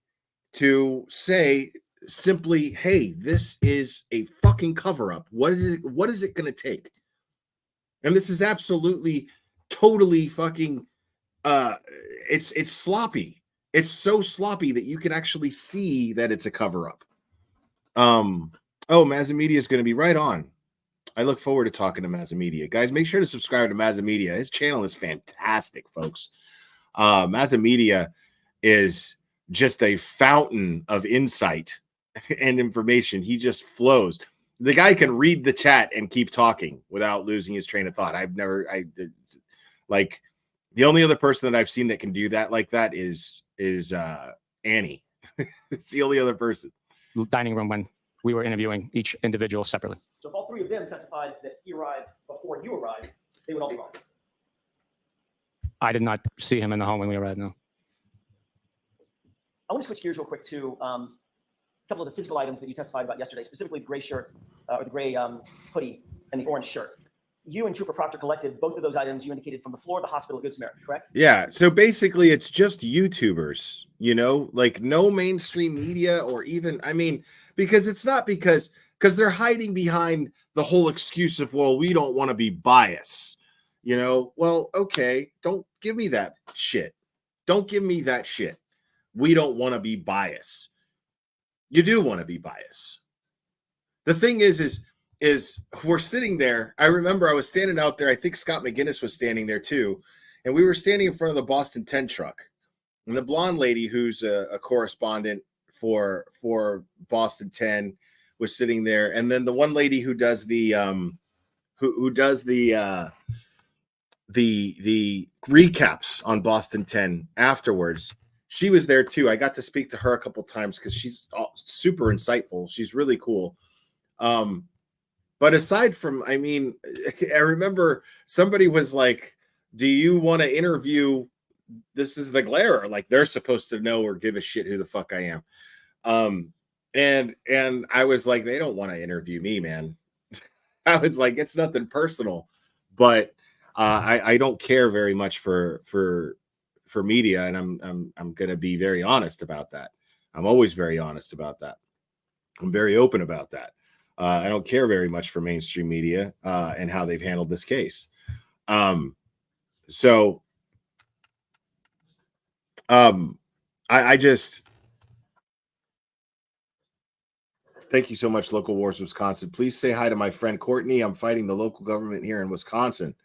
to say simply, hey, this is a fucking cover-up. What is it going to take? And this is absolutely, totally fucking, it's sloppy. It's so sloppy that you can actually see that it's a cover-up. Oh, Mazamedia is going to be right on. I look forward to talking to Mazamedia. Guys, make sure to subscribe to Mazamedia. His channel is fantastic, folks. Mazamedia is just a fountain of insight and information. He just flows. The guy can read the chat and keep talking without losing his train of thought. The only other person that I've seen that can do that like that is Annie. It's the only other person. Dining room when we were interviewing each individual separately. So if all three of them testified that he arrived before you arrived, they would all be wrong. I did not see him in the home when we arrived, no. I want to switch gears real quick to a couple of the physical items that you testified about yesterday, specifically the gray shirt or the gray hoodie and the orange shirt. You and Trooper Proctor collected both of those items you indicated from the floor of the hospital at Good Samaritan, correct? Yeah. So basically it's just YouTubers, you know, like no mainstream media or even, I mean, because it's not because they're hiding behind the whole excuse of, well, we don't want to be biased, you know? Well, okay. Don't give me that shit. Don't give me that shit. We don't want to be biased. You do want to be biased. The thing is we're sitting there. I remember I was standing out there. I think Scott McGinnis was standing there too. And we were standing in front of the Boston 10 truck. And the blonde lady who's a correspondent for Boston 10 was sitting there. And then the one lady who does the recaps on Boston 10 afterwards, she was there too. I got to speak to her a couple times because she's super insightful. She's really cool. But aside from, I mean, I remember somebody was like, do you want to interview, this is the glare, like they're supposed to know or give a shit who the fuck I am. And I was like, they don't want to interview me, man. I was like, it's nothing personal, but I don't care very much for media, and I'm going to be very honest about that. I'm always very honest about that. I'm very open about that. I don't care very much for mainstream media and how they've handled this case. I just thank you so much, Local Wars Wisconsin. Please say hi to my friend Courtney. I'm fighting the local government here in Wisconsin.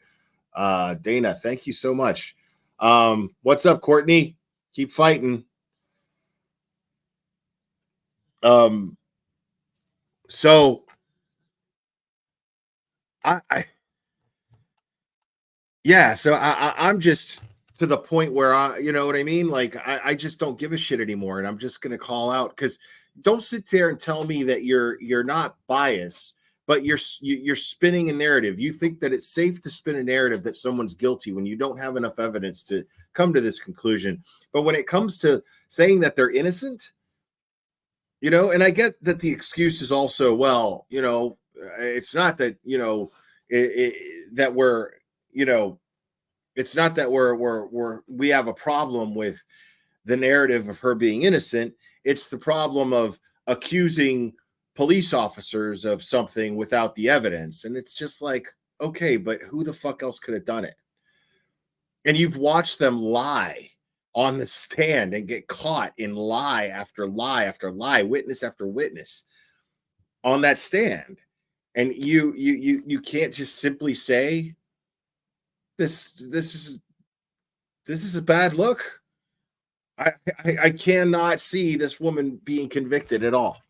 Dana, thank you so much. What's up, Courtney? Keep fighting. So I'm just to the point where you know what I mean? Like, I just don't give a shit anymore. And I'm just going to call out, because don't sit there and tell me that you're not biased, but you're spinning a narrative. You think that it's safe to spin a narrative that someone's guilty when you don't have enough evidence to come to this conclusion. But when it comes to saying that they're innocent, you know, and I get that the excuse is also, well, you know, it's not that, you know, that we're, you know, it's not that we have a problem with the narrative of her being innocent. It's the problem of accusing police officers of something without the evidence. And it's just like, okay, but who the fuck else could have done it? And you've watched them lie on the stand and get caught in lie after lie after lie, witness after witness on that stand. And you can't just simply say this is a bad look. I cannot see this woman being convicted at all.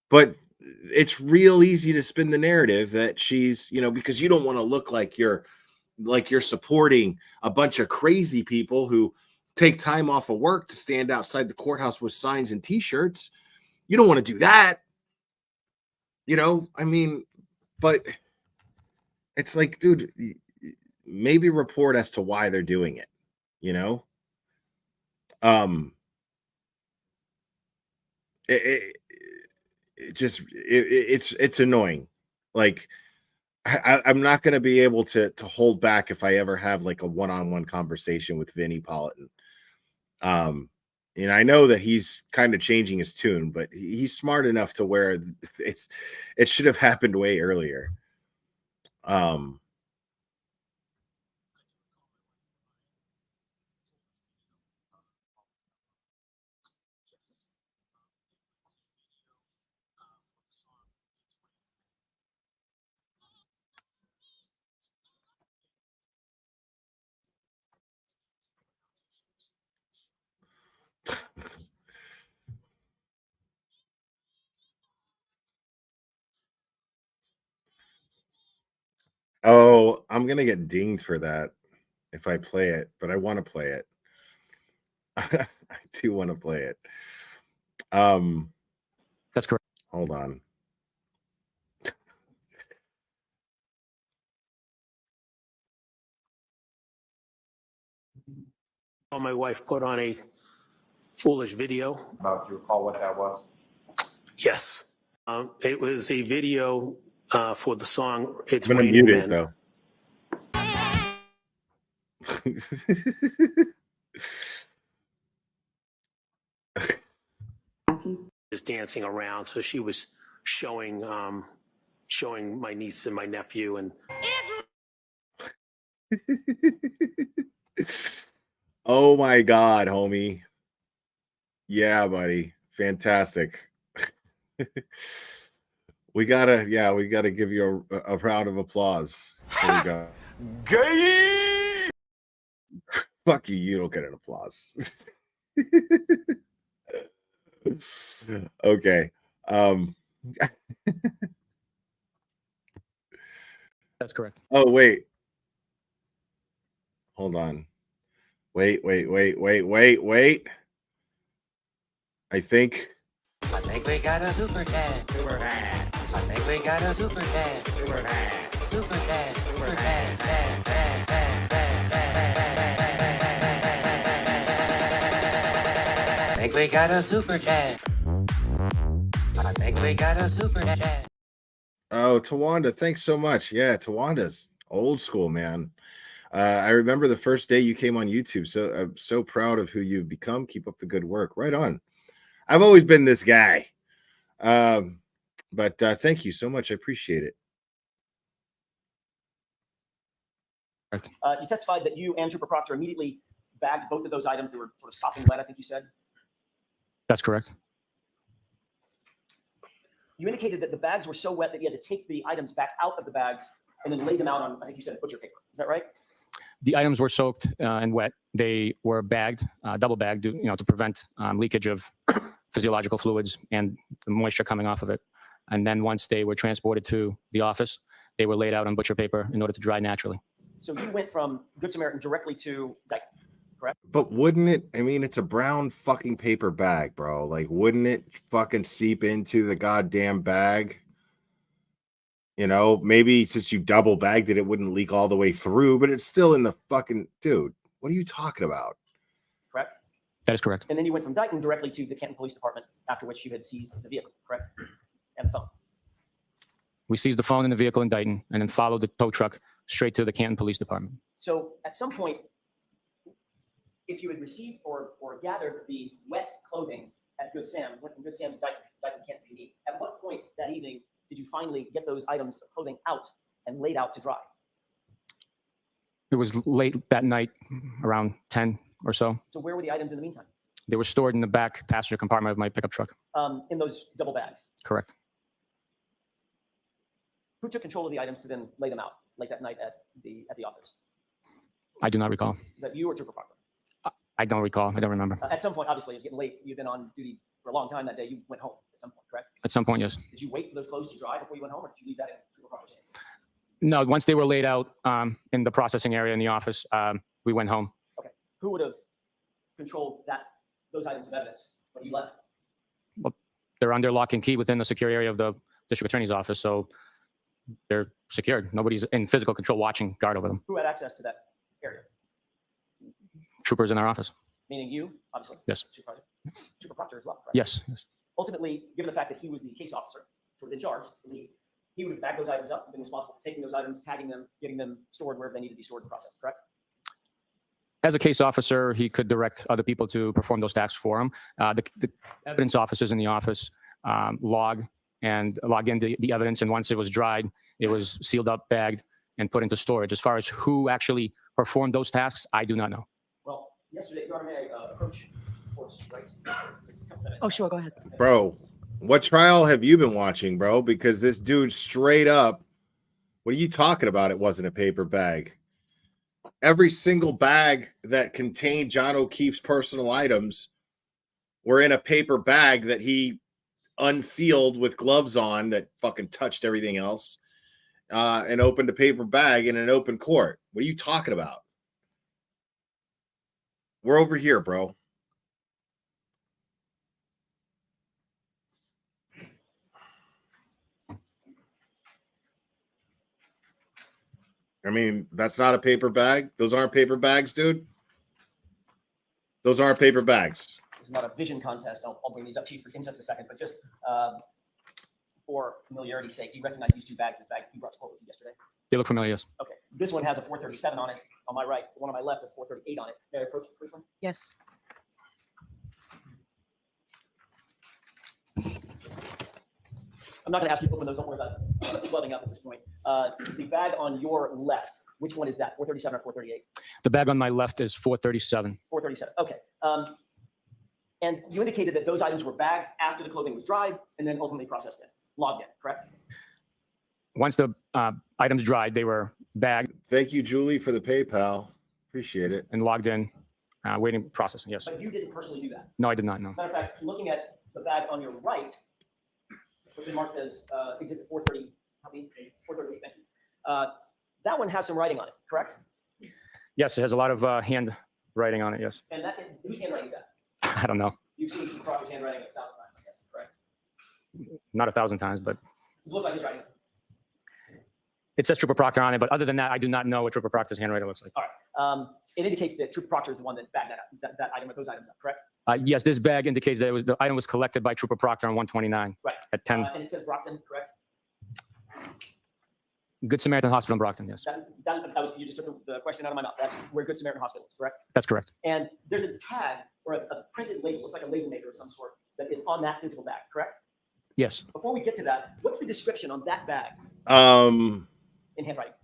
But it's real easy to spin the narrative that she's, you know, because you don't want to look like you're supporting a bunch of crazy people who take time off of work to stand outside the courthouse with signs and t-shirts. You don't want to do that. You know, I mean, but it's like, dude, maybe report as to why they're doing it, you know? It's annoying. Like, I'm not going to be able to hold back if I ever have like a one-on-one conversation with Vinnie Politan. And I know that he's kind of changing his tune, but he's smart enough to where it should have happened way earlier. Oh, I'm gonna get dinged for that if I play it, but I want to play it. I do want to play it. That's correct. Hold on. My wife put on a foolish video. Do you recall what that was? Yes. It was a video for the song It's I'm gonna Raining mute it Men. though. Just dancing around, so she was showing my niece and my nephew, and Oh my God, homie. Yeah, buddy. Fantastic. we gotta give you a round of applause. Here we go. Gay! Fuck you, you don't get an applause. Okay. That's correct. Oh, wait. Hold on. Wait. I think we got a super chat. Super chat. I think we got a super chat. Super chat. Super chat. Super chat. I think we got a super chat. I think we got a super chat. Oh, Tawanda, thanks so much. Yeah, Tawanda's old school, man. I remember the first day you came on YouTube. So I'm so proud of who you've become. Keep up the good work. Right on. I've always been this guy. But thank you so much. I appreciate it. You testified that you and Trooper Proctor immediately bagged both of those items. They were sort of sopping wet, I think you said. That's correct. You indicated that the bags were so wet that you had to take the items back out of the bags and then lay them out on, I think you said, butcher paper. Is that right? The items were soaked and wet. They were bagged, double bagged, to prevent leakage of physiological fluids and the moisture coming off of it. And then once they were transported to the office, they were laid out on butcher paper in order to dry naturally. So you went from Good Samaritan directly to Dyke, correct? But wouldn't it? I mean, it's a brown fucking paper bag, bro. Like, wouldn't it fucking seep into the goddamn bag? You know, maybe since you double bagged it, it wouldn't leak all the way through, but it's still in the fucking dude. What are you talking about? Correct. That is correct. And then you went from Dayton directly to the Canton Police Department, after which you had seized the vehicle, correct? And the phone. We seized the phone in the vehicle in Dayton and then followed the tow truck straight to the Canton Police Department. So at some point, if you had received or gathered the wet clothing at Good Sam, went from Good Sam to Dayton Canton PD, at what point that evening did you finally get those items of clothing out and laid out to dry? It was late that night, around 10 or so. So where were the items in the meantime? They were stored in the back passenger compartment of my pickup truck. In those double bags? Correct. Who took control of the items to then lay them out late that night at the office? I do not recall. That you or Trooper Proctor? I don't recall. I don't remember. At some point, obviously, it was getting late. You've been on duty for a long time that day. You went home at some point, correct? At some point, yes. Did you wait for those clothes to dry before you went home, or did you leave that in Trooper Proctor's hands? No, once they were laid out in the processing area in the office, we went home. Okay. Who would have controlled those items of evidence when you left? Well, they're under lock and key within the secure area of the district attorney's office, so they're secured. Nobody's in physical control watching guard over them. Who had access to that area? Troopers in our office. Meaning you, obviously? Yes. Supervisor? Trooper Proctor as well, correct? Yes. Ultimately, given the fact that he was the case officer, sort of in charge, he would have bagged those items up, been responsible for taking those items, tagging them, getting them stored wherever they need to be stored and processed, correct? As a case officer, he could direct other people to perform those tasks for him. The evidence officers in the office log in the evidence, and once it was dried, it was sealed up, bagged, and put into storage. As far as who actually performed those tasks, I do not know. Well, yesterday, Your Honor, may I approach the court's right? Oh, sure, go ahead. Bro, what trial have you been watching, bro? Because this dude straight up, what are you talking about? It wasn't a paper bag. Every single bag that contained John O'Keefe's personal items were in a paper bag that he unsealed with gloves on that fucking touched everything else and opened a paper bag in an open court. What are you talking about? We're over here, bro. I mean, that's not a paper bag. Those aren't paper bags, dude. Those aren't paper bags. This is not a vision contest. I'll bring these up to you in just a second, but just for familiarity's sake, do you recognize these two bags as bags that you brought to court with you yesterday? They look familiar, yes. Okay. This one has a 437 on it on my right. The one on my left has 438 on it. May I approach it briefly? Yes. I'm not going to ask you to open those. Don't worry about it. Flooding up at this point. The bag on your left, which one is that? 437 or 438? The bag on my left is 437. 437. Okay. And you indicated that those items were bagged after the clothing was dried and then ultimately processed in, logged in, correct? Once the items dried, they were bagged. Thank you, Julie, for the PayPal. Appreciate it. And logged in, waiting processing, yes. But you didn't personally do that. No, I did not, no. Matter of fact, looking at the bag on your right, which is marked as Exhibit 430, 438, thank you. That one has some writing on it, correct? Yes, it has a lot of handwriting on it, yes. And that, whose handwriting is that? I don't know. You've seen Trooper Proctor's handwriting 1,000 times, I guess, correct? Not 1,000 times, but Does it look like his writing? it says Trooper Proctor on it, but other than that, I do not know what Trooper Proctor's handwriting looks like. All right. It indicates that Trooper Proctor is the one that bagged that item or those items up, correct? Yes, this bag indicates that the item was collected by Trooper Proctor on 129 Right. at 10. And it says Brockton, correct? Good Samaritan Hospital in Brockton, yes. That was, you just took the question out of my mouth. That's where Good Samaritan Hospital is, correct? That's correct. And there's a tag or a printed label, looks like a label maker of some sort, that is on that physical bag, correct? Yes. Before we get to that, what's the description on that bag in handwriting?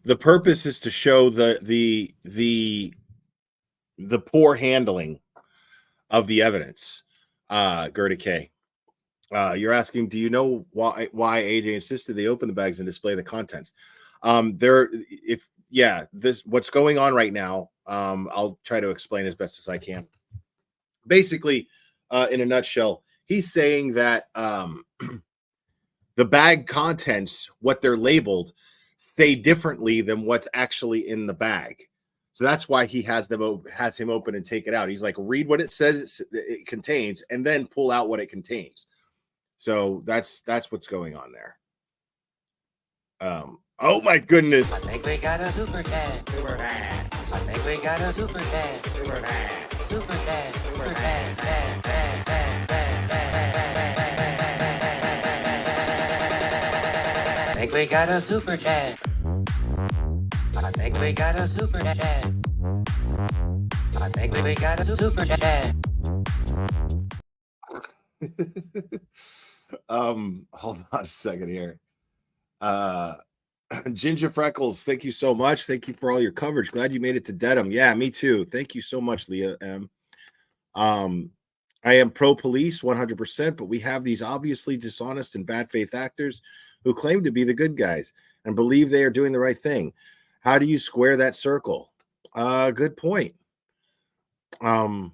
The purpose is to show the poor handling of the evidence. Gerda K. You're asking, do you know why AJ insisted they open the bags and display the contents? What's going on right now, I'll try to explain as best as I can. basically, in a nutshell, he's saying that the bag contents, what they're labeled, say differently than what's actually in the bag. So that's why he has him open and take it out. He's like, read what it says it contains, and then pull out what it contains. So that's what's going on there. Oh my goodness! I think we got a super chat. Super chat. I think we got a super chat. Super chat. Super chat. Super chat. I think we got a super chat. I think we got a super chat. I think we got a super chat. Hold on a second here. Ginger Freckles, thank you so much. Thank you for all your coverage. Glad you made it to Dedham. Yeah, me too. Thank you so much, Leah M. I am pro police 100%, but we have these obviously dishonest and bad faith actors who claim to be the good guys and believe they are doing the right thing. How do you square that circle? Good point. Right.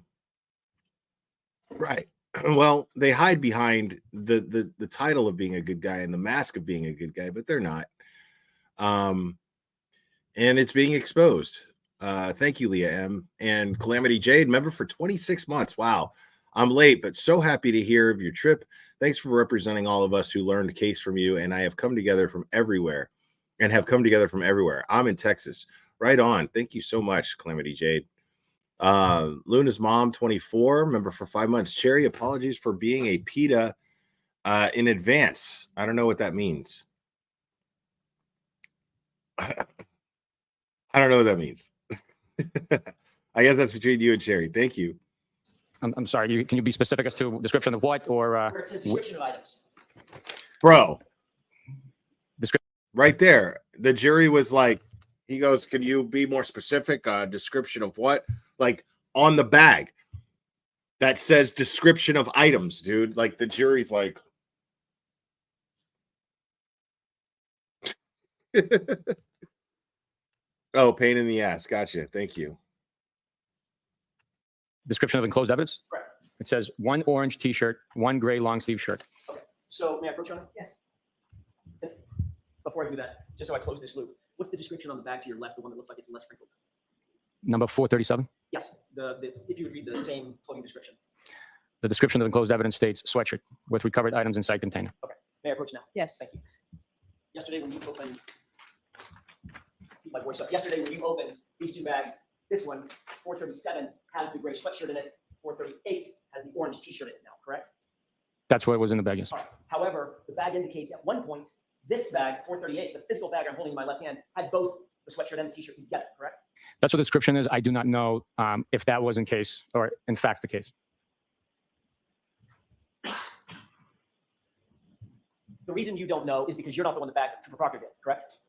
Well, they hide behind the title of being a good guy and the mask of being a good guy, but they're not. And it's being exposed. Thank you, Leah M. And Calamity Jade, member for 26 months. Wow. I'm late, but so happy to hear of your trip. Thanks for representing all of us who learned a case from you. And I have come together from everywhere. I'm in Texas. Right on. Thank you so much, Calamity Jade. Luna's mom, 24, member for 5 months. Cherry, apologies for being a PETA in advance. I don't know what that means. I don't know what that means. I guess that's between you and Cherry. Thank you. I'm sorry. Can you be specific as to description of what or Where it says description of items. Bro. Description. Right there. The jury was like, he goes, can you be more specific? Description of what? Like on the bag that says description of items, dude. Like the jury's like, oh, pain in the ass. Gotcha. Thank you. Description of enclosed evidence? Correct. It says 1 orange t-shirt, 1 gray long sleeve shirt. Okay. So may I approach on it? Yes. Before I do that, just so I close this loop, what's the description on the bag to your left, the one that looks like it's less sprinkled? Number 437. Yes. If you would read the same clothing description. The description of enclosed evidence states sweatshirt with recovered items inside container. Okay. May I approach now? Yes. Thank you. Yesterday when you opened, keep my voice up. Yesterday when you opened these two bags, this one, 437, has the gray sweatshirt in it. 438 has the orange t-shirt in it now, correct? That's what was in the bag, yes. All right. However, the bag indicates at one point, this bag, 438, the physical bag I'm holding in my left hand, had both the sweatshirt and the t-shirt together, correct? That's what the description is. I do not know if that was in case or in fact the case. The reason you don't know is because you're not the one that bagged Trooper Proctor did, correct?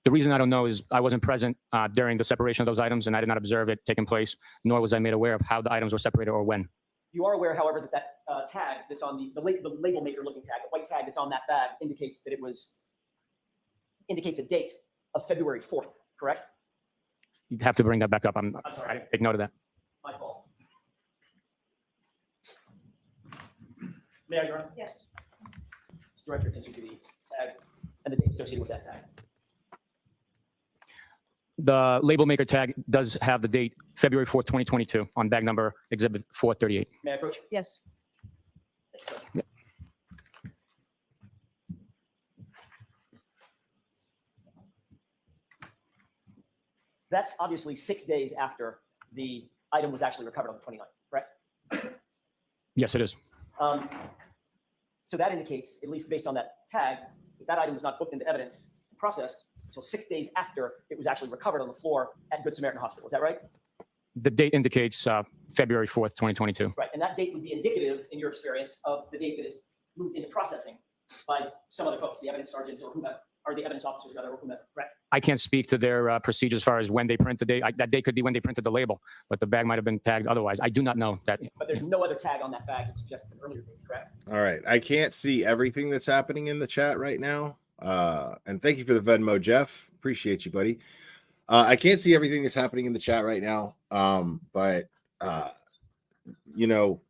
The reason I don't know is I wasn't present during the separation of those items, and I did not observe it taking place, nor was I made aware of how the items were separated or when. You are aware, however, that tag that's on the label maker looking tag, the white tag that's on that bag indicates that indicates a date of February 4th, correct? You'd have to bring that back up. I'm sorry. I didn't take note of that. My fault. May I, Your Honor? Yes. Let's direct your attention to the tag and the date associated with that tag. The label maker tag does have the date February 4th, 2022 on bag number exhibit 438. May I approach? Yes. Thank you, sir. Yep. That's obviously 6 days after the item was actually recovered on the 29th, correct? Yes, it is. So that indicates, at least based on that tag, that item was not booked into evidence and processed until 6 days after it was actually recovered on the floor at Good Samaritan Hospital. Is that right? The date indicates February 4th, 2022. Right. And that date would be indicative, in your experience, of the date that is moved into processing by some other folks, the evidence sergeants or whomever, or the evidence officers rather, or whomever, correct? I can't speak to their procedures as far as when they print the date. That date could be when they printed the label, but the bag might have been tagged otherwise. I do not know that. But there's no other tag on that bag that suggests an earlier date, correct? All right. I can't see everything that's happening in the chat right now. And thank you for the Venmo, Jeff. Appreciate you, buddy. I can't see everything that's happening in the chat right now. But you know,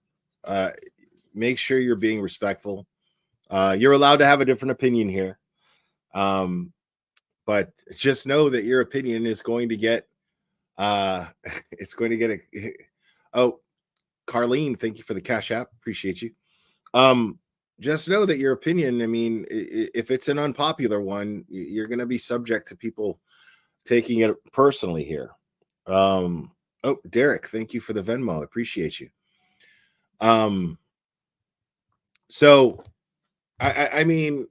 make sure you're being respectful. You're allowed to have a different opinion here. But just know that your opinion is going to get, it's going to get oh, Carlene, thank you for the Cash App. Appreciate you. Just know that your opinion, I mean, if it's an unpopular one, you're going to be subject to people taking it personally here. Oh, Derek, thank you for the Venmo. Appreciate you. So I mean,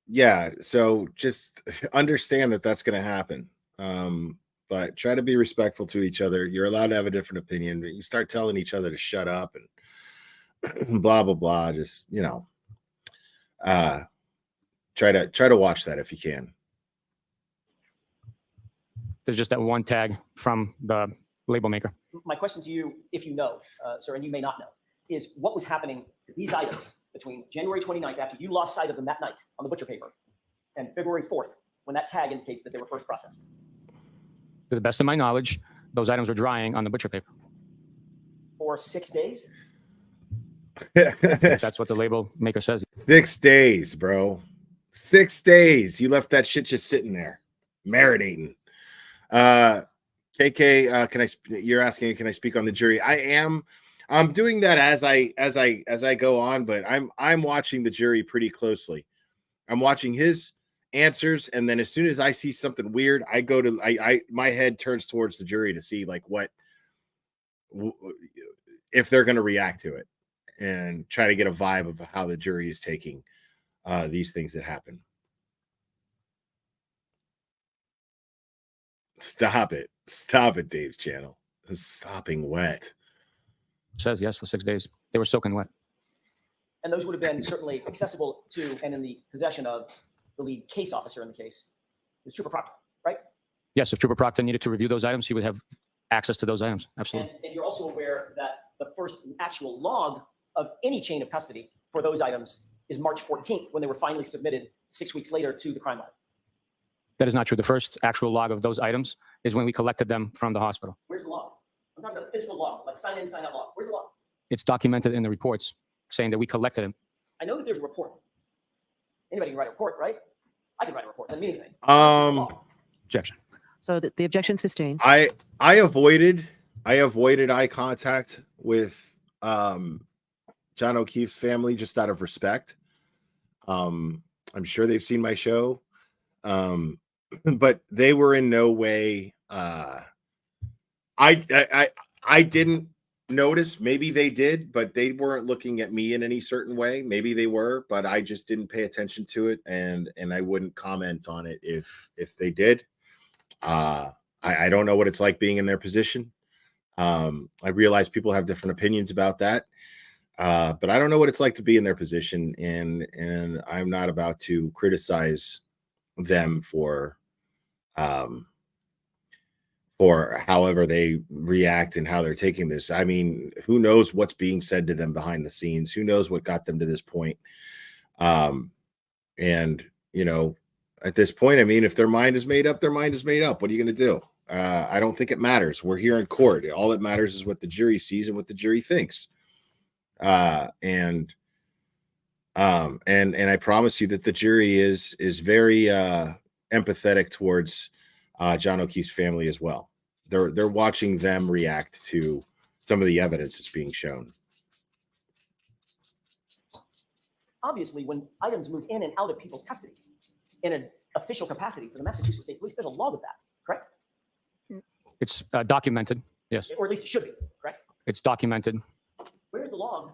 yeah, so just understand that that's going to happen. But try to be respectful to each other. You're allowed to have a different opinion, but you start telling each other to shut up and blah blah blah. Just, you know, try to watch that if you can. There's just that one tag from the label maker. My question to you, if you know, sir, and you may not know, is what was happening to these items between January 29th, after you lost sight of them that night on the butcher paper, and February 4th, when that tag indicates that they were first processed? To the best of my knowledge, those items were drying on the butcher paper. For 6 days? That's what the label maker says. 6 days, bro. 6 days. You left that shit just sitting there, marinating. KK, can I? You're asking, can I speak on the jury? I'm doing that as I go on, but I'm watching the jury pretty closely. I'm watching his answers, and then as soon as I see something weird, I go to my head turns towards the jury to see like if they're going to react to it, and try to get a vibe of how the jury is taking these things that happen. Stop it, Dave's channel. It's sopping wet. It says yes for 6 days. They were soaking wet. And those would have been certainly accessible to and in the possession of the lead case officer in the case, the Trooper Proctor, right? Yes, if Trooper Proctor needed to review those items, he would have access to those items. Absolutely. And you're also aware that the first actual log of any chain of custody for those items is March 14th, when they were finally submitted 6 weeks later to the crime lab. That is not true. The first actual log of those items is when we collected them from the hospital. Where's the log? I'm talking about the physical log, like sign in, sign out log. Where's the log? It's documented in the reports saying that we collected them. I know that there's a report. Anybody can write a report, right? I can write a report. Doesn't mean anything. Objection. So the objection sustained. I avoided eye contact with John O'Keefe's family just out of respect. I'm sure they've seen my show, but they were in no way. I didn't notice. Maybe they did, but they weren't looking at me in any certain way. Maybe they were, but I just didn't pay attention to it, and I wouldn't comment on it if they did. I don't know what it's like being in their position. I realize people have different opinions about that, but I don't know what it's like to be in their position, and I'm not about to criticize them for however they react and how they're taking this. I mean, who knows what's being said to them behind the scenes? Who knows what got them to this point? And you know, at this point, I mean, if their mind is made up, their mind is made up. What are you going to do? I don't think it matters. We're here in court. All that matters is what the jury sees and what the jury thinks. And I promise you that the jury is very empathetic towards John O'Keefe's family as well. They're watching them react to some of the evidence that's being shown. Obviously, when items move in and out of people's custody in an official capacity for the Massachusetts State Police, there's a log of that, correct? It's documented. Yes. Or at least it should be, correct? It's documented. Where's the log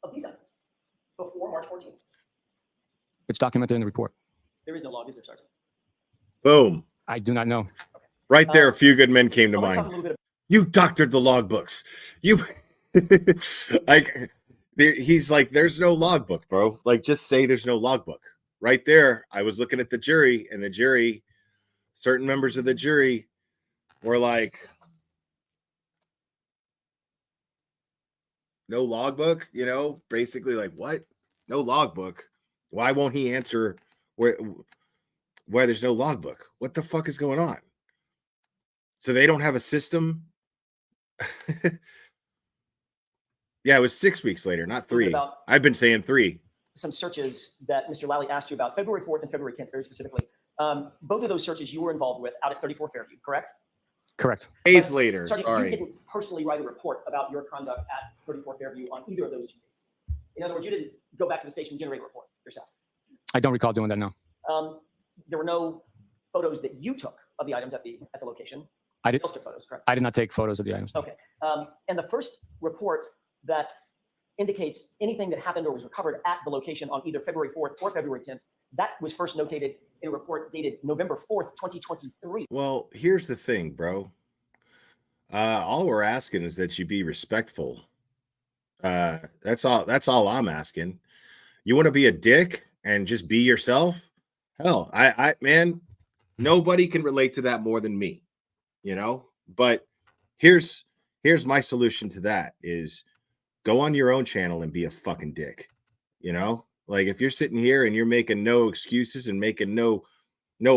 of these items before March 14th? It's documented in the report. There is no log, is there, Sergeant? Boom. I do not know. Right there, a few good men came to Talk a mind. little bit You doctored the logbooks. You like he's like, there's no logbook, bro. Like, just say there's no logbook. Right there, I was looking at the jury, and the jury, certain members of the jury were like, no logbook, you know, basically like, what? No logbook. Why won't he answer? why there's no logbook. What the fuck is going on? So they don't have a system. Yeah, it was 6 weeks later, not 3. I've been saying 3. Some searches that Mr. Lally asked you about, February 4th and February 10th, very specifically. Both of those searches you were involved with out at 34 Fairview, correct? Correct. Days later, Sergeant, sorry. you didn't personally write a report about your conduct at 34 Fairview on either of those 2 dates. In other words, you didn't go back to the station and generate a report yourself. I don't recall doing that, no. There were no photos that you took of the items at the location. I did. Else took photos, correct? I did not take photos of the items. Okay. And the first report that indicates anything that happened or was recovered at the location on either February 4th or February 10th, that was first notated in a report dated November 4th, 2023. Well, here's the thing, bro. All we're asking is that you be respectful. That's all I'm asking. You want to be a dick and just be yourself? Hell, I man, nobody can relate to that more than me, you know? But here's my solution to that is go on your own channel and be a fucking dick. You know, like if you're sitting here and you're making no excuses and making no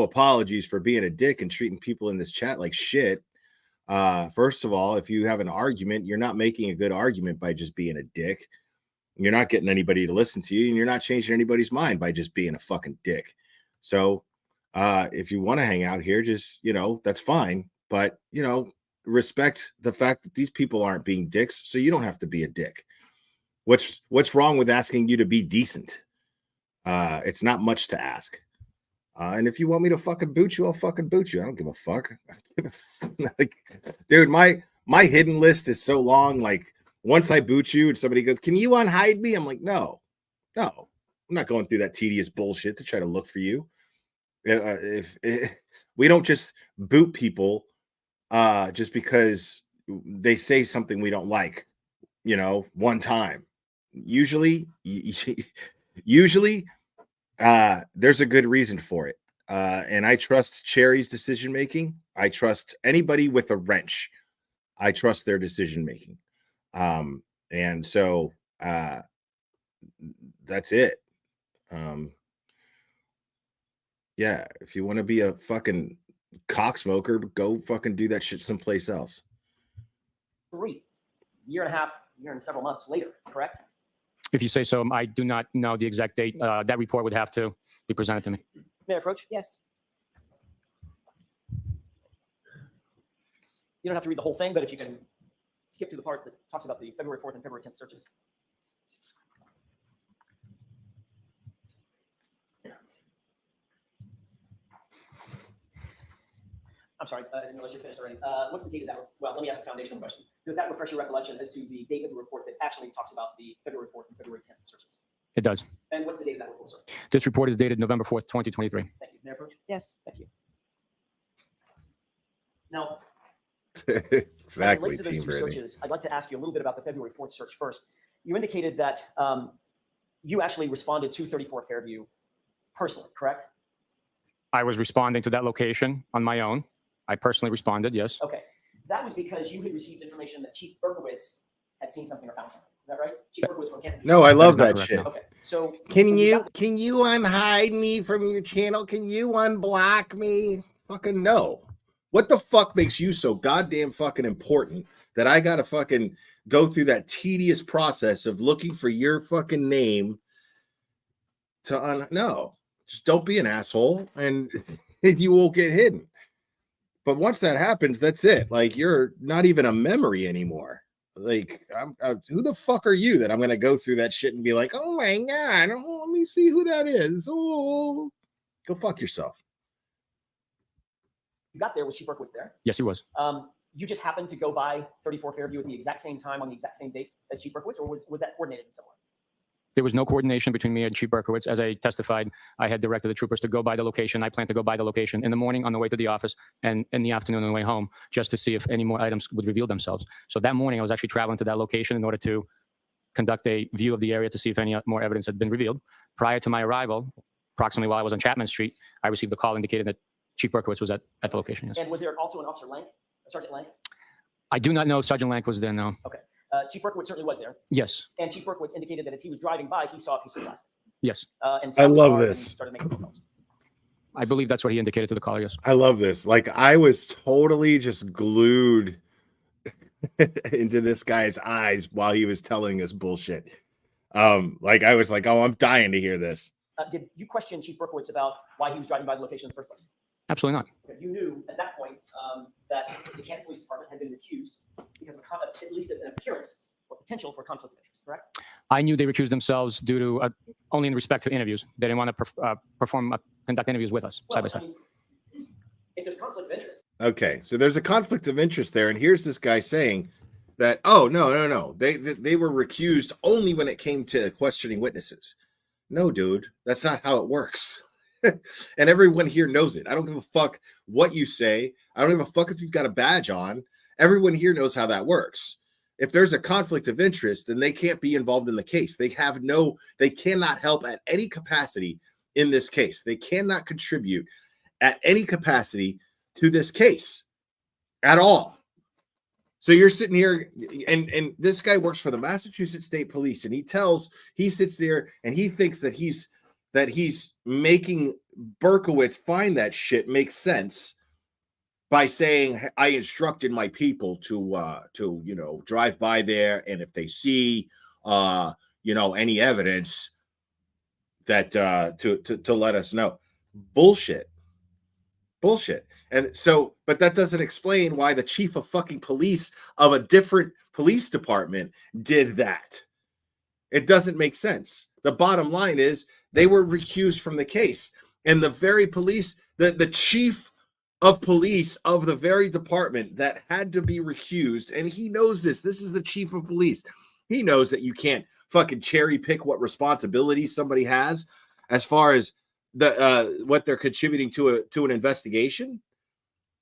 apologies for being a dick and treating people in this chat like shit. First of all, if you have an argument, you're not making a good argument by just being a dick. You're not getting anybody to listen to you, and you're not changing anybody's mind by just being a fucking dick. So if you want to hang out here, just, you know, that's fine. But, you know, respect the fact that these people aren't being dicks, so you don't have to be a dick. What's wrong with asking you to be decent? It's not much to ask. And if you want me to fucking boot you, I'll fucking boot you. I don't give a fuck. Like, dude, my hidden list is so long. Like, once I boot you and somebody goes, "Can you unhide me?" I'm like, no, I'm not going through that tedious bullshit to try to look for you. If we don't just boot people just because they say something we don't like, you know, one time. Usually there's a good reason for it. And I trust Cherry's decision making. I trust anybody with a wrench. I trust their decision making. And so that's it. Yeah, if you want to be a fucking cocksmoker, go fucking do that shit someplace else. 3 year and a half, year and several months later, correct? If you say so, I do not know the exact date. That report would have to be presented to me. May I approach? Yes. You don't have to read the whole thing, but if you can skip to the part that talks about the February 4th and February 10th searches. I'm sorry, I didn't realize you finished already. What's the date of that? Well, let me ask a foundational question. Does that refresh your recollection as to the date of the report that actually talks about the February 4th and February 10th searches? It does. And what's the date of that report, sir? This report is dated November 4th, 2023. Thank you. May I approach? Yes. Thank you. Now, Exactly, as it relates to those Team two Brittany. searches, I'd like to ask you a little bit about the February 4th search first. You indicated that you actually responded to 34 Fairview personally, correct? I was responding to that location on my own. I personally responded, yes. Okay. That was because you had received information that Chief Berkowitz had seen something or found something. Is that right? Chief Berkowitz from Canton. No, I love That that is not shit. correct, Okay. So Can you unhide me from your channel? Can you unblock me? Fucking no. What the fuck makes you so goddamn fucking important that I gotta fucking go through that tedious process of looking for your fucking name to no. Just don't be an asshole and you won't get hidden. But once that happens, that's it. Like, you're not even a memory anymore. Like, who the fuck are you that I'm going to go through that shit and be like, oh my God, oh, let me see who that is. Oh, go fuck yourself. you got there. Was Chief Berkowitz there? Yes, he was. You just happened to go by 34 Fairview at the exact same time on the exact same date as Chief Berkowitz, or was that coordinated in some way? There was no coordination between me and Chief Berkowitz. As I testified, I had directed the troopers to go by the location. I planned to go by the location in the morning on the way to the office and in the afternoon on the way home, just to see if any more items would reveal themselves. So that morning, I was actually traveling to that location in order to conduct a view of the area to see if any more evidence had been revealed. Prior to my arrival, approximately while I was on Chapman Street, I received a call indicating that Chief Berkowitz was at the location. Yes. And was there also an Officer Lank, Sergeant Lank? I do not know if Sergeant Lank was there, no. Okay. Chief Berkowitz certainly was there. Yes. And Chief Berkowitz indicated that as he was driving by, he saw a piece of plastic. Yes. And I love and this. started making phone calls. I believe that's what he indicated to the caller. Yes. I love this. Like, I was totally just glued into this guy's eyes while he was telling us bullshit. Like, I was like, oh, I'm dying to hear this. Did you question Chief Berkowitz about why he was driving by the location in the first place? Absolutely not. Okay, you knew at that point that the Canton Police Department had been accused because of at least an appearance or potential for conflict of interest, correct? I knew they recused themselves due to only in respect to interviews. They didn't want to conduct interviews with us side by side. I mean, if there's conflict of interest. Okay, so there's a conflict of interest there, and here's this guy saying that, oh, no, they were recused only when it came to questioning witnesses. No, dude, that's not how it works. And everyone here knows it. I don't give a fuck what you say. I don't give a fuck if you've got a badge on. Everyone here knows how that works. If there's a conflict of interest, then they can't be involved in the case. They cannot help at any capacity in this case. They cannot contribute at any capacity to this case at all. So you're sitting here, and this guy works for the Massachusetts State Police, and he sits there and he thinks that he's making Berkowitz find that shit makes sense by saying, I instructed my people to drive by there, and if they see any evidence that to let us know. Bullshit. And so, but that doesn't explain why the chief of fucking police of a different police department did that. It doesn't make sense. The bottom line is they were recused from the case, and the very police, the chief of police of the very department that had to be recused, and he knows this. This is the chief of police. He knows that you can't fucking cherry pick what responsibilities somebody has as far as what they're contributing to an investigation.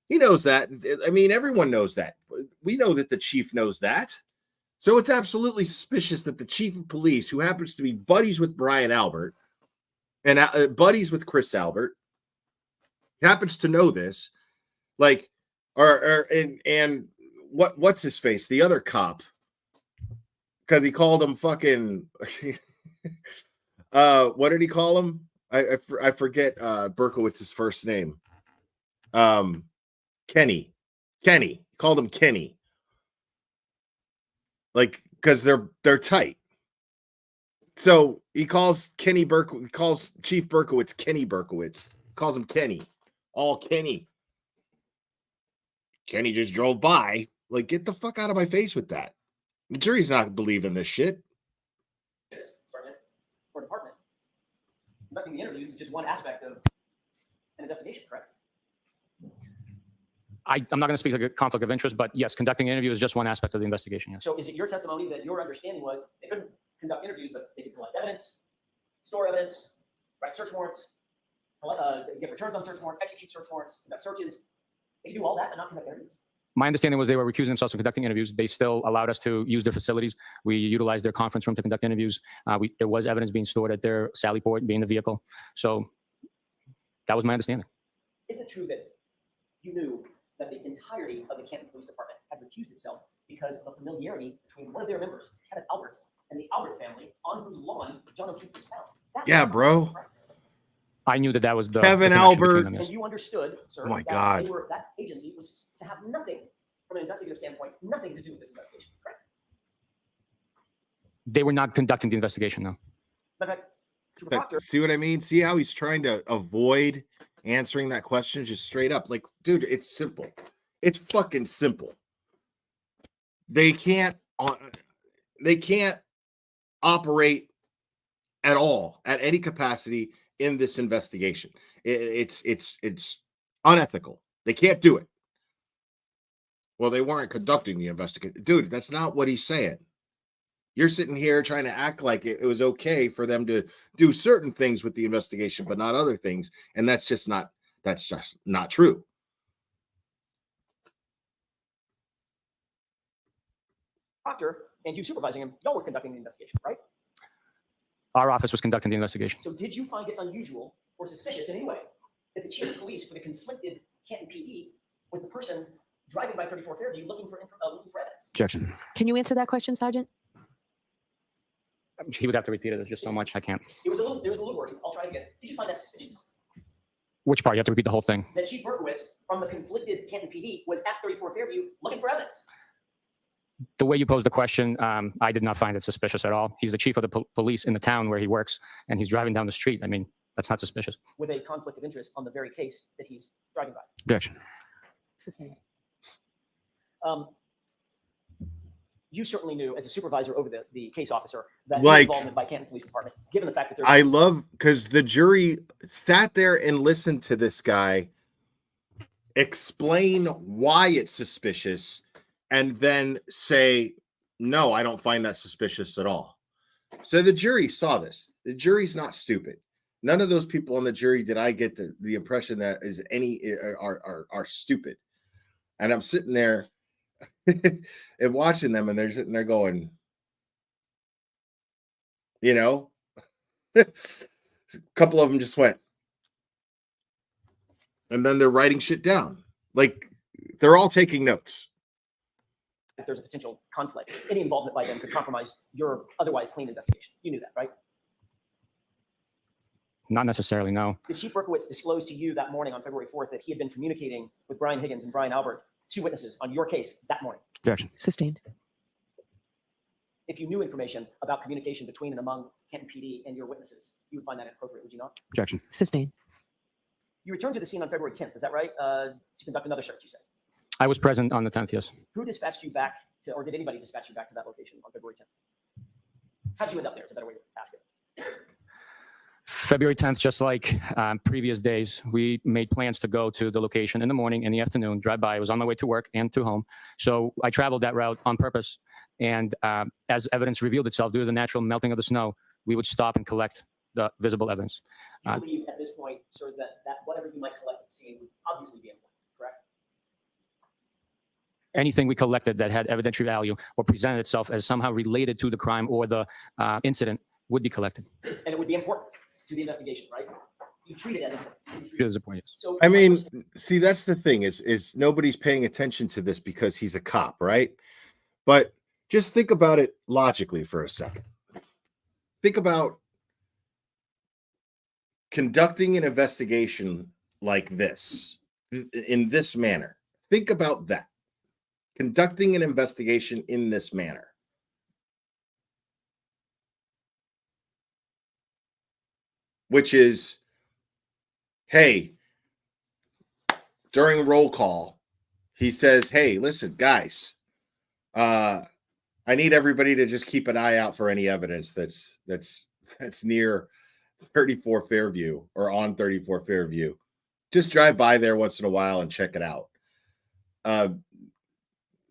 He knows that. I mean, everyone knows that. We know that the chief knows that. So it's absolutely suspicious that the chief of police, who happens to be buddies with Brian Albert and buddies with Chris Albert, happens to know this. Like, and what's his face? The other cop, because he called him fucking. What did he call him? I forget Berkowitz's first name. Kenny. He called him Kenny. Like, because they're tight. So he calls Chief Berkowitz Kenny Berkowitz. Calls him Kenny. All Kenny. Kenny just drove by. Like, get the fuck out of my face with that. The jury's not believing this shit. Sergeant, for department, conducting the interviews is just one aspect of an investigation, correct? I'm not going to speak like a conflict of interest, but yes, conducting an interview is just one aspect of the investigation. Yes. So is it your testimony that your understanding was they couldn't conduct interviews, but they could collect evidence, store evidence, write search warrants, give returns on search warrants, execute search warrants, conduct searches? They could do all that and not conduct interviews? My understanding was they were recusing themselves from conducting interviews. They still allowed us to use their facilities. We utilized their conference room to conduct interviews. There was evidence being stored at their Sallyport, being the vehicle. So that was my understanding. Isn't it true that you knew that the entirety of the Canton Police Department had recused itself because of a familiarity between one of their members, Kevin Albert, and the Albert family, on whose lawn John O'Keefe was found? Yeah, bro. I knew that was the Kevin the Albert. them, yes. And you understood, sir, Oh my that God. that agency was to have nothing, from an investigative standpoint, nothing to do with this investigation, correct? They were not conducting the investigation, no. See what I mean? See how he's trying to avoid answering that question just straight up? Like, dude, it's simple. It's fucking simple. They can't operate at all at any capacity in this investigation. It's unethical. They can't do it. Well, they weren't conducting the investigation. Dude, that's not what he's saying. You're sitting here trying to act like it was okay for them to do certain things with the investigation, but not other things. And that's just not true. Proctor and you supervising him, y'all were conducting the investigation, right? Our office was conducting the investigation. So did you find it unusual or suspicious in any way that the chief of police for the conflicted Canton PD was the person driving by 34 Fairview looking for evidence? Objection. Can you answer that question, Sergeant? He would have to repeat it. There's just so much I can't. It was a little wordy. I'll try again. Did you find that suspicious? Which part? You have to repeat the whole thing. That Chief Berkowitz from the conflicted Canton PD was at 34 Fairview looking for evidence. The way you posed the question, I did not find it suspicious at all. He's the chief of the police in the town where he works, and he's driving down the street. I mean, that's not suspicious. With a conflict of interest on the very case that he's driving by. Objection. Sustained. You certainly knew, as a supervisor over the case officer, that Like- involvement by Canton Police Department, given the fact that there's I love because the jury sat there and listened to this guy explain why it's suspicious and then say, no, I don't find that suspicious at all. So the jury saw this. The jury's not stupid. None of those people on the jury did I get the impression that is any are stupid. And I'm sitting there and watching them, and they're sitting there going, you know, a couple of them just went, and then they're writing shit down. Like they're all taking notes. if there's a potential conflict. Any involvement by them could compromise your otherwise clean investigation. You knew that, right? Not necessarily, no. Did Chief Berkowitz disclose to you that morning on February 4th that he had been communicating with Brian Higgins and Brian Albert, two witnesses, on your case that morning? Objection. Sustained. If you knew information about communication between and among Canton PD and your witnesses, you would find that inappropriate, would you not? Objection. Sustained. You returned to the scene on February 10th, is that right? To conduct another search, you said. I was present on the 10th, yes. Who dispatched you back to, or did anybody dispatch you back to that location on February 10th? How'd you end up there? Is a better way to ask it. February 10th, just like previous days, we made plans to go to the location in the morning, in the afternoon, drive by. I was on my way to work and to home. So I traveled that route on purpose. And as evidence revealed itself due to the natural melting of the snow, we would stop and collect the visible evidence. You believe at this point, sir, that whatever you might collect at the scene would obviously be important, correct? Anything we collected that had evidentiary value or presented itself as somehow related to the crime or the incident would be collected. And it would be important to the investigation, right? You treat it as important. It is a point, yes. So I mean, see, that's the thing is nobody's paying attention to this because he's a cop, right? But just think about it logically for a second. Think about conducting an investigation like this, in this manner. Think about that. Conducting an investigation in this manner. Which is, hey, during roll call, he says, hey, listen, guys, I need everybody to just keep an eye out for any evidence that's near 34 Fairview or on 34 Fairview. Just drive by there once in a while and check it out.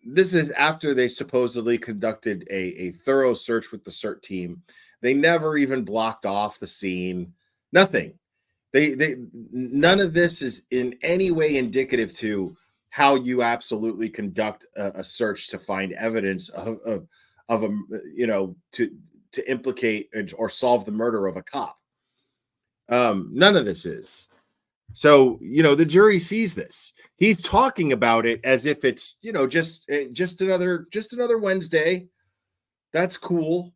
This is after they supposedly conducted a thorough search with the CERT team. They never even blocked off the scene. Nothing. None of this is in any way indicative to how you absolutely conduct a search to find evidence of a, you know, to implicate or solve the murder of a cop. None of this is. So, you know, the jury sees this. He's talking about it as if it's, you know, just another Wednesday. That's cool.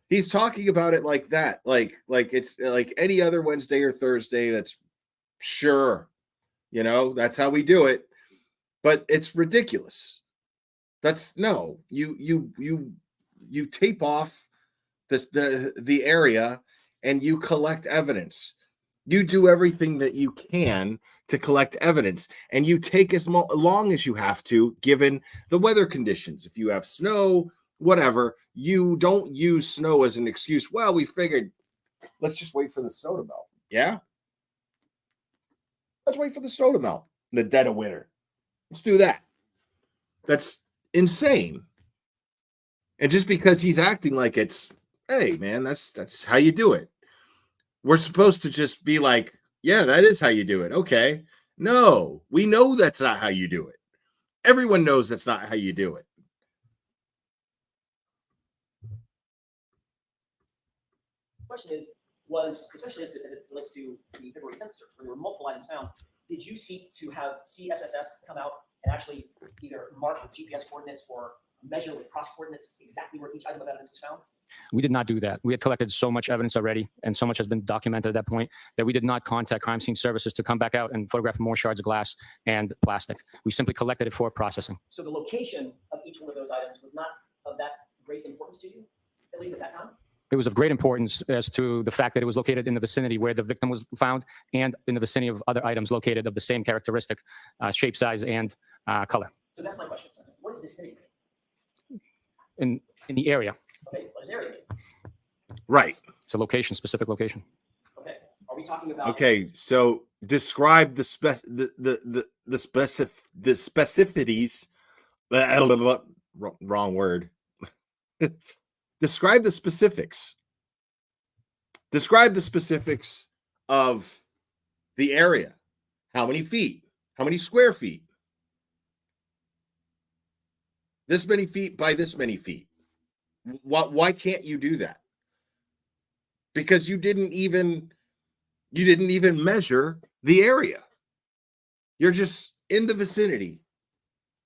He's talking about it like that, like it's like any other Wednesday or Thursday. That's sure, you know, that's how we do it. But it's ridiculous. That's no, you tape off the area and you collect evidence. You do everything that you can to collect evidence, and you take as long as you have to, given the weather conditions. If you have snow, whatever, you don't use snow as an excuse. Well, we figured, let's just wait for the snow to melt. Yeah? Let's wait for the snow to melt in the dead of winter. Let's do that. That's insane. And just because he's acting like it's, hey, man, that's how you do it. We're supposed to just be like, yeah, that is how you do it. Okay. No, we know that's not how you do it. Everyone knows that's not how you do it. Question is, was, especially as it relates to the February 10th search, where there were multiple items found, did you seek to have CSSS come out and actually either mark with GPS coordinates or measure with cross coordinates exactly where each item of evidence was found? We did not do that. We had collected so much evidence already, and so much has been documented at that point, that we did not contact crime scene services to come back out and photograph more shards of glass and plastic. We simply collected it for processing. So the location of each one of those items was not of that great importance to you, at least at that time? It was of great importance as to the fact that it was located in the vicinity where the victim was found, and in the vicinity of other items located of the same characteristic, shape, size, and color. So that's my question. What is vicinity? In the area. Okay, what does area mean? Right. It's a location, specific location. Okay, are we talking about? Okay, so describe the specificities. Wrong word. Describe the specifics. Describe the specifics of the area. How many feet? How many square feet? This many feet by this many feet. Why can't you do that? Because you didn't even measure the area. You're just in the vicinity.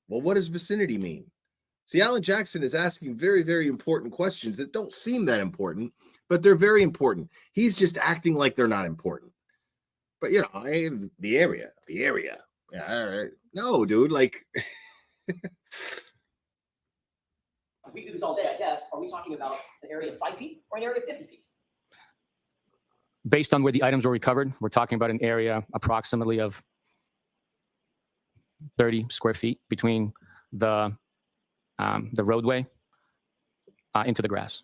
Well, what does vicinity mean? See, Alan Jackson is asking very, very important questions that don't seem that important, but they're very important. He's just acting like they're not important. But, you know, the area. Yeah, all right. No, dude, like... We do this all day, I guess. Are we talking about an area of 5 feet or an area of 50 feet? Based on where the items were recovered, we're talking about an area approximately of 30 square feet between the roadway into the grass.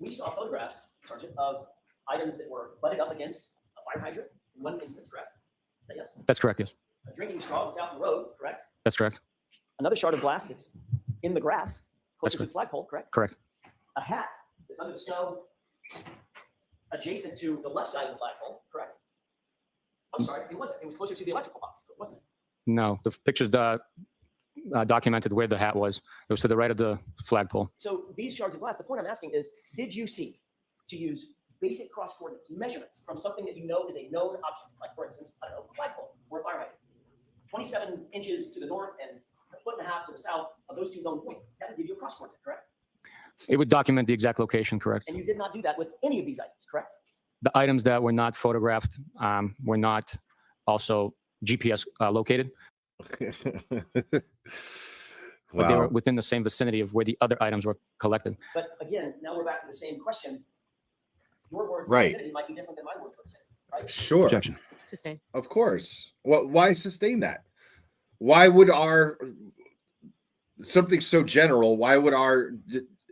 We saw photographs, Sergeant, of items that were butted up against a fire hydrant in one instance, correct? Yes. That's correct, yes. A drinking straw that's out in the road, correct? That's correct. Another shard of glass that's in the grass, closer to the flagpole, correct? Correct. A hat that's under the snow, adjacent to the left side of the flagpole, correct? I'm sorry, it wasn't. It was closer to the electrical box, wasn't it? No, the pictures documented where the hat was. It was to the right of the flagpole. So these shards of glass, the point I'm asking is, did you seek to use basic cross coordinates, measurements from something that you know is a known object, like for instance, I don't know, a flagpole or a fire hydrant, 27 inches to the north and a foot and a half to the south of those two known points? That would give you a cross coordinate, correct? It would document the exact location, correct? And you did not do that with any of these items, correct? The items that were not photographed were not also GPS located. But they were within the same vicinity of where the other items were collected. But again, now we're back to the same question. Your word for Right. vicinity might be different than my word for vicinity, right? Sure. Objection. Sustain. Of course. Why sustain that? Why would our something so general? Why would our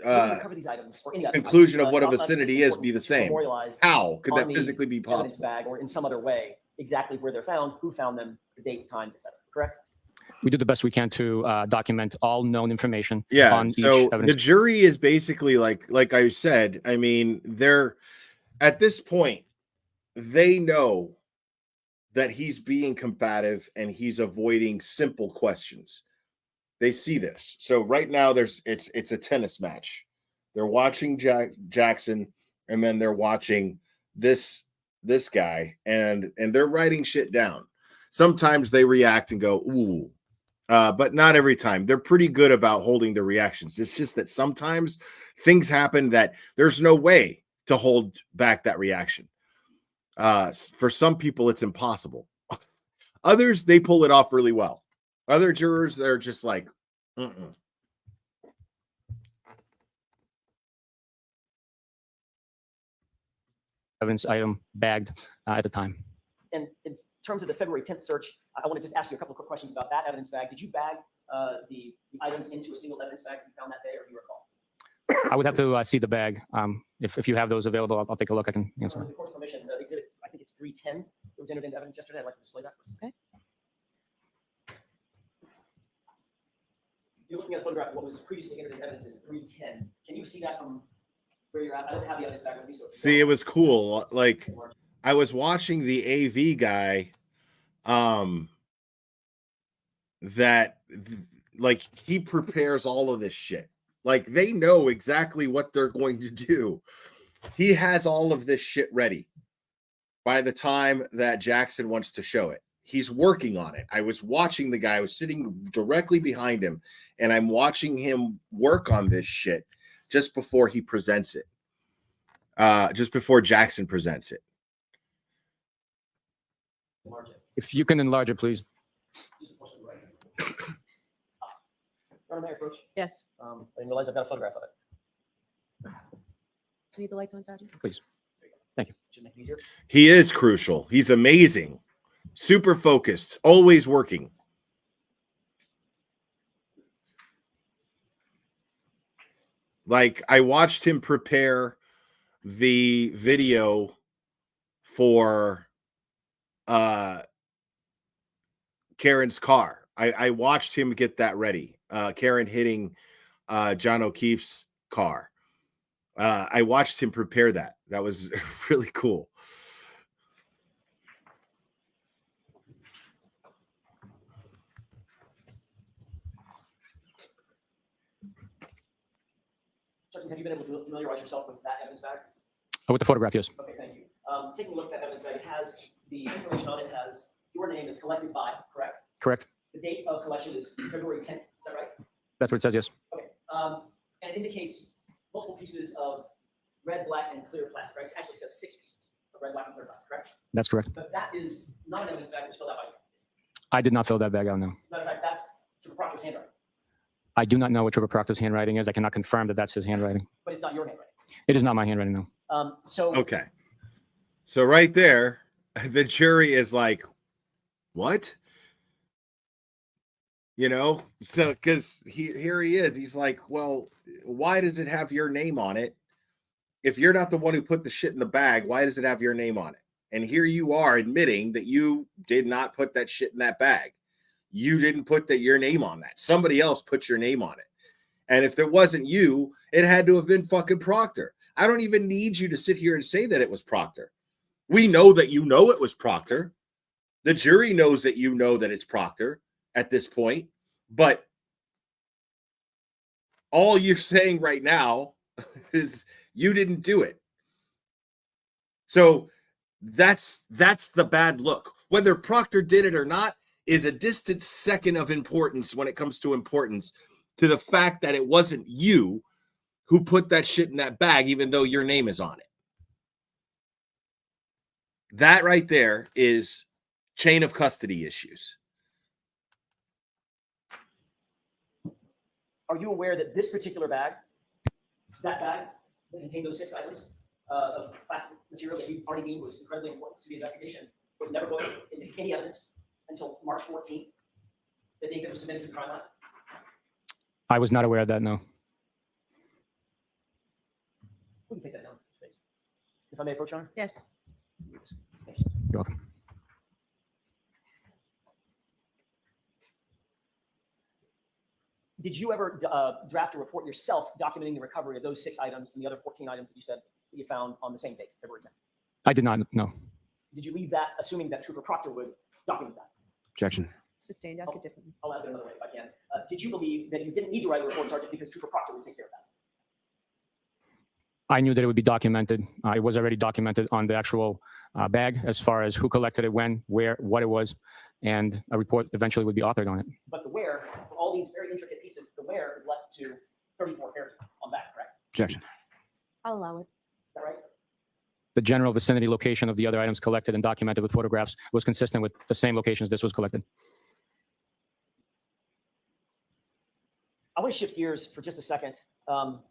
cover these items or any other conclusion items, of what a thought that's vicinity is important be the to same? memorialize How could on that the physically be evidence possible? bag or in some other way exactly where they're found, who found them, the date, time, etc. Correct? We do the best we can to document all known information. Yeah. On So each evidence. the jury is basically like I said. I mean, they're at this point, they know that he's being combative and he's avoiding simple questions. They see this. So right now, it's a tennis match. They're watching Jackson, and then they're watching this guy, and they're writing shit down. Sometimes they react and go, ooh. But not every time. They're pretty good about holding the reactions. It's just that sometimes things happen that there's no way to hold back that reaction. For some people, it's impossible. Others, they pull it off really well. Other jurors, they're just like, Evidence item bagged at the time. And in terms of the February 10th search, I want to just ask you a couple of quick questions about that evidence bag. Did you bag the items into a single evidence bag you found that day, or do you recall? I would have to see the bag. If you have those available, I'll take a look. I can answer. With the court's permission, the exhibit, I think it's 310, that was entered into evidence yesterday. I'd like to display that for us. Okay. You're looking at a photograph of what was previously entered into evidence as 310. Can you see that from where you're at? I don't have the evidence bag with me, so. see, it was cool. Like, I was watching the AV guy, that like he prepares all of this shit. Like, they know exactly what they're going to do. He has all of this shit ready by the time that Jackson wants to show it. He's working on it. I was watching the guy. I was sitting directly behind him, and I'm watching him work on this shit just before he presents it. Just before Jackson presents it. If you can enlarge it, please. May I approach? Yes. I didn't realize I've got a photograph of it. Do you need the lights on, Sergeant? Please. Thank you. Just make it easier. He is crucial. He's amazing. Super focused. Always working. Like, I watched him prepare the video for Karen's car. I watched him get that ready. Karen hitting John O'Keefe's car. I watched him prepare that. That was really cool. Sergeant, have you been able to familiarize yourself with that evidence bag? With the photograph, yes. Okay, thank you. Taking a look at that evidence bag, it has the information on it, has your name is collected by, correct? Correct. The date of collection is February 10th, is that right? That's what it says, yes. Okay, and it indicates multiple pieces of red, black, and clear plastic, right? It actually says 6 pieces of red, black, and clear plastic, correct? That's correct. But that is not an evidence bag that was filled out by you. I did not fill that bag out, no. As a matter of fact, that's Trooper Proctor's handwriting, I do not know what Trooper Proctor's handwriting is. I cannot confirm that that's his handwriting. but it's not your handwriting. It is not my handwriting, no. Okay. So right there, the jury is like, what? You know, so because here he is. He's like, well, why does it have your name on it? If you're not the one who put the shit in the bag, why does it have your name on it? And here you are admitting that you did not put that shit in that bag. You didn't put your name on that. Somebody else put your name on it. And if it wasn't you, it had to have been fucking Proctor. I don't even need you to sit here and say that it was Proctor. We know that you know it was Proctor. The jury knows that you know that it's Proctor at this point. But all you're saying right now is you didn't do it. So that's the bad look. Whether Proctor did it or not is a distant second of importance when it comes to importance to the fact that it wasn't you who put that shit in that bag, even though your name is on it. That right there is chain of custody issues. Are you aware that this particular bag, that bag that contained those 6 items of plastic material that you already deemed was incredibly important to the investigation, was never put into any evidence until March 14th, the date that was submitted to the crime lab? I was not aware of that, no. We can take that down, please. If I may approach, Your Honor? Yes. You're welcome. Did you ever draft a report yourself documenting the recovery of those 6 items and the other 14 items that you said that you found on the same date, February 10th? I did not, no. Did you leave that assuming that Trooper Proctor would document that? Objection. Sustained. Ask it differently. I'll ask it another way if I can. Did you believe that you didn't need to write a report, Sergeant, because Trooper Proctor would take care of that? I knew that it would be documented. It was already documented on the actual bag as far as who collected it, when, where, what it was, and a report eventually would be authored on it. But the where, for all these very intricate pieces, the where is left to 34 Fairview on that, correct? Objection. I'll allow it. Is that right? The general vicinity location of the other items collected and documented with photographs was consistent with the same locations this was collected. I want to shift gears for just a second. Well,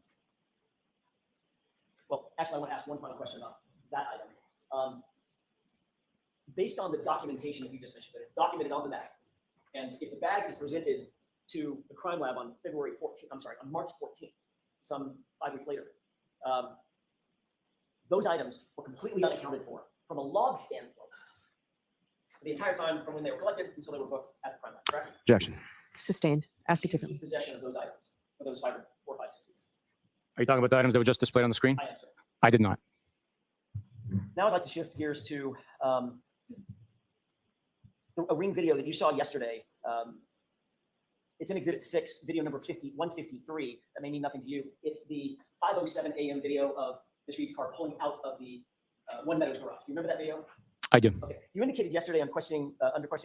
actually, I want to ask one final question about that item. Based on the documentation that you just mentioned, that it's documented on the bag, and if the bag is presented to the crime lab on on March 14th, some 5 weeks later, those items were completely unaccounted for from a log standpoint the entire time from when they were collected until they were booked at the crime lab, correct? Objection. Sustained. Ask it differently. Possession of those items for those 4, 5, 6 weeks. Are you talking about the items that were just displayed on the screen? I am, sir. I did not. Now I'd like to shift gears to a ring video that you saw yesterday. It's in Exhibit 6, video number 153. That may mean nothing to you. It's the 5:07 a.m. video of Ms. Reed's car pulling out of the One Meadows garage. Do you remember that video? I do. Okay. You indicated yesterday under questioning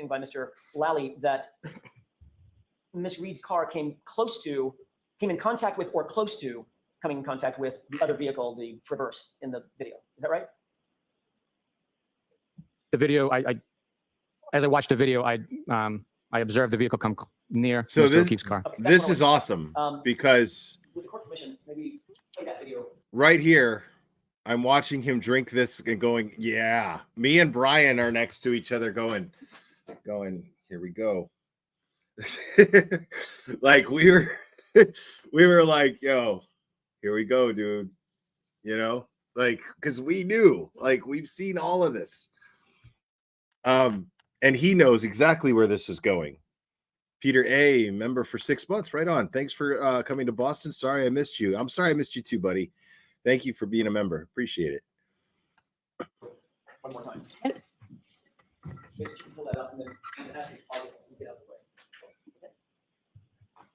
by Mr. Lally that Ms. Reed's car came in contact with or close to coming in contact with the other vehicle, the Traverse, in the video. Is that right? The video, as I watched the video, I observed the vehicle come near So Mr. this O'Keefe's car. Okay, that's this what I is want. awesome because With the court permission, maybe play that video. right here, I'm watching him drink this and going, yeah. Me and Brian are next to each other going, here we go. Like we were like, yo, here we go, dude. You know, like, because we knew, like, we've seen all of this. And he knows exactly where this is going. Peter A, member for 6 months. Right on. Thanks for coming to Boston. Sorry I missed you. I'm sorry I missed you too, buddy. Thank you for being a member. Appreciate it. One more time. Basically, pull that up and then ask me to pause it and get out of the way.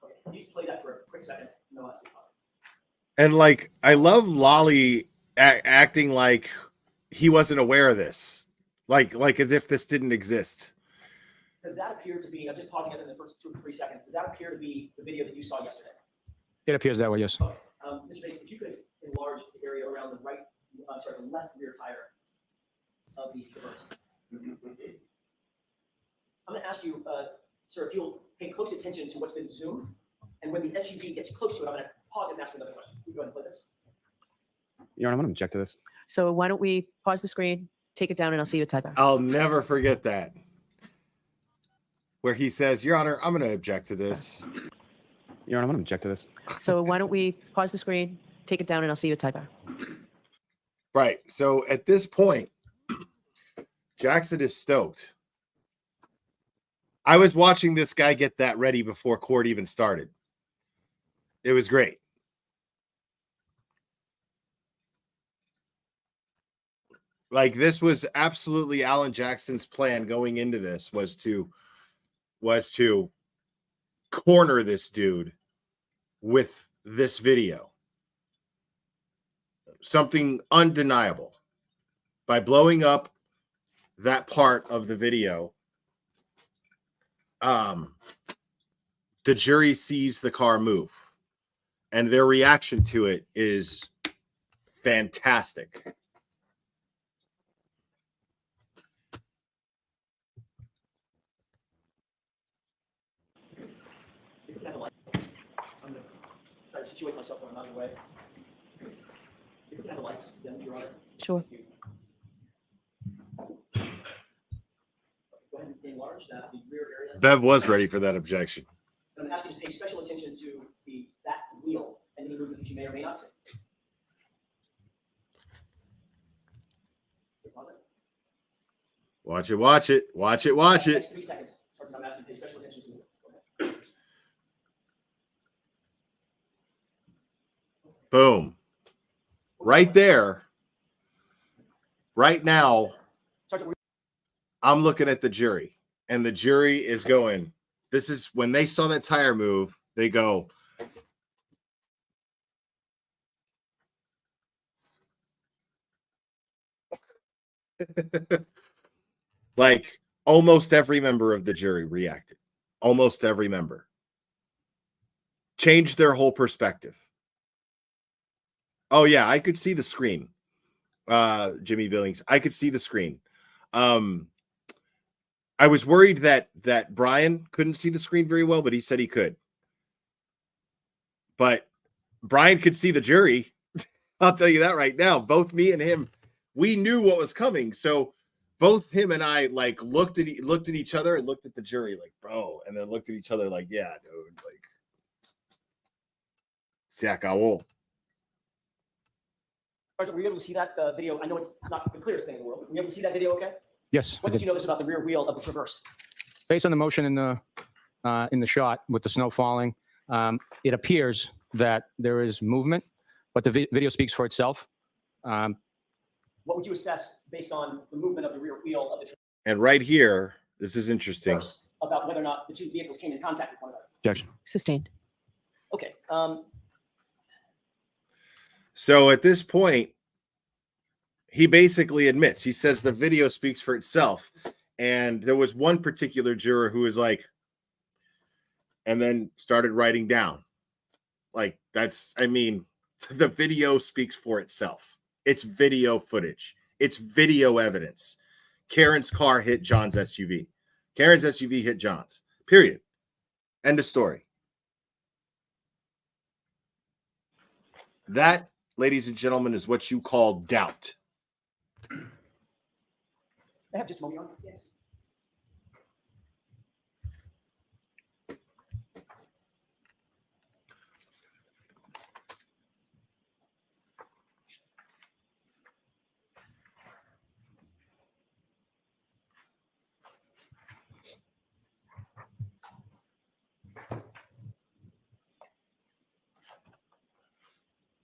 Okay. Can you just play that for a quick second? No, ask me to pause it. And like, I love Lolly acting like he wasn't aware of this, like as if this didn't exist. Does that appear to be? I'm just pausing it in the first 2 or 3 seconds. Does that appear to be the video that you saw yesterday? It appears that way, yes. Okay. Mr. Bates, if you could enlarge the area around the the left rear tire of the Traverse. I'm going to ask you, sir, if you'll pay close attention to what's been zoomed, and when the SUV gets close to it, I'm going to pause it and ask you another question. You go ahead and play this. Your Honor, I'm going to object to this. So why don't we pause the screen, take it down, and I'll see you at sidebar. I'll never forget that. Where he says, Your Honor, I'm going to object to this. Your Honor, I'm going to object to this. So why don't we pause the screen, take it down, and I'll see you at sidebar. Right. So at this point, Jackson is stoked. I was watching this guy get that ready before court even started. It was great. Like, this was absolutely Alan Jackson's plan going into this was to corner this dude with this video. Something undeniable. By blowing up that part of the video, the jury sees the car move, and their reaction to it is fantastic. If you can have a light, I'm going to try to situate myself when I'm out of the way. If you can have the lights dim, Your Honor. Sure. Go ahead and enlarge that, the rear area. Bev was ready for that objection. I'm asking you to pay special attention to that wheel and any movement that you may or may not see. Watch it, watch it, watch it, watch it. Next 3 seconds. Sergeant, I'm asking you to pay special attention to it. Boom. Right there. Right now, Sergeant, I'm looking at the jury, and the jury is going, this is when they saw that tire move, they go, like almost every member of the jury reacted. Almost every member changed their whole perspective. Oh yeah, I could see the screen. Jimmy Billings, I could see the screen. I was worried that Brian couldn't see the screen very well, but he said he could. But Brian could see the jury. I'll tell you that right now. Both me and him, we knew what was coming. So both him and I like looked at each other and looked at the jury like, bro, and then looked at each other like, yeah, dude, like, se acabó. Sergeant, were you able to see that video? I know it's not the clearest thing in the world. Were you able to see that video okay? Yes. What did you notice about the rear wheel of the Traverse? Based on the motion in the shot with the snow falling, it appears that there is movement, but the video speaks for itself. What would you assess based on the movement of the rear wheel of the Traverse And right here, this is interesting. about whether or not the two vehicles came in contact with one another? Objection. Sustained. Okay. So at this point, he basically admits, he says the video speaks for itself. And there was one particular juror who was like, and then started writing down. Like, that's, I mean, The video speaks for itself. It's video footage. It's video evidence. Karen's car hit John's SUV. Karen's SUV hit John's. Period. End of story. That, ladies and gentlemen, is what you call doubt. I have just a moment. Yes.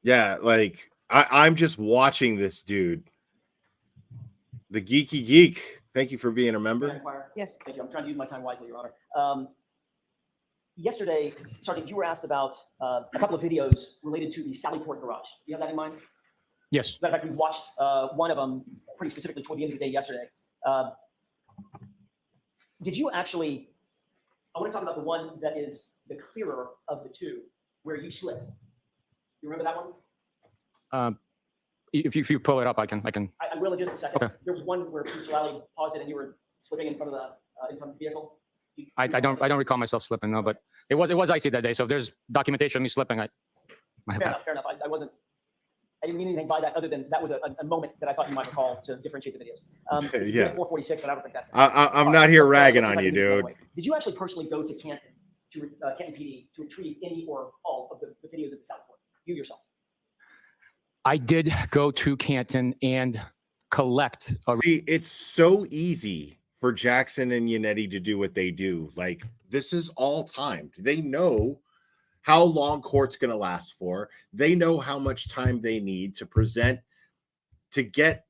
Yeah, like I'm just watching this dude. The Geeky Geek. Thank you for being a member. Yes. Thank you. I'm trying to use my time wisely, Your Honor. Yesterday, Sergeant, you were asked about a couple of videos related to the Sallyport garage. Do you have that in mind? Yes. Matter of fact, we watched one of them pretty specifically toward the end of the day yesterday. Did you actually, I want to talk about the one that is the clearer of the two, where you slip. You remember that one? If you pull it up, I can. I will in just a second. Okay. There was one where Mr. Lally paused it and you were slipping in front of the vehicle. I don't recall myself slipping, no, but it was icy that day. So if there's documentation of me slipping, Fair enough. I didn't mean anything by that other than that was a moment that I thought you might recall to differentiate the videos. It's Yeah. 446, but I don't think that's. I'm not here ragging on you, dude. Did you actually personally go to Canton, Canton PD, to retrieve any or all of the videos of the Sallyport? You yourself? I did go to Canton and collect. See, it's so easy for Jackson and Yannetti to do what they do. Like, this is all timed. They know how long court's going to last for. They know how much time they need to present to get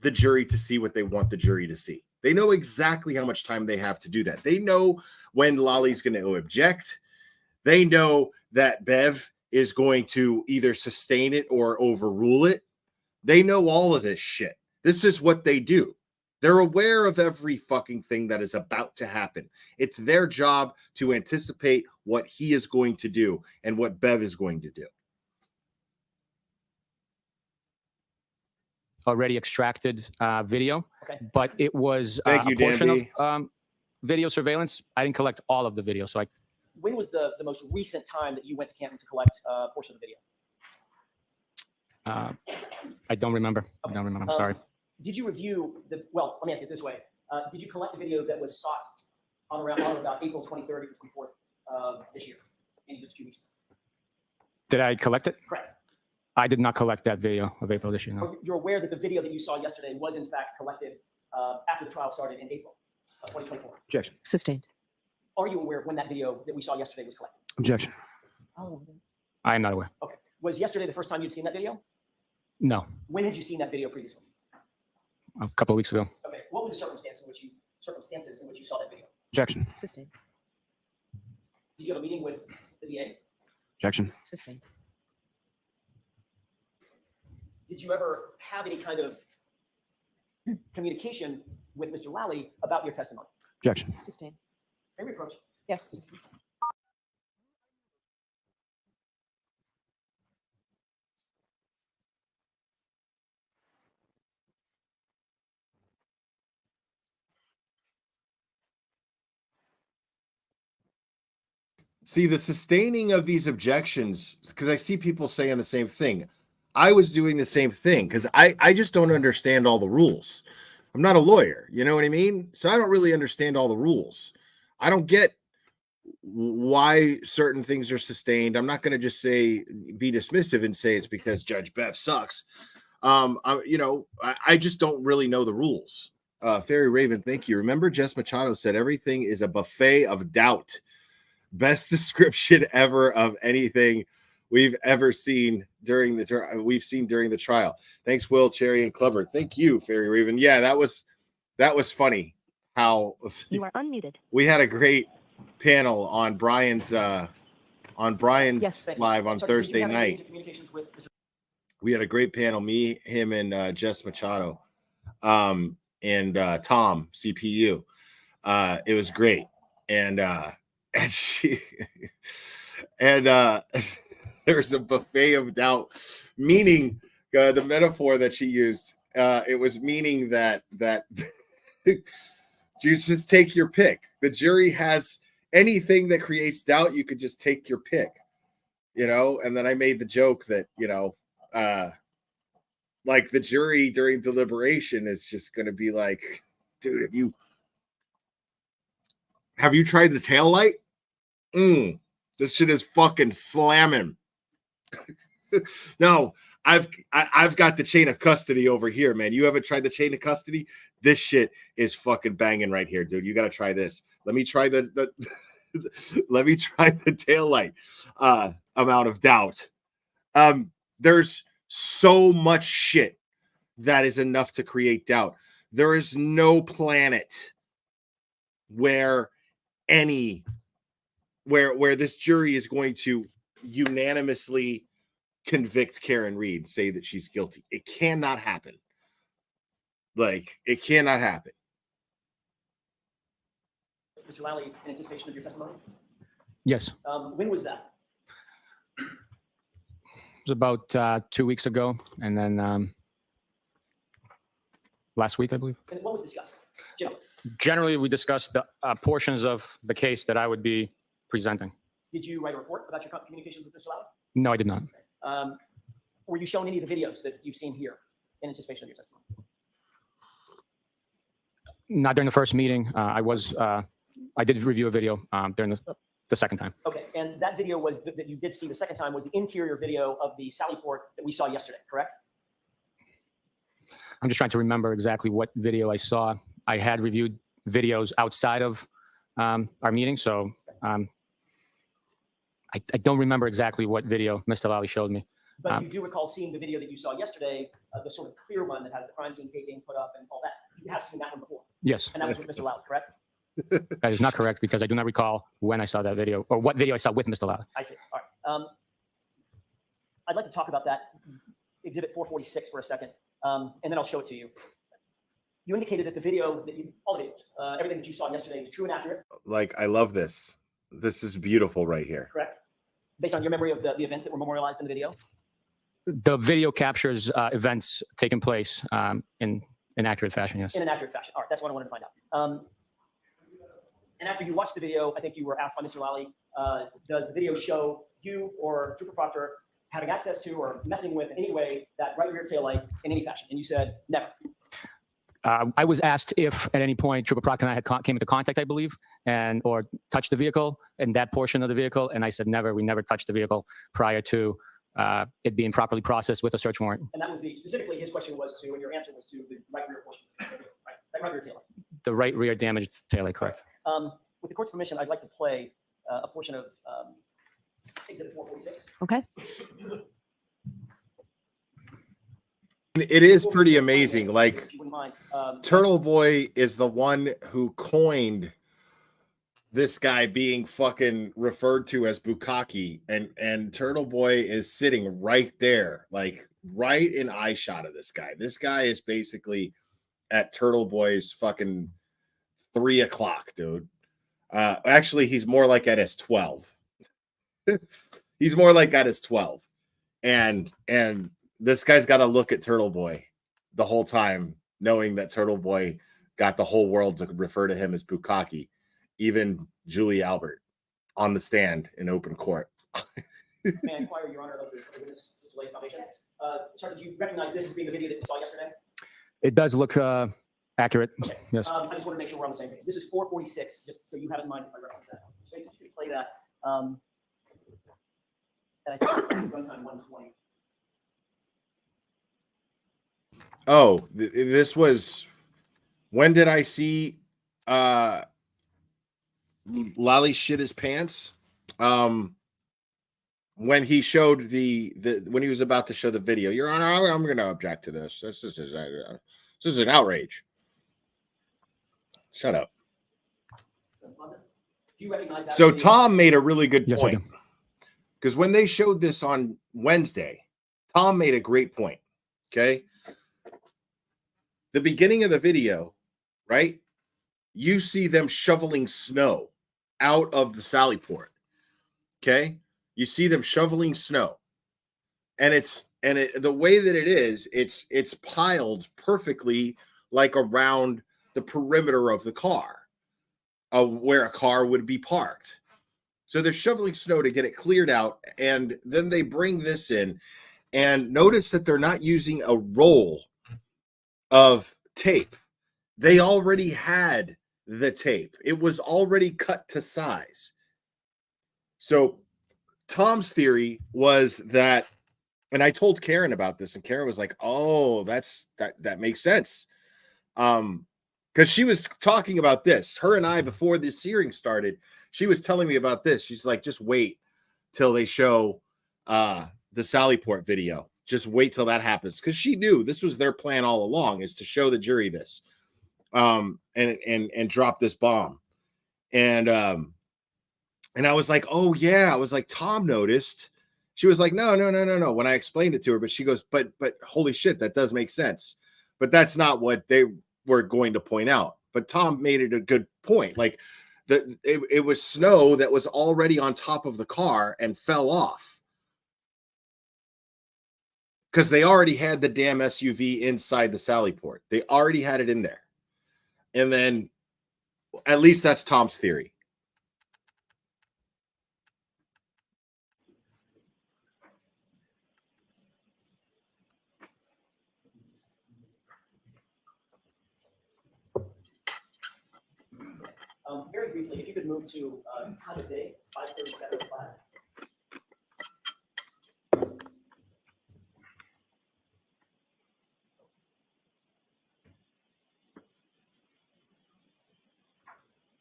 the jury to see what they want the jury to see. They know exactly how much time they have to do that. They know when Lolly's going to object. They know that Bev is going to either sustain it or overrule it. They know all of this shit. This is what they do. They're aware of every fucking thing that is about to happen. It's their job to anticipate what he is going to do and what Bev is going to do. Already extracted video, but it was Thank you, a portion Danby. of video surveillance. I didn't collect all of the video, so When was the most recent time that you went to Canton to collect a portion of the video? I don't remember. I don't remember. I'm sorry. Did you review the, well, let me ask it this way. Did you collect the video that was sought on about April 23rd or 24th this year? Maybe just a few weeks ago. Did I collect it? Correct. I did not collect that video of April this year. No. You're aware that the video that you saw yesterday was in fact collected after the trial started in April of 2024? Objection. Sustained. Are you aware of when that video that we saw yesterday was collected? Objection. Oh. I am not aware. Okay. Was yesterday the first time you'd seen that video? No. When had you seen that video previously? A couple of weeks ago. Okay. What were the circumstances in which you saw that video? Objection. Sustained. Did you have a meeting with the DA? Objection. Sustained. Did you ever have any kind of communication with Mr. Lally about your testimony? Objection. Sustained. Fair approach. Yes. See, the sustaining of these objections, because I see people saying the same thing. I was doing the same thing because I just don't understand all the rules. I'm not a lawyer, you know what I mean? So I don't really understand all the rules. I don't get why certain things are sustained. I'm not going to just say, be dismissive and say it's because Judge Bev sucks. I just don't really know the rules. Fairy Raven, thank you. Remember, Jess Machado said everything is a buffet of doubt. Best description ever of anything we've ever seen during the trial. Thanks, Will, Cherry, and Clever. Thank you, Fairy Raven. Yeah, that was funny. How you are unmuted. We had a great panel on Brian's live on Thursday night. We had a great panel, me, him, and Jess Machado, and Tom CPU. It was great, and she and there's a buffet of doubt, meaning the metaphor that she used. It was meaning that you just take your pick. The jury has anything that creates doubt. You could just take your pick, And then I made the joke that like the jury during deliberation is just going to be like, dude, have you tried the tail light? This shit is fucking slamming. No, I've got the chain of custody over here, man. You haven't tried the chain of custody? This shit is fucking banging right here, dude. You got to try this. Let me try the let me try the tail light amount of doubt. There's so much shit that is enough to create doubt. There is no planet where this jury is going to unanimously convict Karen Reed, say that she's guilty. It cannot happen. It cannot happen. Mr. Lally, in anticipation of your testimony? Yes. When was that? It was about 2 weeks ago, and then last week, I believe. And what was discussed? Jim, Generally, we discussed the portions of the case that I would be presenting. did you write a report about your communications with Mr. Lally? No, I did not. Were you shown any of the videos that you've seen here in anticipation of your testimony? Not during the first meeting. I did review a video during the second time. Okay, and that video was that you did see the second time was the interior video of the Sallyport that we saw yesterday, correct? I'm just trying to remember exactly what video I saw. I had reviewed videos outside of our meeting, so I don't remember exactly what video Mr. Lally showed me. But you do recall seeing the video that you saw yesterday, the sort of clear one that has the crime scene taping put up and all that. You have seen that one before. Yes. And that was with Mr. Lally, correct? That is not correct because I do not recall when I saw that video or what video I saw with Mr. Lally. I see. All right. I'd like to talk about that exhibit 446 for a second, and then I'll show it to you. You indicated that the video, all the videos, everything that you saw yesterday was true and accurate. I love this. This is beautiful right here. Correct. Based on your memory of the events that were memorialized in the video. The video captures events taking place in an accurate fashion, yes. In an accurate fashion. All right, that's what I wanted to find out. And after you watched the video, I think you were asked by Mr. Lally, does the video show you or Trooper Proctor having access to or messing with in any way that right rear tail light in any fashion? And you said, never. I was asked if at any point Trooper Proctor and I came into contact, I believe, or touched the vehicle and that portion of the vehicle. And I said, never. We never touched the vehicle prior to it being properly processed with a search warrant. And that was specifically his question was to, and your answer was to the right rear portion, right? That right rear tail light. The right rear damaged tail light, correct. With the court's permission, I'd like to play a portion of exhibit 446. Okay. It is pretty amazing. If you wouldn't mind. Turtle Boy is the one who coined this guy being fucking referred to as Bukkake, and Turtle Boy is sitting right there, right in eye shot of this guy. This guy is basically at Turtle Boy's fucking 3 o'clock, dude. Actually, he's more like at his 12. He's more like at his 12. And this guy's got to look at Turtle Boy the whole time, knowing that Turtle Boy got the whole world to refer to him as Bukkake, even Julie Albert on the stand in open court. May I inquire, Your Honor, of the witness display foundation? Sir, did you recognize this as being the video that you saw yesterday? It does look accurate. Okay. Yes. I just want to make sure we're on the same page. This is 446, just so you have in mind if I reference that. So you can play that. And I think it's runtime 120. Oh, this was, when did I see Lally shit his pants? When he showed when he was about to show the video. Your Honor, I'm going to object to this. This is an outrage. Shut up. Do you recognize that So video? Tom made a really good Yes, I point. do. Because when they showed this on Wednesday, Tom made a great point. Okay. The beginning of the video, right? You see them shoveling snow out of the Sallyport. Okay. You see them shoveling snow. and the way that it is, it's piled perfectly like around the perimeter of the car, where a car would be parked. So they're shoveling snow to get it cleared out, and then they bring this in, and notice that they're not using a roll of tape. They already had the tape. It was already cut to size. So Tom's theory was that, and I told Karen about this, and Karen was like, "Oh, that makes sense." Because she was talking about this. Her and I, before this hearing started, she was telling me about this. She's like, just wait till they show the Sallyport video. Just wait till that happens. Because she knew this was their plan all along, is to show the jury this. And drop this bomb. And I was like, oh yeah. I was like, Tom noticed. She was like, no. When I explained it to her, but she goes, but holy shit, that does make sense. But that's not what they were going to point out. But Tom made it a good point. Like it was snow that was already on top of the car and fell off. Because they already had the damn SUV inside the Sallyport. They already had it in there. And then, at least that's Tom's theory. Very briefly, if you could move to time of day, 5:37:05.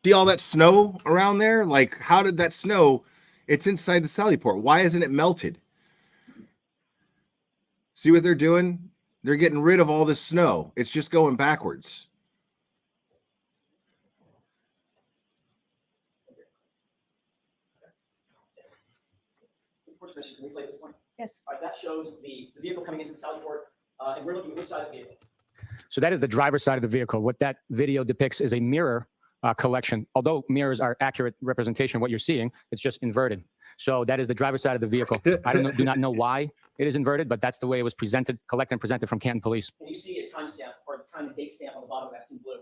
See all that snow around there? Like, how did that snow? It's inside the Sallyport. Why isn't it melted? See what they're doing? They're getting rid of all this snow. It's just going backwards. Can we play this one? Yes. All right, that shows the vehicle coming into the Sallyport, and we're looking at which side of the vehicle. So that is the driver's side of the vehicle. What that video depicts is a mirror collection. Although mirrors are accurate representation of what you're seeing, it's just inverted. So that is the driver's side of the vehicle. I do not know why it is inverted, but that's the way it was presented, collected and presented from Canton Police. Can you see a timestamp or a time and date stamp on the bottom of that? It's in blue.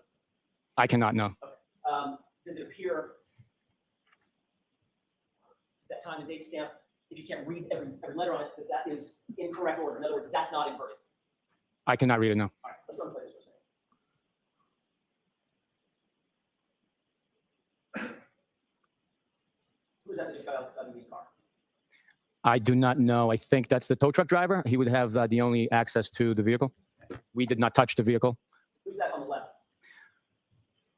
I cannot know. Okay. Does it appear that time and date stamp, if you can't read every letter on it, that is in correct order? In other words, that's not inverted. I cannot read it, no. All right, let's go and play this for a second. Who is that just got out of the car? I do not know. I think that's the tow truck driver. He would have the only access to the vehicle. We did not touch the vehicle. Who's that on the left?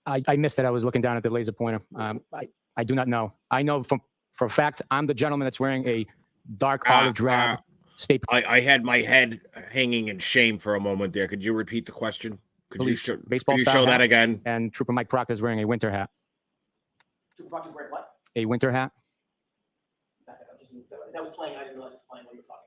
I missed it. I was looking down at the laser pointer. I do not know. I know for a fact, I'm the gentleman that's wearing a dark olive drab state. I had my head hanging in shame for a moment there. Could you repeat the question? Could you show that again? And Trooper Mike Proctor is wearing a winter hat. Trooper Proctor's wearing what? A winter hat. That was playing. I didn't realize it was playing while you were talking.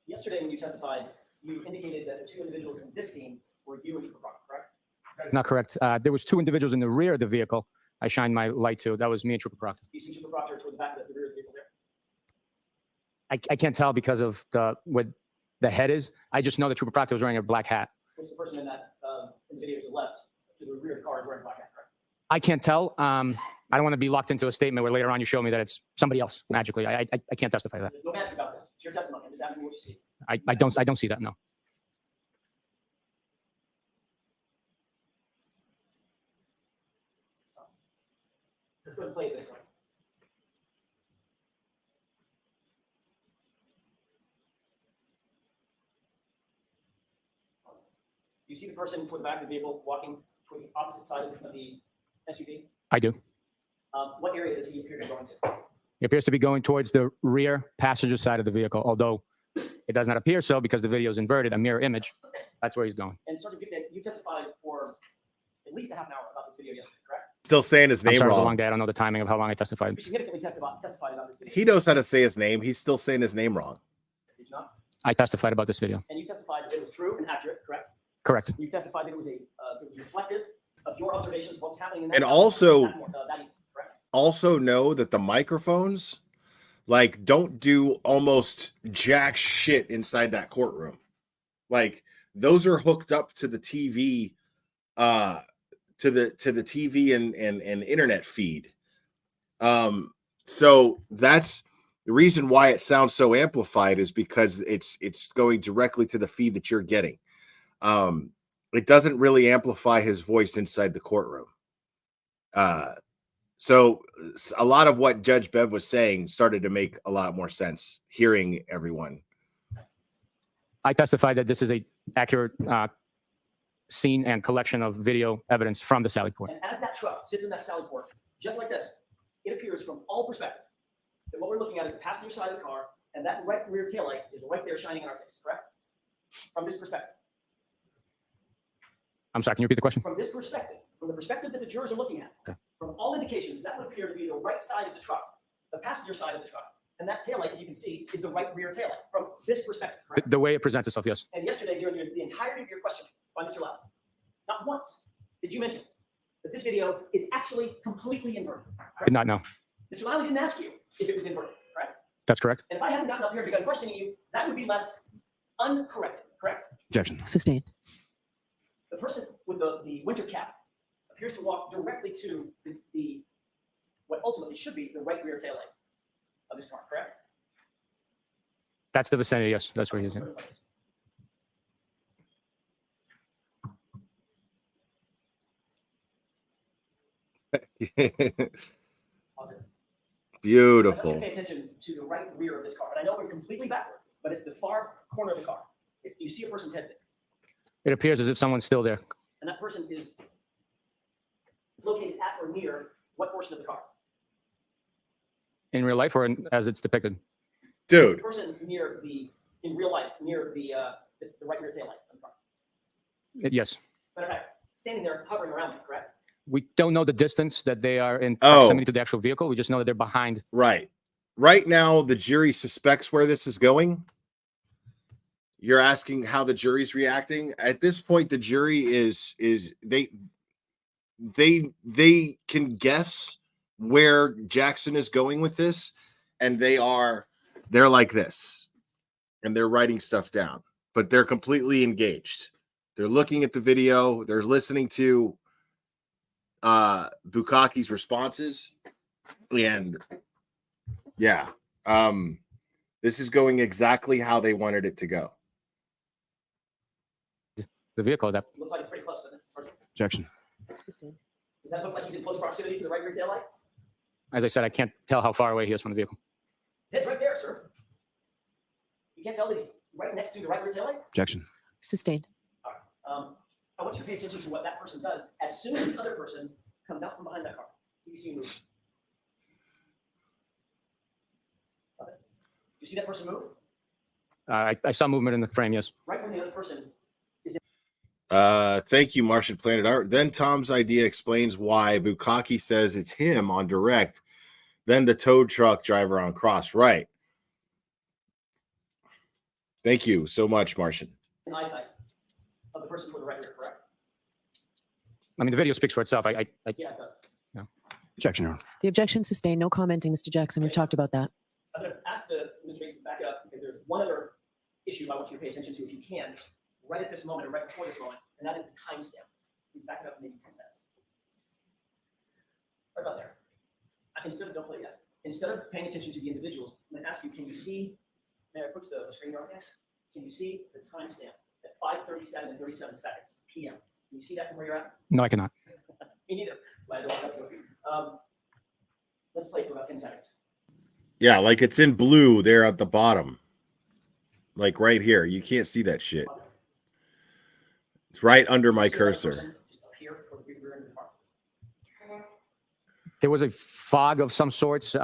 Yesterday, when you testified, you indicated that the two individuals in this scene were you and Trooper Proctor, correct? That is not correct. There was two individuals in the rear of the vehicle. I shined my light to. That was me and Trooper Proctor. Do you see Trooper Proctor toward the back of the rear of the vehicle there? I can't tell because of what the head is. I just know that Trooper Proctor was wearing a black hat. What's the person in that in the video to the left, to the rear of the car, is wearing a black hat, correct? I can't tell. I don't want to be locked into a statement where later on you show me that it's somebody else magically. I can't testify to that. There's no magic about this. It's your testimony. I'm just asking you what you see. I don't see that, no. Let's go ahead and play it this way. Do you see the person toward the back of the vehicle walking toward the opposite side of the SUV? I do. What area does he appear to go into? He appears to be going towards the rear passenger side of the vehicle, although it does not appear so because the video is inverted, a mirror image. That's where he's going. And Sergeant Pickett, you testified for at least a half an hour about this video yesterday, correct? Still saying his I'm name sorry, it was a wrong. long day. I don't know the timing of how long I testified. You significantly testified about this video. He knows how to say his name. He's still saying his name wrong. Did you not? I testified about this video. And you testified that it was true and accurate, correct? Correct. You testified that it was reflective of your observations of what's happening in that. And cell also, that evening, correct? also know that the microphones, like, don't do almost jack shit inside that courtroom. Like, those are hooked up to the TV, to the TV and internet feed. So that's the reason why it sounds so amplified, is because it's going directly to the feed that you're getting. It doesn't really amplify his voice inside the courtroom. So a lot of what Judge Bev was saying started to make a lot more sense hearing everyone. I testified that this is a accurate scene and collection of video evidence from the Sallyport. And as that truck sits in that Sallyport, just like this, it appears from all perspectives that what we're looking at is the passenger side of the car, and that right rear taillight is right there shining in our face, correct? From this perspective. I'm sorry, can you repeat the question? From this perspective, from the perspective that the jurors are looking at, okay, from all indications, that would appear to be the right side of the truck, the passenger side of the truck. And that taillight that you can see is the right rear taillight from this perspective, correct? The way it presents itself, yes. And yesterday, during the entirety of your questioning by Mr. Lau, not once did you mention that this video is actually completely inverted. I did not know. Mr. Lau didn't ask you if it was inverted, correct? That's correct. And if I hadn't gotten up here and begun questioning you, that would be left uncorrected, correct? Objection. Sustained. The person with the winter cap appears to walk directly to the what ultimately should be the right rear taillight of this car, correct? That's the vicinity, yes. That's where he is. Beautiful. I want you to pay attention to the right rear of this car. And I know we're completely backward, but it's the far corner of the car. Do you see a person's head there? It appears as if someone's still there. And that person is located at or near what portion of the car? In real life or as it's depicted? Dude. The person near in real life, near the right rear taillight of the car. Yes. Matter of fact, standing there hovering around me, correct? We don't know the distance that they are in proximity to the actual vehicle. We just know that they're behind. Right. Right now, the jury suspects where this is going. You're asking how the jury's reacting. At this point, the jury is they can guess where Jackson is going with this, and they're like this, and they're writing stuff down, but they're completely engaged. They're looking at the video. They're listening to Bukaki's responses, and yeah, this is going exactly how they wanted it to go. The vehicle that Looks like it's pretty close, doesn't it? Sorry. objection. Does that look like he's in close proximity to the right rear taillight? As I said, I can't tell how far away he is from the vehicle. His head's right there, sir. You can't tell that he's right next to the right rear taillight? Objection. Sustained. I want you to pay attention to what that person does as soon as the other person comes out from behind that car. Do you see him move? Stop it. Do you see that person move? I saw movement in the frame, yes. Right when the other person is in. Thank you, Martian Planet Art. Then Tom's idea explains why Bukaki says it's him on direct, then the tow truck driver on cross. Right. Thank you so much, Martian. Eyesight of the person toward the right rear, correct? I mean, the video speaks for itself. Yeah, it does. No. Objection, Your Honor. The objection sustained. No commenting, Mr. Jackson. We've talked about that. I'm going to ask Mr. Bates to back it up because there's one other issue I want you to pay attention to, if you can, right at this moment or right before this moment, and that is the timestamp. We back it up maybe 10 seconds. Right about there. Don't play yet. Instead of paying attention to the individuals, I'm going to ask you, can you see, may I put the screen on? Yes. Can you see the timestamp at 5:37 and 37 seconds p.m.? Can you see that from where you're at? No, I cannot. Me neither. But I don't want that to. Let's play for about 10 seconds. Yeah, like it's in blue there at the bottom. Like right here. You can't see that shit. It's right under my cursor. There was a fog of some sorts. See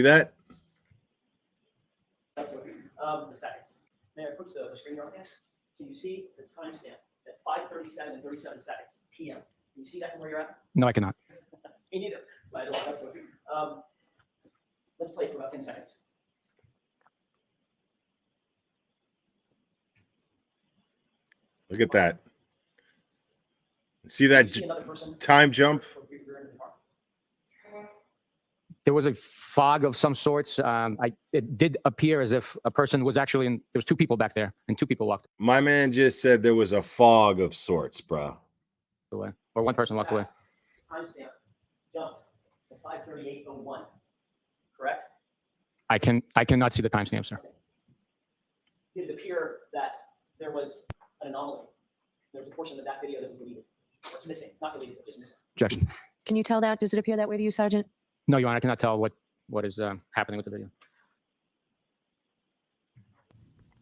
that? The seconds. May I put the screen on? Yes. Can you see the timestamp at 5:37 and 37 seconds p.m.? Can you see that from where you're at? No, I cannot. Me neither. But I don't have to. Let's play it for about 10 seconds. Look at that. See that time jump? There was a fog of some sorts. It did appear as if a person was actually in. There was two people back there, and two people walked My man just said there was a fog of sorts, bro. away, or one person walked away. Timestamp jumps to 5:38:01. Correct? I cannot see the timestamp, sir. Did it appear that there was an anomaly? There was a portion of that video that was deleted. What's missing? Not deleted, but just missing. Objection. Can you tell that? Does it appear that way to you, Sergeant? No, Your Honor, I cannot tell what is happening with the video.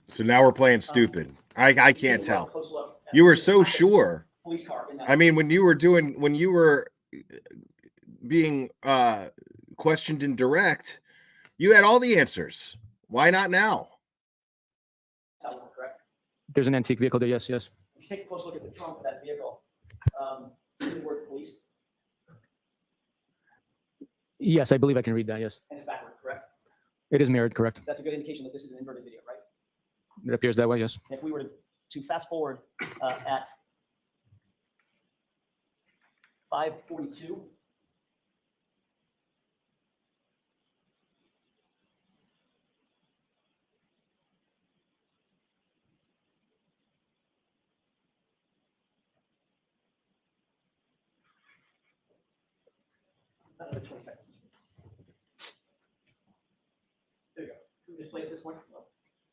So now we're playing stupid. I can't tell. You were so sure. Police car in that. I mean, when you were being questioned in direct, you had all the answers. Why not now? Sallyport, correct? There's an antique vehicle there. Yes, yes. If you take a close look at the trunk of that vehicle, see the word police, Yes, I believe I can read that. Yes, and it's backward, correct? it is mirrored. Correct. That's a good indication that this is an inverted video, right? It appears that way. Yes. If we were to fast forward at 5:42, another 20 seconds. There you go. Can we just play it this way? No.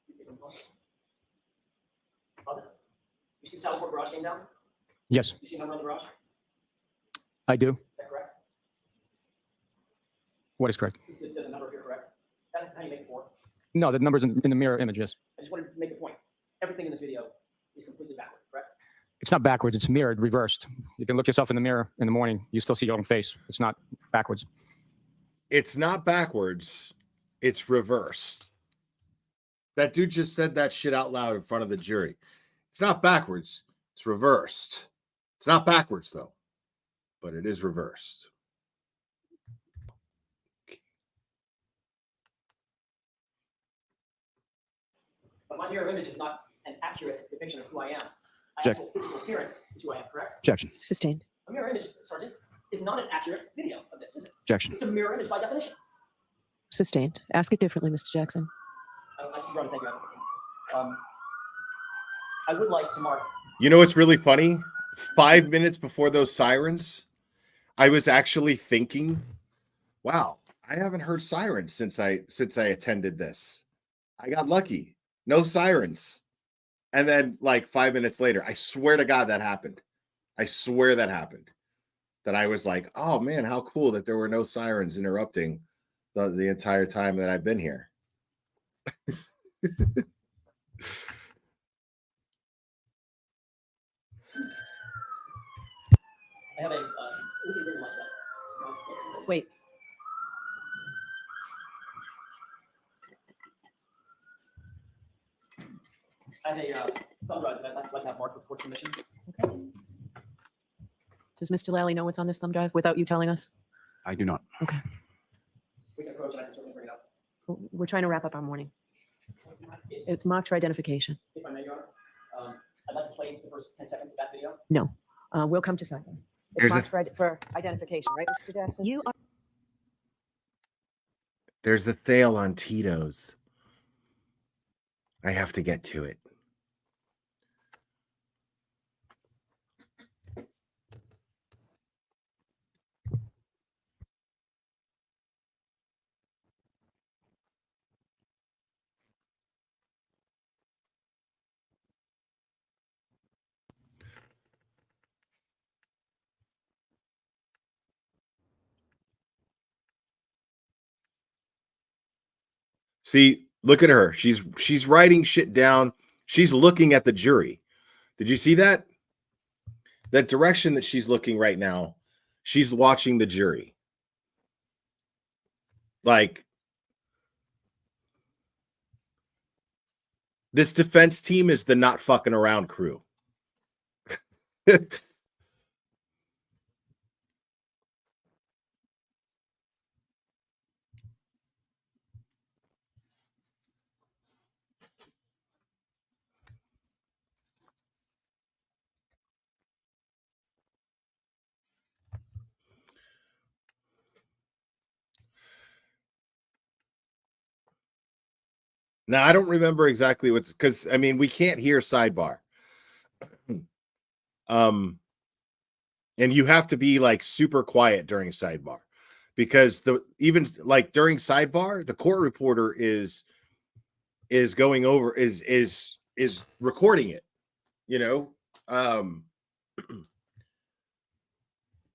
You keep them going. Pause it. You see Sallyport garage came down? Yes, You see number on the garage? I do. Is that correct? What is correct? Does the number appear correct? How do you make it for? No, the number's in the mirror image. Yes. I just wanted to make a point. Everything in this video is completely backward, correct? It's not backwards. It's mirrored, reversed. You can look yourself in the mirror in the morning. You still see your own face. It's not backwards. It's not backwards. It's reversed. That dude just said that shit out loud in front of the jury. It's not backwards. It's reversed. It's not backwards, though, but it is reversed. But my mirror image is not an accurate depiction of who I am. My actual physical appearance is who I am, correct? Objection. Sustained. A mirror image, Sergeant, is not an accurate video of this, is it? Objection. It's a mirror image by definition. Sustained. Ask it differently, Mr. Jackson. Ron, thank you. I would like to mark. You know what's really funny? 5 minutes before those sirens, I was actually thinking, wow, I haven't heard sirens since I attended this. I got lucky. No sirens. And then like 5 minutes later, I swear to God that happened. I swear that happened. That I was like, oh man, how cool that there were no sirens interrupting the entire time that I've been here. I have a look at ring myself. Wait. I have a thumb drive that I'd like to have marked with court submission. Does Mr. Lally know what's on this thumb drive without you telling us? I do not. Okay. We can approach and I can certainly bring it up. We're trying to wrap up our morning. It's marked for identification. If I may, Your Honor, I'd like to play the first 10 seconds of that video. No. We'll come to silent. It's There's marked for identification, right, Mr. Jackson? You are. There's the Thale on Tito's. I have to get to it. See, look at her. She's writing shit down. She's looking at the jury. Did you see that? That direction that she's looking right now, she's watching the jury. Like, This defense team is the not fucking around crew. Now, I don't remember exactly what's because I mean we can't hear sidebar. And you have to be like super quiet during sidebar because even like during sidebar, the court reporter is going over is recording it, you know.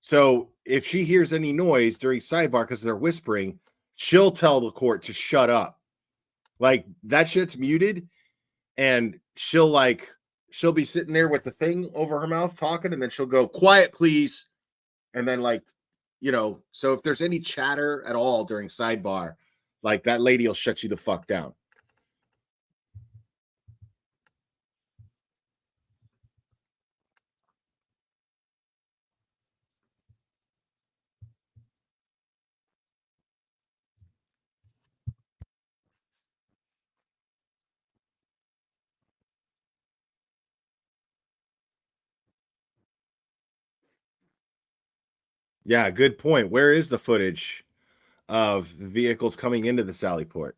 So if she hears any noise during sidebar because they're whispering, she'll tell the court to shut up. Like that shit's muted, and she'll be sitting there with the thing over her mouth talking, and then she'll go, quiet, please. And then like, you know, so if there's any chatter at all during sidebar, like that lady will shut you the fuck down. Yeah, good point. Where is the footage of the vehicles coming into the Sallyport?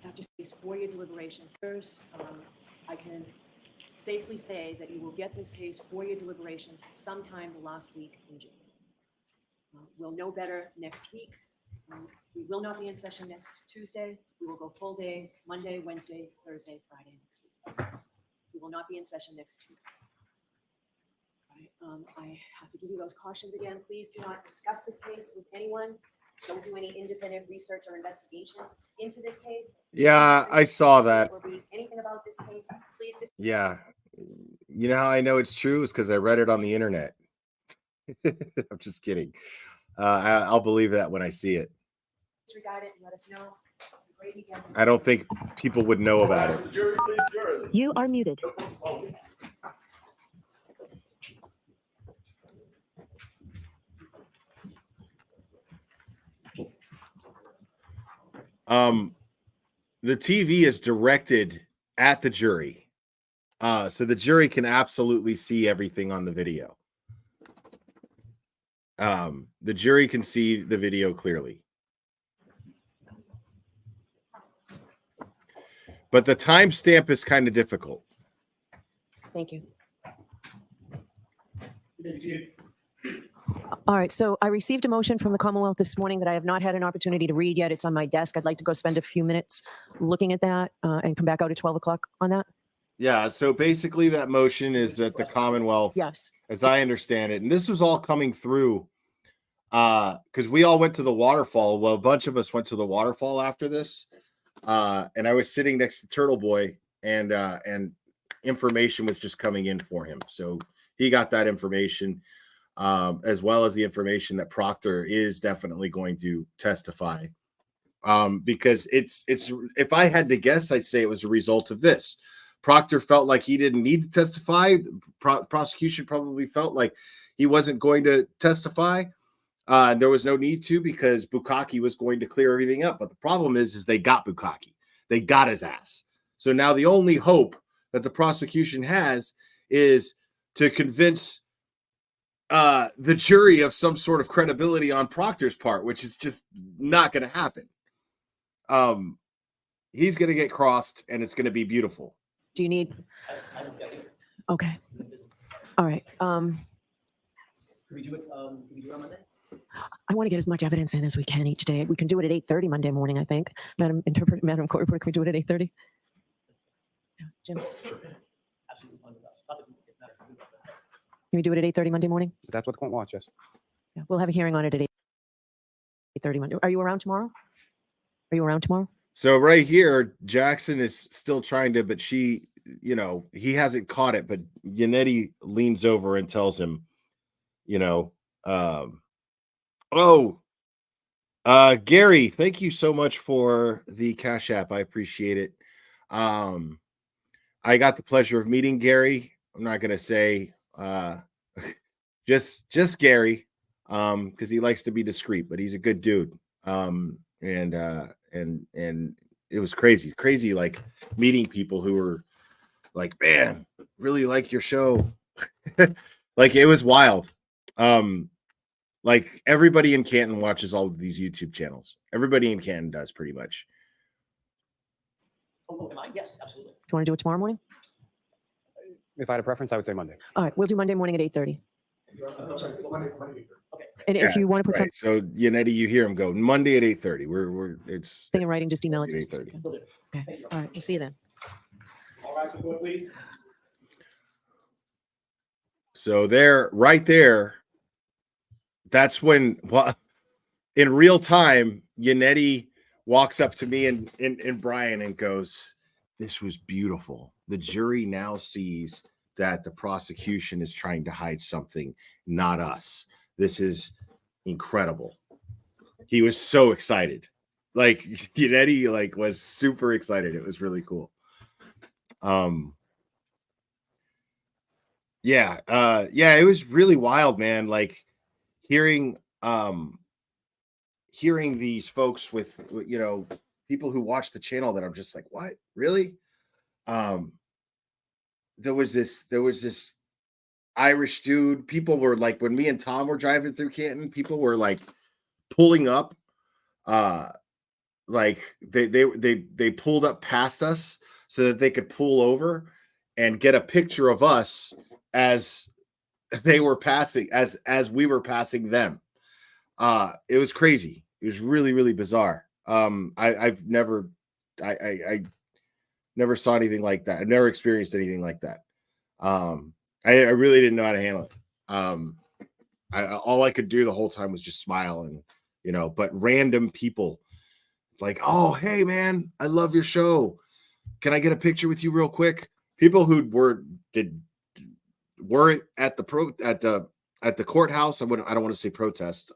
Dr. Space, for your deliberations, first, I can safely say that you will get this case for your deliberations sometime the last week in June. We'll know better next week. We will not be in session next Tuesday. We will go full days, Monday, Wednesday, Thursday, Friday next week. We will not be in session next Tuesday. All right, I have to give you those cautions again. Please do not discuss this case with anyone. Don't do any independent research or investigation into this case. Yeah, I saw that. Anything about this case, please Yeah. You know how I know it's true is because I read it on the internet. I'm just kidding. I'll believe that when I see it. disregard it and let us know. Have a great weekend. I don't think people would know about it. You are muted. The TV is directed at the jury. So the jury can absolutely see everything on the video. The jury can see the video clearly. But the timestamp is kind of difficult. Thank you. All right, so I received a motion from the Commonwealth this morning that I have not had an opportunity to read yet. It's on my desk. I'd like to go spend a few minutes looking at that and come back out at 12 o'clock on that. Yeah, so basically that motion is that the Commonwealth, yes, as I understand it, and this was all coming through because we all went to the waterfall. Well, a bunch of us went to the waterfall after this. And I was sitting next to Turtle Boy, and information was just coming in for him. So he got that information, as well as the information that Proctor is definitely going to testify. Because it's if I had to guess, I'd say it was a result of this. Proctor felt like he didn't need to testify. Prosecution probably felt like he wasn't going to testify. There was no need to because Bukkake was going to clear everything up. But the problem is they got Bukkake. They got his ass. So now the only hope that the prosecution has is to convince the jury of some sort of credibility on Proctor's part, which is just not going to happen. He's going to get crossed, and it's going to be beautiful. do you need? Okay. All right. Can we do it? Can we do it on Monday? I want to get as much evidence in as we can each day. We can do it at 8:30 Monday morning, I think. Madam Court Reporter, can we do it at 8:30? Jim? Absolutely fine with us. Not that it matters. Can we do it at 8:30 Monday morning? That's what the court wants, yes. Yeah, we'll have a hearing on it at 8:30 Monday. Are you around tomorrow? Are you around tomorrow? So right here, Jackson is still trying to, but she, he hasn't caught it, but Yannetti leans over and tells him, um, oh, Gary, thank you so much for the Cash App. I appreciate it. I got the pleasure of meeting Gary. I'm not gonna say just Gary, because he likes to be discreet, but he's a good dude. And it was crazy, like meeting people who were like, man, really like your show. Like it was wild. Like everybody in Canton watches all of these YouTube channels. Everybody in Canton does pretty much. Oh, am I? Yes, absolutely. Do you want to do it tomorrow morning? If I had a preference, I would say Monday. All right, we'll do Monday morning at 8:30. I'm sorry, okay. And if you want to put right. So Yannetti, you hear him go Monday at 8:30. It's something in writing, just email it to us. 8:30. Okay. All right, we'll see you then. All right, so please. So right there, that's when, well, in real time, Yannetti walks up to me and Brian and goes, "This was beautiful. The jury now sees that the prosecution is trying to hide something, not us. This is incredible." He was so excited. Like Yannetti was super excited. It was really cool. Yeah, it was really wild, man. Like hearing these folks with people who watch the channel that I'm just like, what? Really? There was this Irish dude. People were like, when me and Tom were driving through Canton, people were like pulling up. Like they pulled up past us so that they could pull over and get a picture of us as they were passing, as we were passing them. It was crazy. It was really, really bizarre. I've never never saw anything like that. I've never experienced anything like that. I really didn't know how to handle it. All I could do the whole time was just smile and, but random people like, "Oh, hey man, I love your show. Can I get a picture with you real quick?" People who weren't at the courthouse. I don't want to say protest,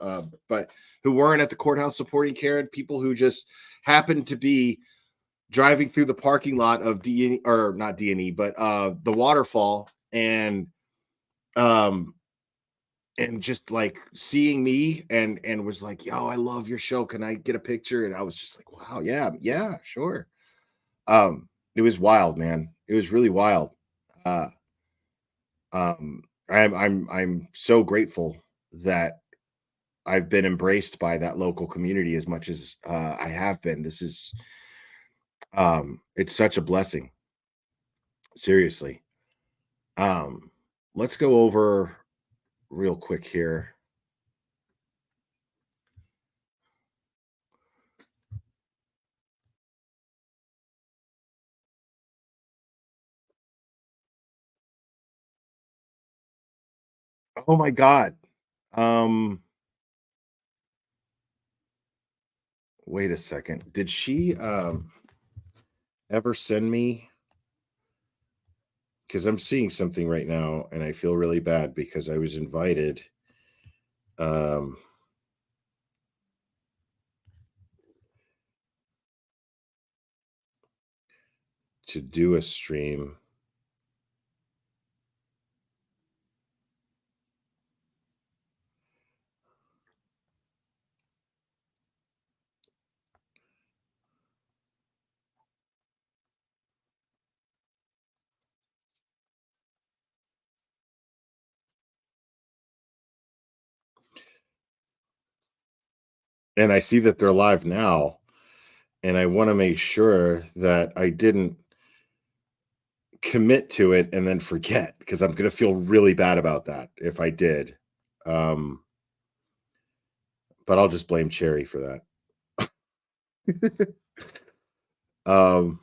but who weren't at the courthouse supporting Karen. People who just happened to be driving through the parking lot of D&E, or not D&E, but the waterfall, and just like seeing me and was like, "Yo, I love your show. Can I get a picture?" And I was just like, "Wow, yeah, sure." It was wild, man. It was really wild. I'm so grateful that I've been embraced by that local community as much as I have been. This is it's such a blessing. Seriously. Let's go over real quick here. Oh my God. Wait a second. Did she ever send me? Because I'm seeing something right now and I feel really bad because I was invited. To do a stream. And I see that they're live now, and I want to make sure that I didn't commit to it and then forget, because I'm going to feel really bad about that if I did. But I'll just blame Cherry for that. um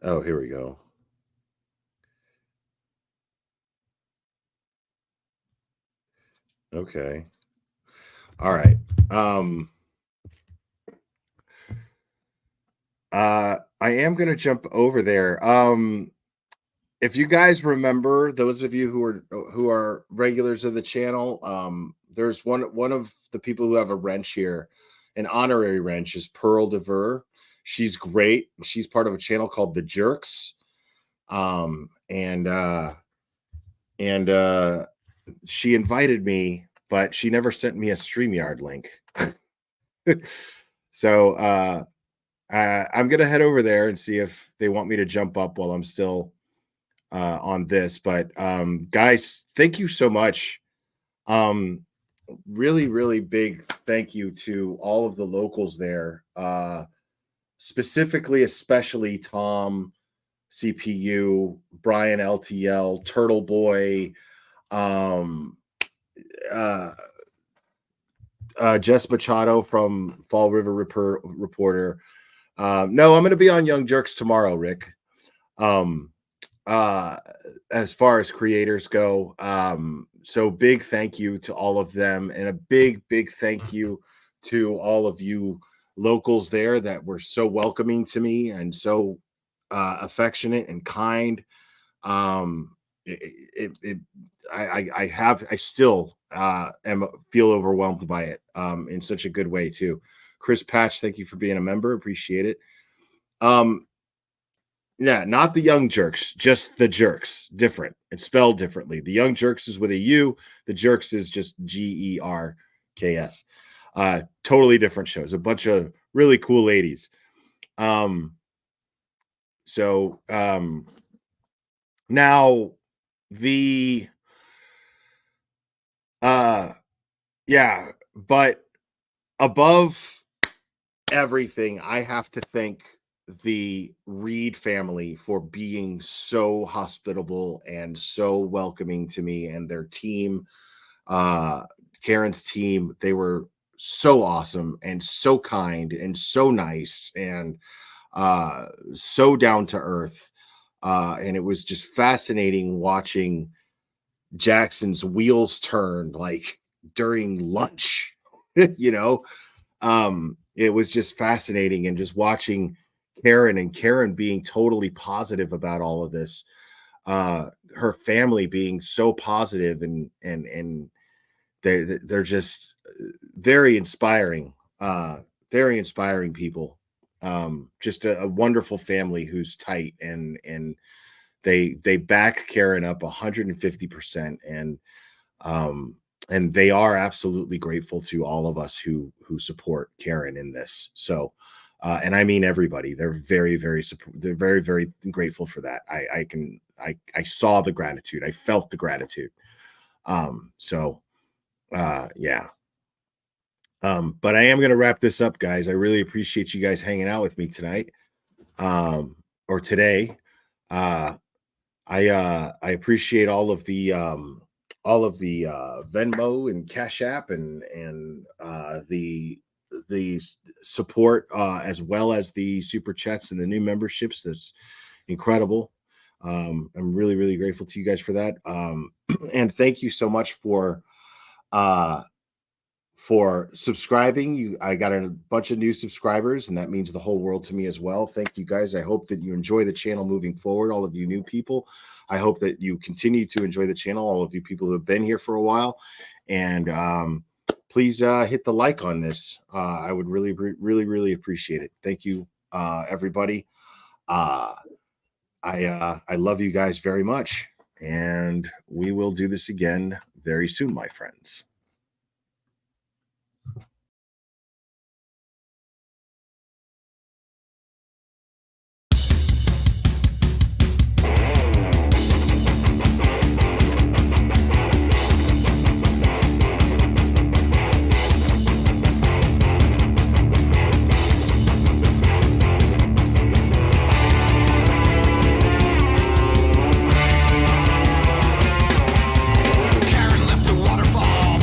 Oh, here we go. Okay. All right. I am going to jump over there. If you guys remember, those of you who are regulars of the channel, there's one of the people who have a wrench here, an honorary wrench, is Pearl DeVer. She's great. She's part of a channel called The Jerks. And she invited me, but she never sent me a StreamYard link. So I'm gonna head over there and see if they want me to jump up while I'm still on this. But guys, thank you so much. Really, really big thank you to all of the locals there. Specifically, especially Tom, CPU, Brian LTL, Turtle Boy, Jess Machado from Fall River Reporter. No, I'm going to be on Young Jerks tomorrow, Rick. As far as creators go, so big thank you to all of them, and a big thank you to all of you locals there that were so welcoming to me and so affectionate and kind. I still feel overwhelmed by it in such a good way too. Chris Patch, thank you for being a member. Appreciate it. Yeah, not the Young Jerks, just the Jerks. Different. It's spelled differently. The Young Jerks is with a U. The Jerks is just GERKS. Totally different shows. A bunch of really cool ladies. Now the yeah, but above everything, I have to thank the Reed family for being so hospitable and so welcoming to me and their team. Karen's team, they were so awesome and so kind and so nice and so down to earth. And it was just fascinating watching Jackson's wheels turn like during lunch. You know, it was just fascinating, and just watching Karen being totally positive about all of this, her family being so positive, and they're just very inspiring people. Just a wonderful family who's tight, and they back Karen up 150%, and they are absolutely grateful to all of us who support Karen in this. So, and I mean everybody. They're very grateful for that. I saw the gratitude. I felt the gratitude. Yeah. But I am going to wrap this up, guys. I really appreciate you guys hanging out with me tonight, or today. I appreciate all of the Venmo and Cash App and the support, as well as the super chats and the new memberships. That's incredible. I'm really grateful to you guys for that. And thank you so much for subscribing. I got a bunch of new subscribers, and that means the whole world to me as well. Thank you guys. I hope that you enjoy the channel moving forward. All of you new people, I hope that you continue to enjoy the channel. All of you people who have been here for a while, and please hit the like on this. I would really appreciate it. Thank you, everybody. I love you guys very much, and we will do this again very soon, my friends. Karen left the waterfall.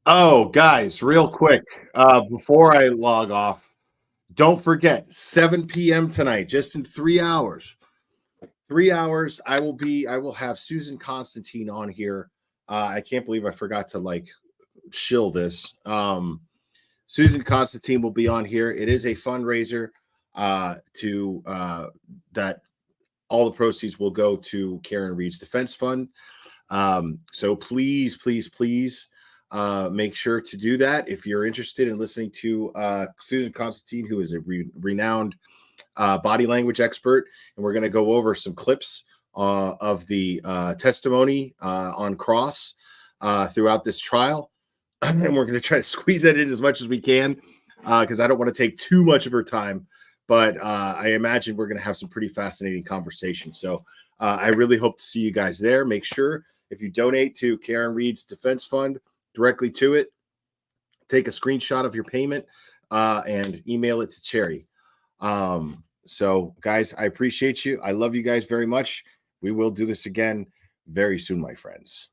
Oh, guys, real quick, before I log off, don't forget 7 p.m. tonight, just in 3 hours. 3 hours, I will have Susan Constantine on here. I can't believe I forgot to like shill this. Susan Constantine will be on here. It is a fundraiser to that all the proceeds will go to Karen Reed's Defense Fund. So please, please, please make sure to do that if you're interested in listening to Susan Constantine, who is a renowned body language expert. And we're going to go over some clips of the testimony on cross throughout this trial. And we're going to try to squeeze that in as much as we can because I don't want to take too much of her time. But I imagine we're going to have some pretty fascinating conversations. So I really hope to see you guys there. Make sure if you donate to Karen Reed's Defense Fund directly to it, take a screenshot of your payment and email it to Cherry. So, guys, I appreciate you. I love you guys very much. We will do this again very soon, my friends.